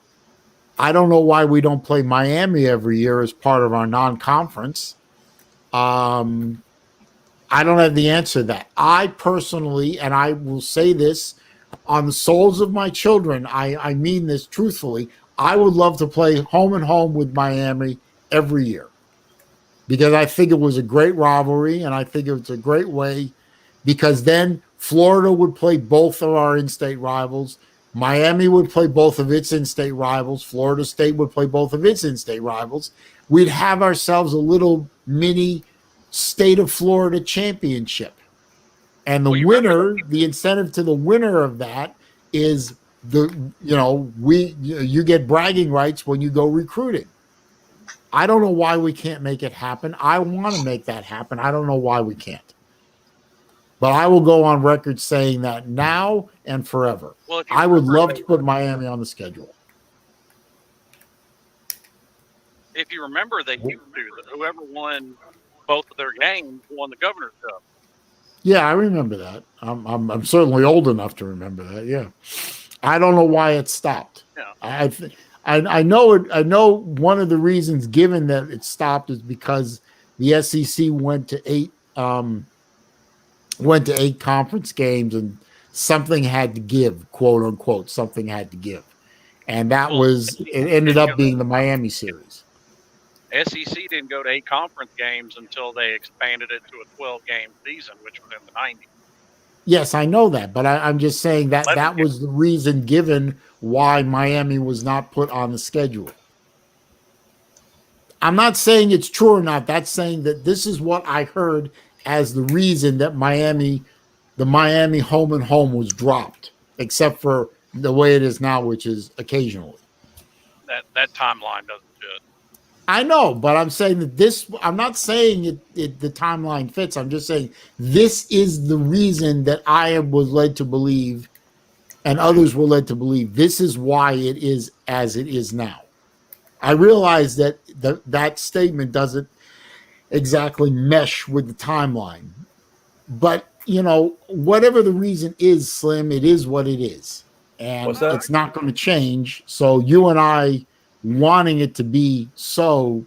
[SPEAKER 1] I don't know why we don't play Miami every year as part of our non-conference. I don't have the answer to that. I personally, and I will say this on the souls of my children, I mean this truthfully, I would love to play home and home with Miami every year because I think it was a great rivalry and I think it's a great way because then Florida would play both of our in-state rivals. Miami would play both of its in-state rivals. Florida State would play both of its in-state rivals. We'd have ourselves a little mini state of Florida championship. And the incentive to the winner of that is you get bragging rights when you go recruiting. I don't know why we can't make it happen. I want to make that happen. I don't know why we can't. But I will go on record saying that now and forever. I would love to put Miami on the schedule.
[SPEAKER 3] If you remember, they used to. Whoever won both of their games won the Governor's Cup.
[SPEAKER 1] Yeah, I remember that. I'm certainly old enough to remember that. Yeah, I don't know why it stopped. Yeah. I know it. I know one of the reasons given that it stopped is because the SEC went to 8 conference games and something had to give, quote unquote. Something had to give, and it ended up being the Miami series.
[SPEAKER 3] SEC didn't go to 8 conference games until they expanded it to a 12-game season, which was in the 90s.
[SPEAKER 1] Yes, I know that, but I'm just saying that was the reason given why Miami was not put on the schedule. I'm not saying it's true or not. That's saying that this is what I heard as the reason that the Miami home and home was dropped, except for the way it is now, which is occasionally.
[SPEAKER 3] That timeline doesn't fit.
[SPEAKER 1] I know, but I'm saying that I'm not saying the timeline fits. I'm just saying this is the reason that I was led to believe and others were led to believe this is why it is as it is now. I realize that that statement doesn't exactly mesh with the timeline, but whatever the reason is, Slim, it is what it is, and it's not going to change. So you and I wanting it to be so.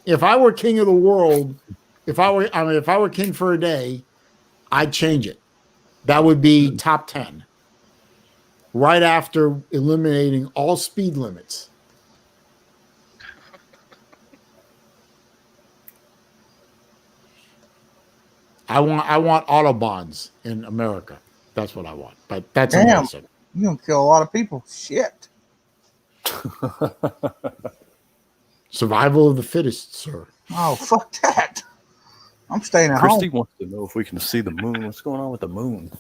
[SPEAKER 1] If I were king of the world, if I were king for a day, I'd change it. That would be top 10. Right after eliminating all speed limits. I want Autobahns in America. That's what I want. But that's amazing.
[SPEAKER 7] You're gonna kill a lot of people. Shit.
[SPEAKER 1] Survival of the fittest, sir.
[SPEAKER 7] Oh, fuck that. I'm staying at
[SPEAKER 9] Christy
[SPEAKER 7] home.
[SPEAKER 9] wants to know if we can see the moon. What's going on with the moon?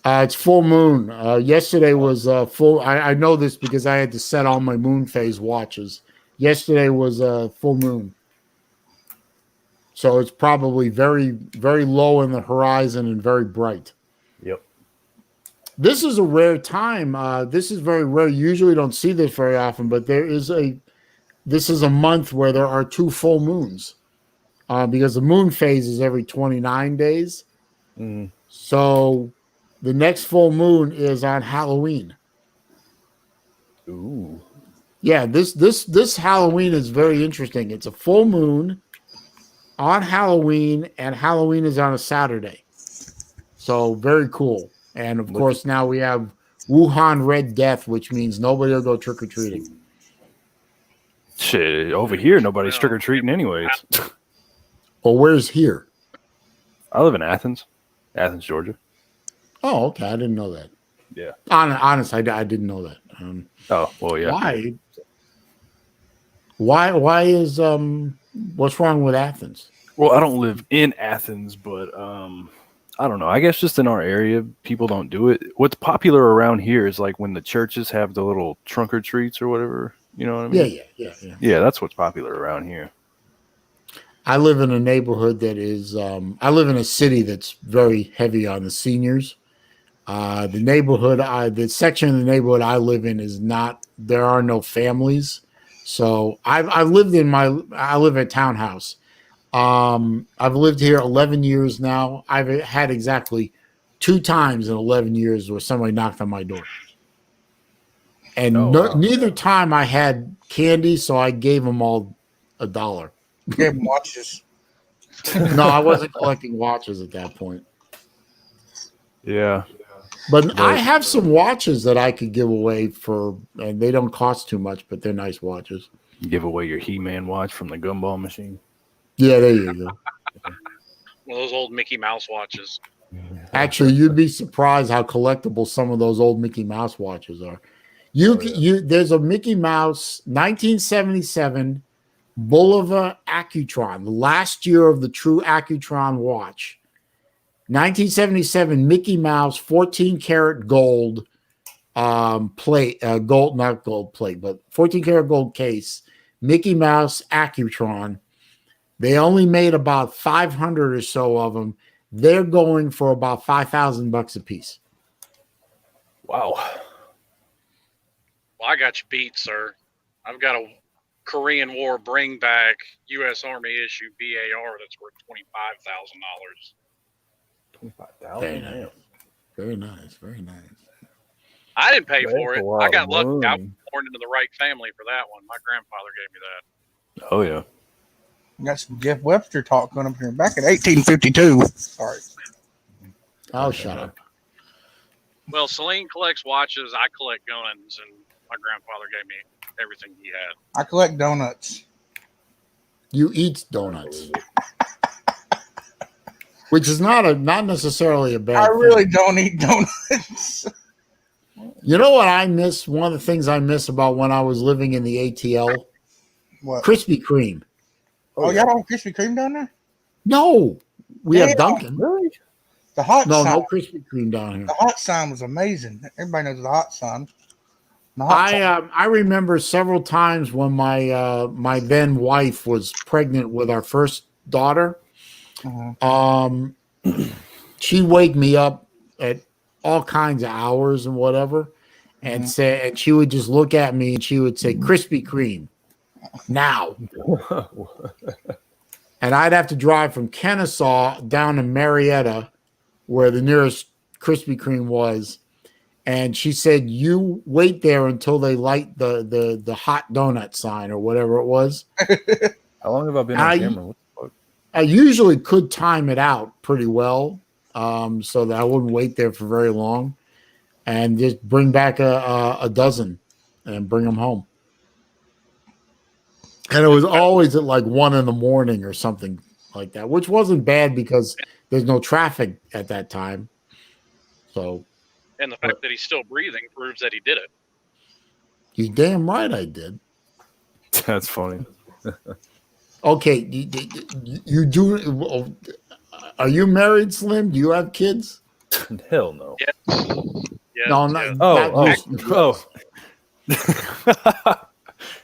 [SPEAKER 1] It's full moon. Yesterday was full. I know this because I had to set all my moon phase watches. Yesterday was full moon. So it's probably very, very low in the horizon and very bright.
[SPEAKER 9] Yep.
[SPEAKER 1] This is a rare time. This is very rare. You usually don't see this very often, but this is a month where there are 2 full moons because the moon phase is every 29 days.
[SPEAKER 9] Mm.
[SPEAKER 1] So the next full moon is on Halloween.
[SPEAKER 9] Ooh.
[SPEAKER 1] Yeah, this Halloween is very interesting. It's a full moon on Halloween, and Halloween is on a Saturday. So very cool. And of course, now we have Wuhan Red Death, which means nobody will go trick-or-treating.
[SPEAKER 9] Shit, over here, nobody's trick-or-treating anyways.
[SPEAKER 1] Well, where's here?
[SPEAKER 9] I live in Athens, Georgia.
[SPEAKER 1] Oh, okay. I didn't know that.
[SPEAKER 9] Yeah.
[SPEAKER 1] Honest, I didn't know that.
[SPEAKER 9] Oh, well, yeah.
[SPEAKER 1] Why is what's wrong with Athens?
[SPEAKER 9] Well, I don't live in Athens, but I don't know. I guess just in our area, people don't do it. What's popular around here is like when the churches have the little trunk or treats or whatever. You know what I mean?
[SPEAKER 1] Yeah.
[SPEAKER 9] Yeah, that's what's popular around here.
[SPEAKER 1] I live in a neighborhood that is. I live in a city that's very heavy on the seniors. The neighborhood, the section of the neighborhood I live in is not. There are no families, so I live in a townhouse. I've lived here 11 years now. I've had exactly 2 times in 11 years where somebody knocked on my door, and neither time I had candy, so I gave them all $1.
[SPEAKER 7] Gave them watches.
[SPEAKER 1] No, I wasn't collecting watches at that point.
[SPEAKER 9] Yeah.
[SPEAKER 1] But I have some watches that I could give away and they don't cost too much, but they're nice watches.
[SPEAKER 9] Give away your He-Man watch from the gumball machine.
[SPEAKER 1] Yeah, there you go.
[SPEAKER 3] One of those old Mickey Mouse watches.
[SPEAKER 1] Actually, you'd be surprised how collectible some of those old Mickey Mouse watches are. There's a Mickey Mouse 1977 Bulova Accutron, the last year of the true Accutron watch. 1977 Mickey Mouse 14 karat gold plate, not gold plate, but 14 karat gold case, Mickey Mouse Accutron. They only made about 500 or so of them. They're going for about $5,000 a piece.
[SPEAKER 9] Wow.
[SPEAKER 3] Well, I got you beat, sir. I've got a Korean War bring back U.S. Army issue BAR that's worth $25,000.
[SPEAKER 1] Very nice. Very nice. Very nice.
[SPEAKER 3] I didn't pay for it. I got lucky. I was
[SPEAKER 9] money.
[SPEAKER 3] born into the right family for that one. My grandfather gave me that.
[SPEAKER 9] Oh, yeah.
[SPEAKER 7] We got some Jeff Webster talk going up here. Back in 1852. Sorry.
[SPEAKER 1] Oh, shut up.
[SPEAKER 3] Well, Saleen collects watches. I collect guns, and my grandfather gave me everything he had.
[SPEAKER 7] I collect donuts.
[SPEAKER 1] You eat donuts, which is not necessarily a bad
[SPEAKER 7] I
[SPEAKER 1] thing.
[SPEAKER 7] really don't eat donuts.
[SPEAKER 1] You know what I miss? One of the things I miss about when I was living in the ATL?
[SPEAKER 7] What?
[SPEAKER 1] Krispy Kreme.
[SPEAKER 7] Oh, y'all don't have Krispy Kreme down there?
[SPEAKER 1] No. We have
[SPEAKER 7] Damn.
[SPEAKER 1] Dunkin'.
[SPEAKER 9] Really?
[SPEAKER 7] The hot sign.
[SPEAKER 1] No Krispy Kreme down here.
[SPEAKER 7] The hot sign was amazing. Everybody knows the hot sign. The hot sign.
[SPEAKER 1] I remember several times when my then wife was pregnant with our first daughter. She'd wake me up at all kinds of hours and whatever, and she would just look at me and she would say, Krispy Kreme now. And I'd have to drive from Kennesaw down to Marietta, where the nearest Krispy Kreme was. And she said, you wait there until they light the hot donut sign or whatever it was.
[SPEAKER 9] How long have I been on camera? What the fuck?
[SPEAKER 1] I usually could time it out pretty well, so that I wouldn't wait there for very long, and just bring back a dozen and bring them home. And it was always at like 1 a.m. or something like that, which wasn't bad because there's no traffic at that time. So,
[SPEAKER 3] And the fact that he's still breathing proves that he did it.
[SPEAKER 1] you're damn right I did.
[SPEAKER 9] That's funny.
[SPEAKER 1] Okay, you do. Are you married, Slim? Do you have kids?
[SPEAKER 9] Hell no.
[SPEAKER 3] Yes. Yes.
[SPEAKER 1] No,
[SPEAKER 3] Yes.
[SPEAKER 1] not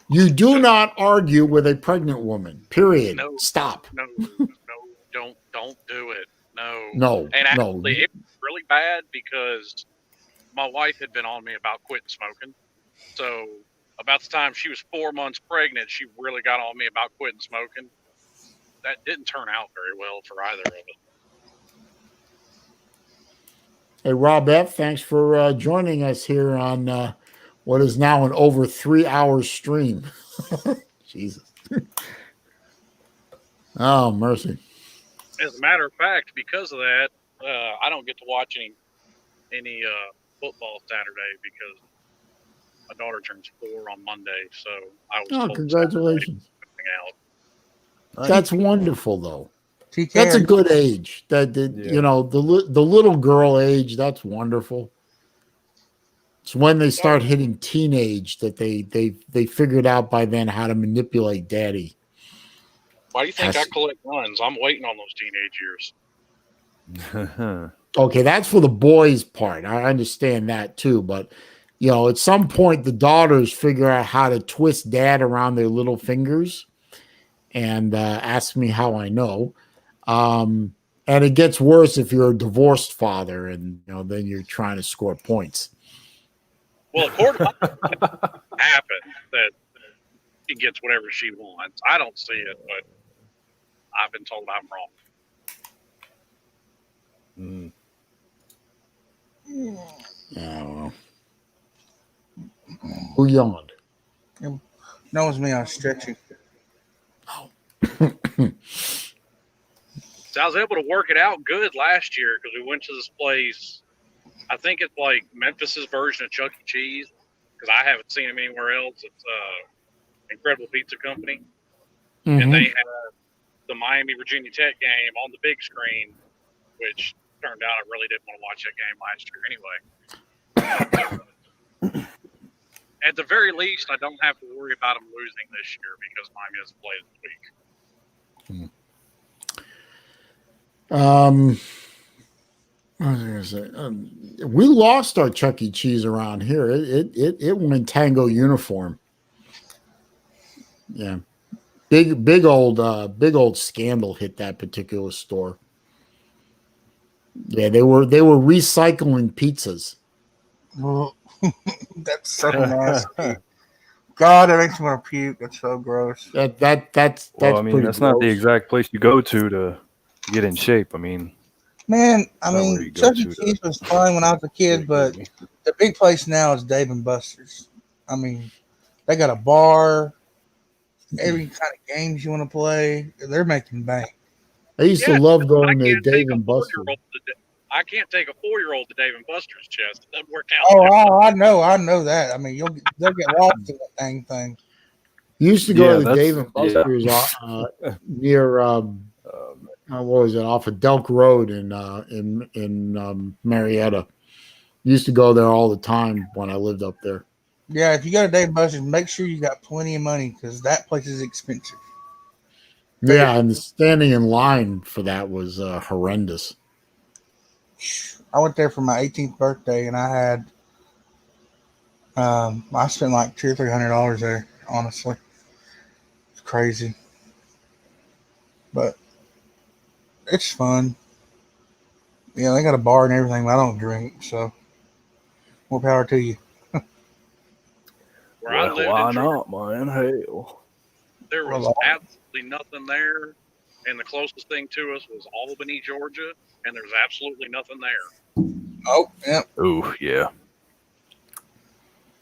[SPEAKER 1] You do not argue with a pregnant woman. Period.
[SPEAKER 3] No.
[SPEAKER 1] Stop.
[SPEAKER 3] No. Don't do it. No.
[SPEAKER 1] No.
[SPEAKER 3] And
[SPEAKER 1] No.
[SPEAKER 3] actually, it was really bad because my wife had been on me about quitting smoking. So about the time she was 4 months pregnant, she really got on me about quitting smoking. That didn't turn out very well for either of us.
[SPEAKER 1] Hey, Rob F., thanks for joining us here on what is now an over 3 hour stream. Jesus. Oh, mercy.
[SPEAKER 3] As a matter of fact, because of that, I don't get to watch any football Saturday because my daughter turns 4 on Monday. So I was told
[SPEAKER 1] Congratulations.
[SPEAKER 3] Out.
[SPEAKER 1] That's wonderful, though.
[SPEAKER 7] TK,
[SPEAKER 1] That's a good age. You know, the little girl age. That's wonderful. It's when they start hitting teenage that they figured out by then how to manipulate daddy.
[SPEAKER 3] Why do you think I collect runs? I'm waiting on those teenage years.
[SPEAKER 1] Okay, that's for the boys' part. I understand that too, but you know, at some point the daughters figure out how to twist dad around their little fingers and ask me how I know. And it gets worse if you're a divorced father and you know then you're trying to score points.
[SPEAKER 3] Well, according to happen that she gets whatever she wants. I don't see it, but I've been told I'm wrong.
[SPEAKER 1] I don't know. Who yawned?
[SPEAKER 7] That was me. I was stretching.
[SPEAKER 3] So I was able to work it out good last year because we went to this place. I think it's like Memphis's version of Chuck E. Cheese because I haven't seen them anywhere else. It's Incredible Pizza Company.
[SPEAKER 1] Mm-hmm.
[SPEAKER 3] And they had the Miami Virginia Tech game on the big screen, which turned out I really didn't want to watch that game last year anyway. At the very least, I don't have to worry about them losing this year because Miami doesn't play this week.
[SPEAKER 1] What was I gonna say? We lost our Chuck E. Cheese around here. It went Tango uniform. Yeah, big old scandal hit that particular store. Yeah, they were recycling pizzas.
[SPEAKER 7] Well, that's so nasty. God, that makes me want to puke. That's so gross.
[SPEAKER 1] That's
[SPEAKER 9] well, I mean, that's
[SPEAKER 1] gross.
[SPEAKER 9] not the exact place you go to get in shape. I mean,
[SPEAKER 7] man, Chuck E. Cheese was fun when I was a kid, but the big place now is Dave and Buster's. I mean, they got a bar, every kind of games you want to play. They're making bank.
[SPEAKER 1] I used to love going to Dave and Buster's.
[SPEAKER 3] I can't take a 4-year-old to Dave and Buster's, Chess. It doesn't work out.
[SPEAKER 7] Oh, I know that. I mean, they'll get lost in that thing.
[SPEAKER 1] You used to go to the Dave and Buster's near what was it, off of Delk Road in Marietta. Used to go there all the time when I lived up there.
[SPEAKER 7] Yeah, if you go to Dave and Buster's, make sure you got plenty of money because that place is expensive.
[SPEAKER 1] Yeah, and standing in line for that was horrendous.
[SPEAKER 7] I went there for my 18th birthday, and I had I spent like $200 or $300 there. Honestly, it's crazy, but it's fun. Yeah, they got a bar and everything, but I don't drink, so more power to you.
[SPEAKER 3] Where I lived
[SPEAKER 9] why
[SPEAKER 3] in
[SPEAKER 9] not, man? Hell,
[SPEAKER 3] there was absolutely nothing there, and the closest thing to us was Albany, Georgia, and there's absolutely nothing there.
[SPEAKER 7] Oh, yeah.
[SPEAKER 9] Oh, yeah.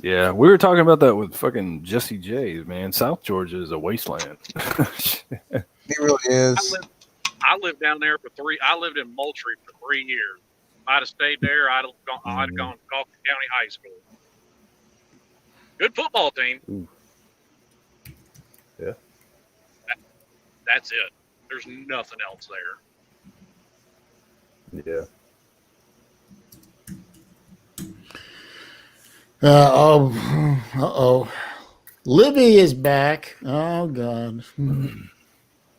[SPEAKER 9] Yeah, we were talking about that with fucking Jesse J's, man. South Georgia is a wasteland.
[SPEAKER 7] It really is.
[SPEAKER 3] I lived down there for 3. I lived in Moultrie for 3 years. If I'd have stayed there, I'd have gone to Coffee County High School. Good football team.
[SPEAKER 9] Ooh. Yeah.
[SPEAKER 3] That's it. There's nothing else there.
[SPEAKER 9] Yeah.
[SPEAKER 1] Libby is back. Oh God.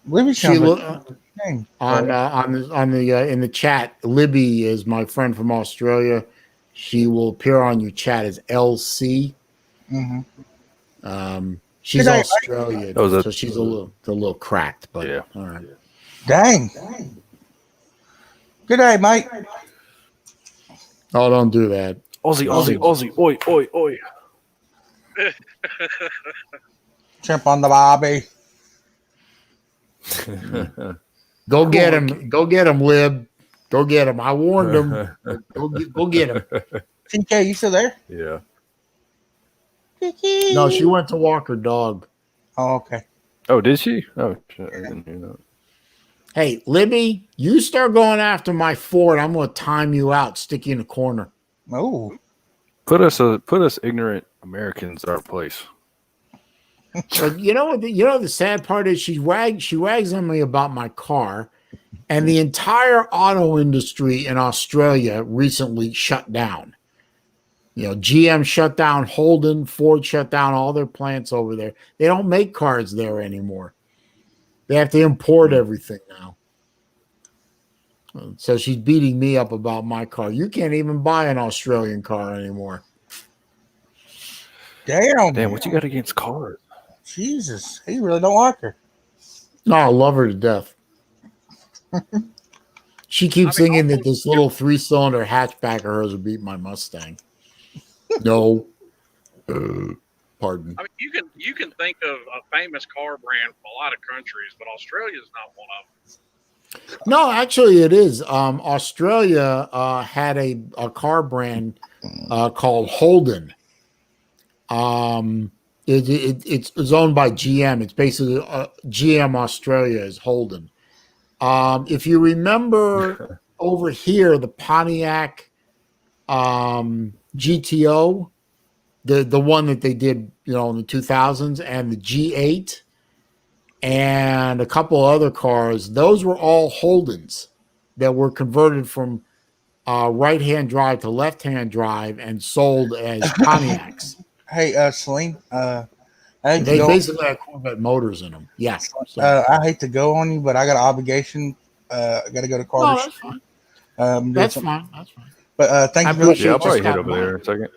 [SPEAKER 7] Libby
[SPEAKER 1] She
[SPEAKER 7] sounds
[SPEAKER 1] look
[SPEAKER 7] like name.
[SPEAKER 1] on the in the chat. Libby is my friend from Australia. She will appear on your chat as LC.
[SPEAKER 7] Mm-hmm.
[SPEAKER 1] She's
[SPEAKER 7] Good day,
[SPEAKER 1] Australian,
[SPEAKER 9] That was
[SPEAKER 1] so she's a little cracked. But
[SPEAKER 9] Yeah.
[SPEAKER 1] all right.
[SPEAKER 7] Dang. Good day, mate.
[SPEAKER 1] Oh, don't do that.
[SPEAKER 9] Aussie, oi, oi, oi.
[SPEAKER 7] Jump on the Bobby.
[SPEAKER 1] Go get him. Go get him, Lib. Go get him. I warned him. Go get him.
[SPEAKER 7] TK, you still there?
[SPEAKER 9] Yeah.
[SPEAKER 1] No, she went to walk her dog.
[SPEAKER 7] Oh, okay.
[SPEAKER 9] Oh, did she? Oh, shit. I didn't hear that.
[SPEAKER 1] Hey, Libby, you start going after my Ford. I'm going to time you out, stick you in a corner.
[SPEAKER 7] Oh.
[SPEAKER 9] Put us ignorant Americans in our place.
[SPEAKER 1] But you know what? The sad part is she wags on me about my car, and the entire auto industry in Australia recently shut down. You know, GM shut down Holden, Ford shut down all their plants over there. They don't make cars there anymore. They have to import everything now. So she's beating me up about my car. You can't even buy an Australian car anymore.
[SPEAKER 7] Damn.
[SPEAKER 9] What you got against cars?
[SPEAKER 7] Jesus. He really don't like her.
[SPEAKER 1] No, I love her to death. She keeps thinking that this little 3-cylinder hatchback of hers will beat my Mustang. No. Pardon.
[SPEAKER 3] I mean, you can think of a famous car brand from a lot of countries, but Australia is not one of them.
[SPEAKER 1] No, actually, it is. Australia had a car brand called Holden. It's owned by GM. It's basically GM Australia is Holden. If you remember over here, the Pontiac GTO, the one that they did, in the 2000s, and the G8, and a couple other cars, those were all Holdens that were converted from right-hand drive to left-hand drive and sold as Pontiacs.
[SPEAKER 7] Hey, Saleen, I hate
[SPEAKER 1] They
[SPEAKER 7] to go.
[SPEAKER 1] basically have Corvette motors in them. Yeah. So.
[SPEAKER 7] I hate to go on you, but I got an obligation. I got to go to Carter's.
[SPEAKER 1] That's fine. That's fine.
[SPEAKER 7] But thank you.
[SPEAKER 9] Yeah, I'll probably hit over there in a second.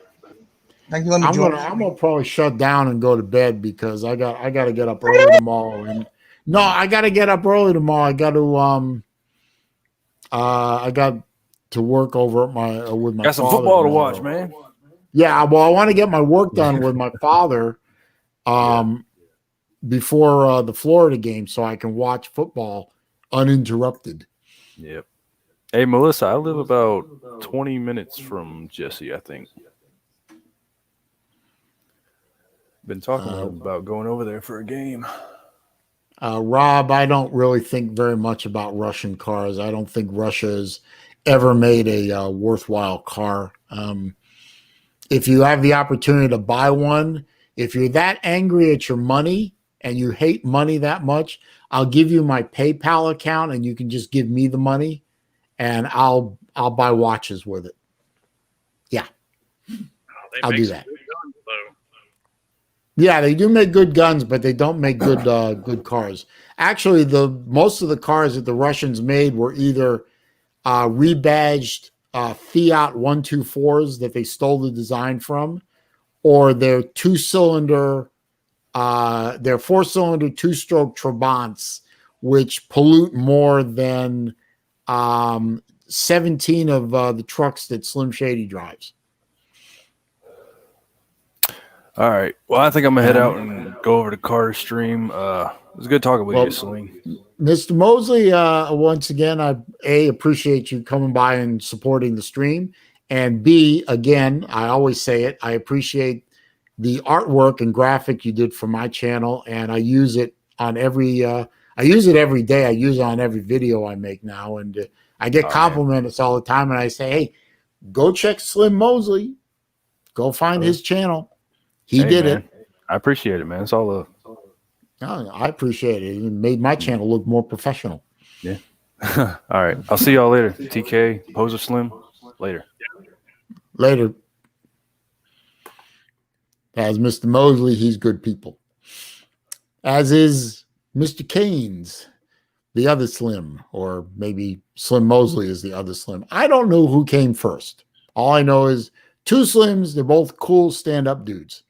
[SPEAKER 7] Thank you. Let me join.
[SPEAKER 1] I'm gonna probably shut down and go to bed because I got to get up early tomorrow. And no, I got to get up early tomorrow. I got to work over at with my
[SPEAKER 9] Got some
[SPEAKER 1] father
[SPEAKER 9] football to
[SPEAKER 1] tomorrow.
[SPEAKER 9] watch, man.
[SPEAKER 1] Yeah, well, I want to get my work done with my father before the Florida game so I can watch football uninterrupted.
[SPEAKER 9] Yep. Hey, Melissa, I live about 20 minutes from Jesse, I think. Been talking to him about going over there for a game.
[SPEAKER 1] Rob, I don't really think very much about Russian cars. I don't think Russia has ever made a worthwhile car. If you have the opportunity to buy one, if you're that angry at your money and you hate money that much, I'll give you my PayPal account and you can just give me the money and I'll buy watches with it. Yeah. I'll do that. Yeah, they do make good guns, but they don't make good cars. Actually, most of the cars that the Russians made were either rebadged Fiat 124s that they stole the design from, or their 4-cylinder 2-stroke Trabants, which pollute more than 17 of the trucks that Slim Shady drives.
[SPEAKER 9] All right. Well, I think I'm going to head out and go over to Carter's stream. It was good talking with you, Saleen.
[SPEAKER 1] Mr. Mosley, once again, I appreciate you coming by and supporting the stream. And B, again, I always say it, I appreciate the artwork and graphic you did for my channel. And I use it on every day. I use it on every video I make now. And I get compliments all the time. And I say, hey, go check Slim Mosley. Go find his channel. He did it.
[SPEAKER 9] I appreciate it, man. It's all love.
[SPEAKER 1] Oh, I appreciate it. It made my channel look more professional.
[SPEAKER 9] Yeah. All right. I'll see y'all later. TK, Poser Slim. Later.
[SPEAKER 1] Later. As Mr. Mosley, he's good people. As is Mr. Keynes, the other Slim, or maybe Slim Mosley is the other Slim. I don't know who came first. All I know is two Slims, they're both cool stand-up dudes.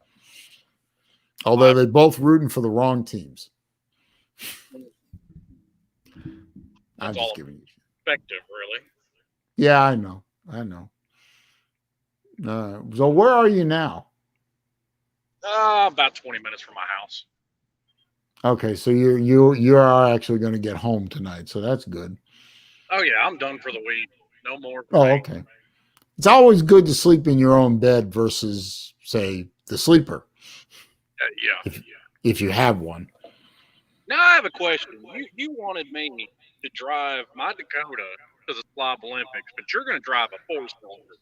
[SPEAKER 1] Although they're both rooting for the wrong teams. I'm just giving you
[SPEAKER 3] perspective, really.
[SPEAKER 1] Yeah, I know. So where are you now?
[SPEAKER 3] About 20 minutes from my house.
[SPEAKER 1] Okay, so you are actually going to get home tonight, so that's good.
[SPEAKER 3] Oh yeah, I'm done for the week. No more.
[SPEAKER 1] Oh, okay. It's always good to sleep in your own bed versus, say, the sleeper.
[SPEAKER 3] Yeah.
[SPEAKER 1] If you have one.
[SPEAKER 3] Now I have a question. You wanted me to drive my Dakota to the Slob Olympics, but you're going to drive a 4-cylinder.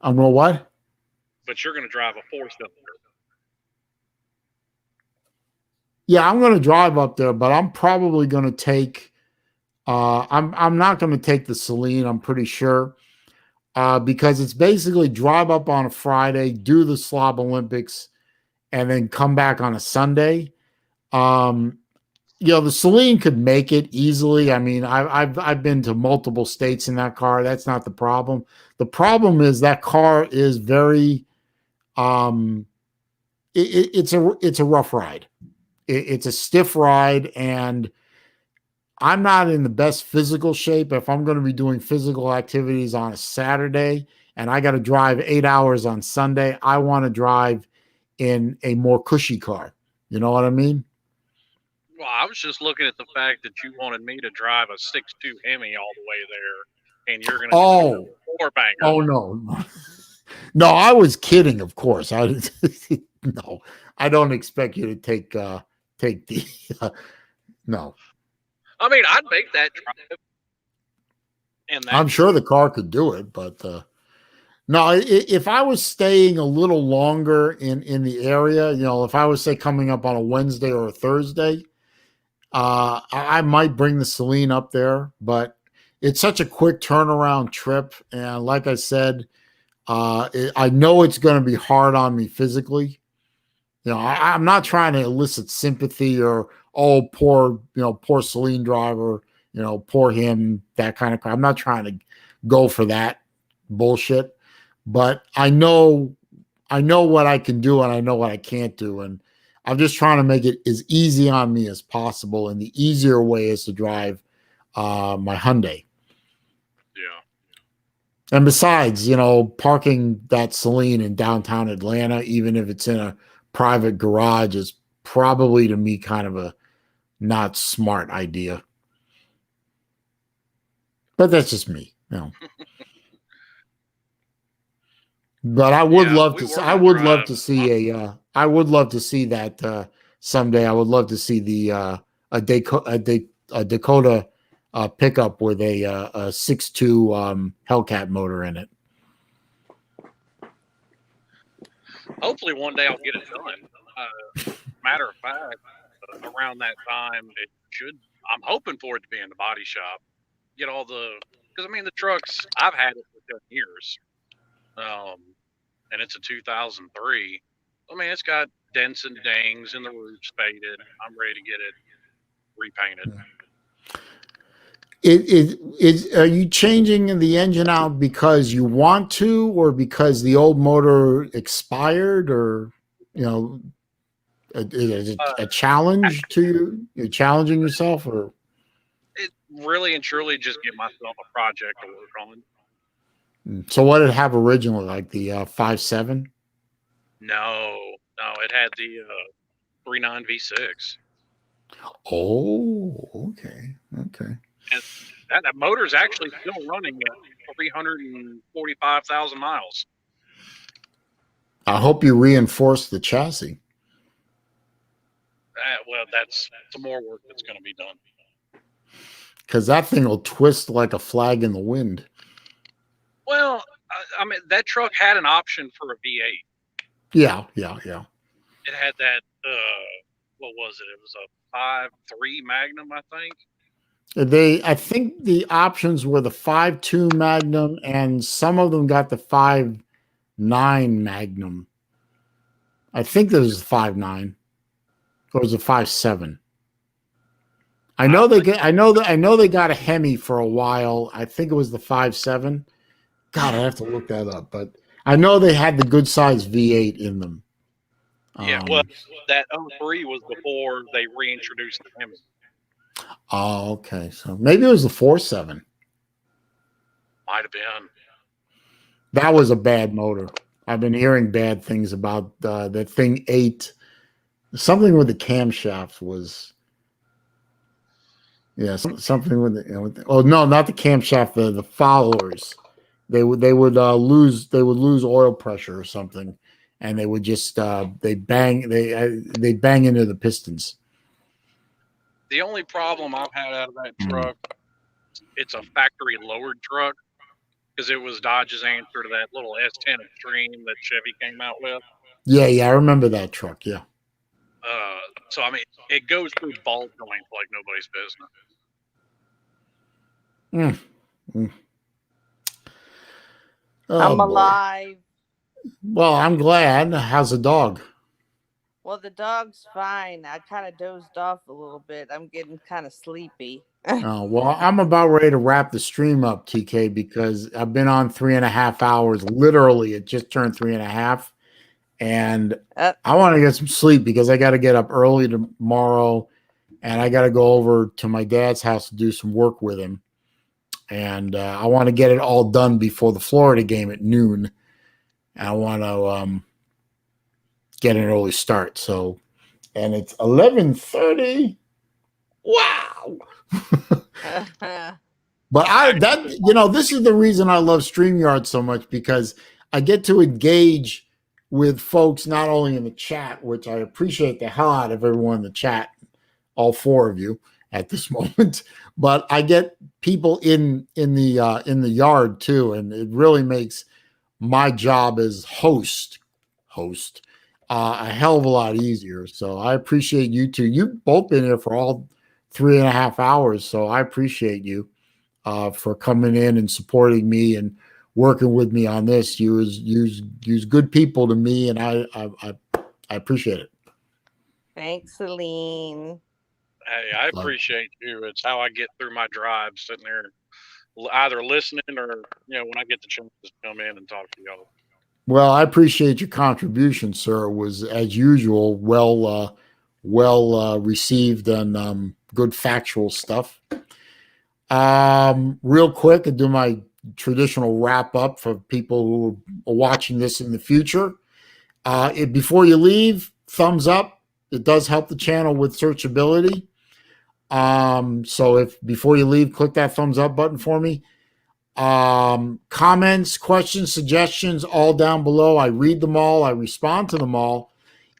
[SPEAKER 1] I'm going to what?
[SPEAKER 3] But you're going to drive a 4-cylinder.
[SPEAKER 1] Yeah, I'm going to drive up there, but I'm probably going to take. I'm not going to take the Saleen. I'm pretty sure, because it's basically drive up on a Friday, do the Slob Olympics, and then come back on a Sunday. The Saleen could make it easily. I mean, I've been to multiple states in that car. That's not the problem. The problem is that car is very. It's a rough ride. It's a stiff ride, and I'm not in the best physical shape. If I'm going to be doing physical activities on a Saturday and I got to drive 8 hours on Sunday, I want to drive in a more cushy car. You know what I mean?
[SPEAKER 3] Well, I was just looking at the fact that you wanted me to drive a 6.2 Hemi all the way there, and you're going to do a 4-banger.
[SPEAKER 1] Oh, no. No, I was kidding, of course. No, I don't expect you to take the no.
[SPEAKER 3] I mean, I'd make that drive. And
[SPEAKER 1] I'm sure the car could do it, but no, if I was staying a little longer in the area, if I was, say, coming up on a Wednesday or a Thursday, I might bring the Saleen up there, but it's such a quick turnaround trip. And like I said, I know it's going to be hard on me physically. I'm not trying to elicit sympathy or, oh, poor SaleenDriver, poor him, that kind of. I'm not trying to go for that bullshit, but I know what I can do and I know what I can't do, and I'm just trying to make it as easy on me as possible. And the easier way is to drive my Hyundai.
[SPEAKER 3] Yeah.
[SPEAKER 1] And besides, parking that Saleen in downtown Atlanta, even if it's in a private garage, is probably, to me, kind of a not smart idea. But that's just me, But I would love to. I would love to see I would love to see that someday. I would love to see the a Dakota pickup with a 6.2 Hellcat motor in it.
[SPEAKER 3] Hopefully one day I'll get it done. Matter of fact, around that time, it should. I'm hoping for it to be in the body shop. Get all because I mean the trucks, I've had it for 10 years, and it's a 2003. I mean, it's got dents and dings, and the roof's faded. I'm ready to get it repainted.
[SPEAKER 1] Are you changing the engine out because you want to, or because the old motor expired, or is it a challenge to you? You're challenging yourself, or
[SPEAKER 3] it really and truly just give myself a project to work on.
[SPEAKER 1] So what did it have originally, like the 5.7?
[SPEAKER 3] No, it had the 3.9 V6.
[SPEAKER 1] Oh, okay.
[SPEAKER 3] And that motor's actually still running at 345,000 miles.
[SPEAKER 1] I hope you reinforce the chassis.
[SPEAKER 3] Well, that's some more work that's going to be done.
[SPEAKER 1] Because that thing will twist like a flag in the wind.
[SPEAKER 3] Well, I mean, that truck had an option for a V8.
[SPEAKER 1] Yeah.
[SPEAKER 3] It had that, what was it? It was a 5.3 Magnum, I think.
[SPEAKER 1] I think the options were the 5.2 Magnum, and some of them got the 5.9 Magnum. I think there was a 5.9, or was it 5.7? I know they got a Hemi for a while. I think it was the 5.7. God, I have to look that up, but I know they had the good size V8 in them.
[SPEAKER 3] Yeah, well, that 03 was before they reintroduced the Hemi.
[SPEAKER 1] Oh, okay. So maybe it was the 4.7.
[SPEAKER 3] Might have been.
[SPEAKER 1] That was a bad motor. I've been hearing bad things about the thing 8. Something with the camshafts was, yeah, something with the, oh no, not the camshaft, the followers. They would lose oil pressure or something, and they would just they bang into the pistons.
[SPEAKER 3] The only problem I've had out of that truck, it's a factory lowered truck, because it was Dodge's answer to that little S10 Extreme that Chevy came out with.
[SPEAKER 1] Yeah, I remember that truck. Yeah.
[SPEAKER 3] So I mean, it goes through ball joints like nobody's business.
[SPEAKER 1] Oh,
[SPEAKER 2] I'm alive.
[SPEAKER 1] Well, I'm glad. How's the dog?
[SPEAKER 2] Well, the dog's fine. I kind of dozed off a little bit. I'm getting kind of sleepy.
[SPEAKER 1] Oh, well, I'm about ready to wrap the stream up, TK, because I've been on 3.5 hours. Literally, it just turned 3.5. And I want to get some sleep because I got to get up early tomorrow, and I got to go over to my dad's house to do some work with him. And I want to get it all done before the Florida game at noon. And I want to get an early start. So, and it's 11:30. Wow. But this is the reason I love StreamYard so much, because I get to engage with folks not only in the chat, which I appreciate the hell out of everyone in the chat, all 4 of you at this moment, but I get people in the yard too, and it really makes my job as host a hell of a lot easier. So I appreciate you two. You've both been here for all 3.5 hours, so I appreciate you for coming in and supporting me and working with me on this. You use good people to me, and I appreciate it.
[SPEAKER 2] Thanks, Saleen.
[SPEAKER 3] Hey, I appreciate you. It's how I get through my drive, sitting there either listening or when I get the chance to come in and talk to y'all.
[SPEAKER 1] Well, I appreciate your contribution, sir. It was, as usual, well received and good factual stuff. Real quick, I do my traditional wrap up for people who are watching this in the future. Before you leave, thumbs up. It does help the channel with searchability. So if before you leave, click that thumbs up button for me. Comments, questions, suggestions, all down below. I read them all. I respond to them all.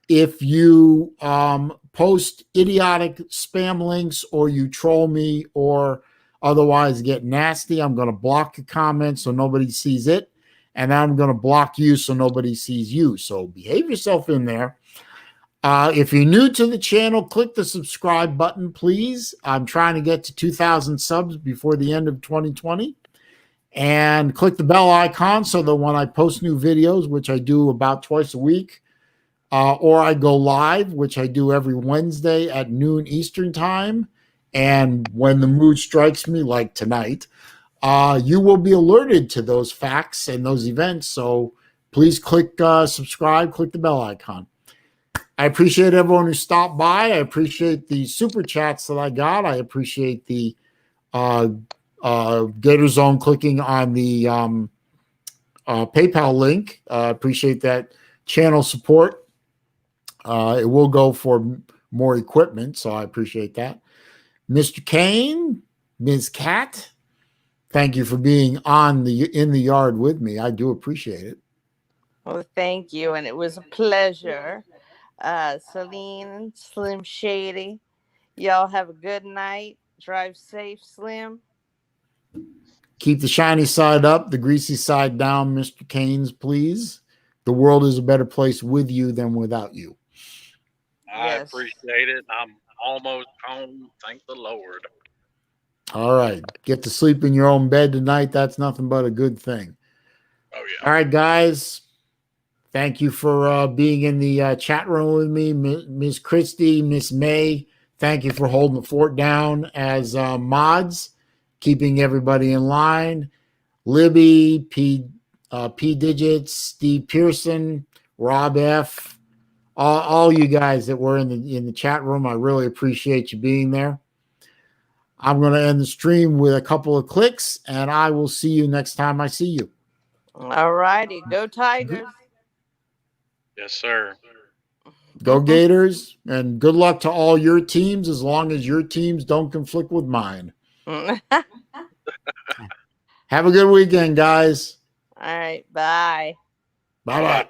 [SPEAKER 1] If you post idiotic spam links or you troll me or otherwise get nasty, I'm going to block your comment so nobody sees it. And I'm going to block you so nobody sees you. So behave yourself in there. If you're new to the channel, click the subscribe button, please. I'm trying to get to 2,000 subs before the end of 2020. And click the bell icon so that when I post new videos, which I do about twice a week, or I go live, which I do every Wednesday at noon Eastern time, and when the mood strikes me, like tonight, you will be alerted to those facts and those events. So please click subscribe, click the bell icon. I appreciate everyone who stopped by. I appreciate the super chats that I got. I appreciate the Gator Zone clicking on the PayPal link. Appreciate that channel support. It will go for more equipment, so I appreciate that. Mr. Kane, Ms. Cat, thank you for being in the yard with me. I do appreciate it.
[SPEAKER 2] Well, thank you, and it was a pleasure. Saleen, Slim Shady, y'all have a good night. Drive safe, Slim.
[SPEAKER 1] Keep the shiny side up, the greasy side down, Mr. Keynes, please. The world is a better place with you than without you.
[SPEAKER 3] I appreciate it. I'm almost home. Thank the Lord.
[SPEAKER 1] All right. Get to sleep in your own bed tonight. That's nothing but a good thing.
[SPEAKER 3] Oh, yeah.
[SPEAKER 1] All right, guys. Thank you for being in the chat room with me, Ms. Christie, Miss May. Thank you for holding the fort down as mods, keeping everybody in line. Libby, P Digits, Steve Pearson, Rob F, all you guys that were in the chat room. I really appreciate you being there. I'm going to end the stream with a couple of clicks, and I will see you next time I see you.
[SPEAKER 2] All righty. Go Tigers.
[SPEAKER 3] Yes, sir.
[SPEAKER 1] Go Gators, and good luck to all your teams as long as your teams don't conflict with mine. Have a good weekend, guys.
[SPEAKER 2] All right. Bye.
[SPEAKER 1] Bye-bye.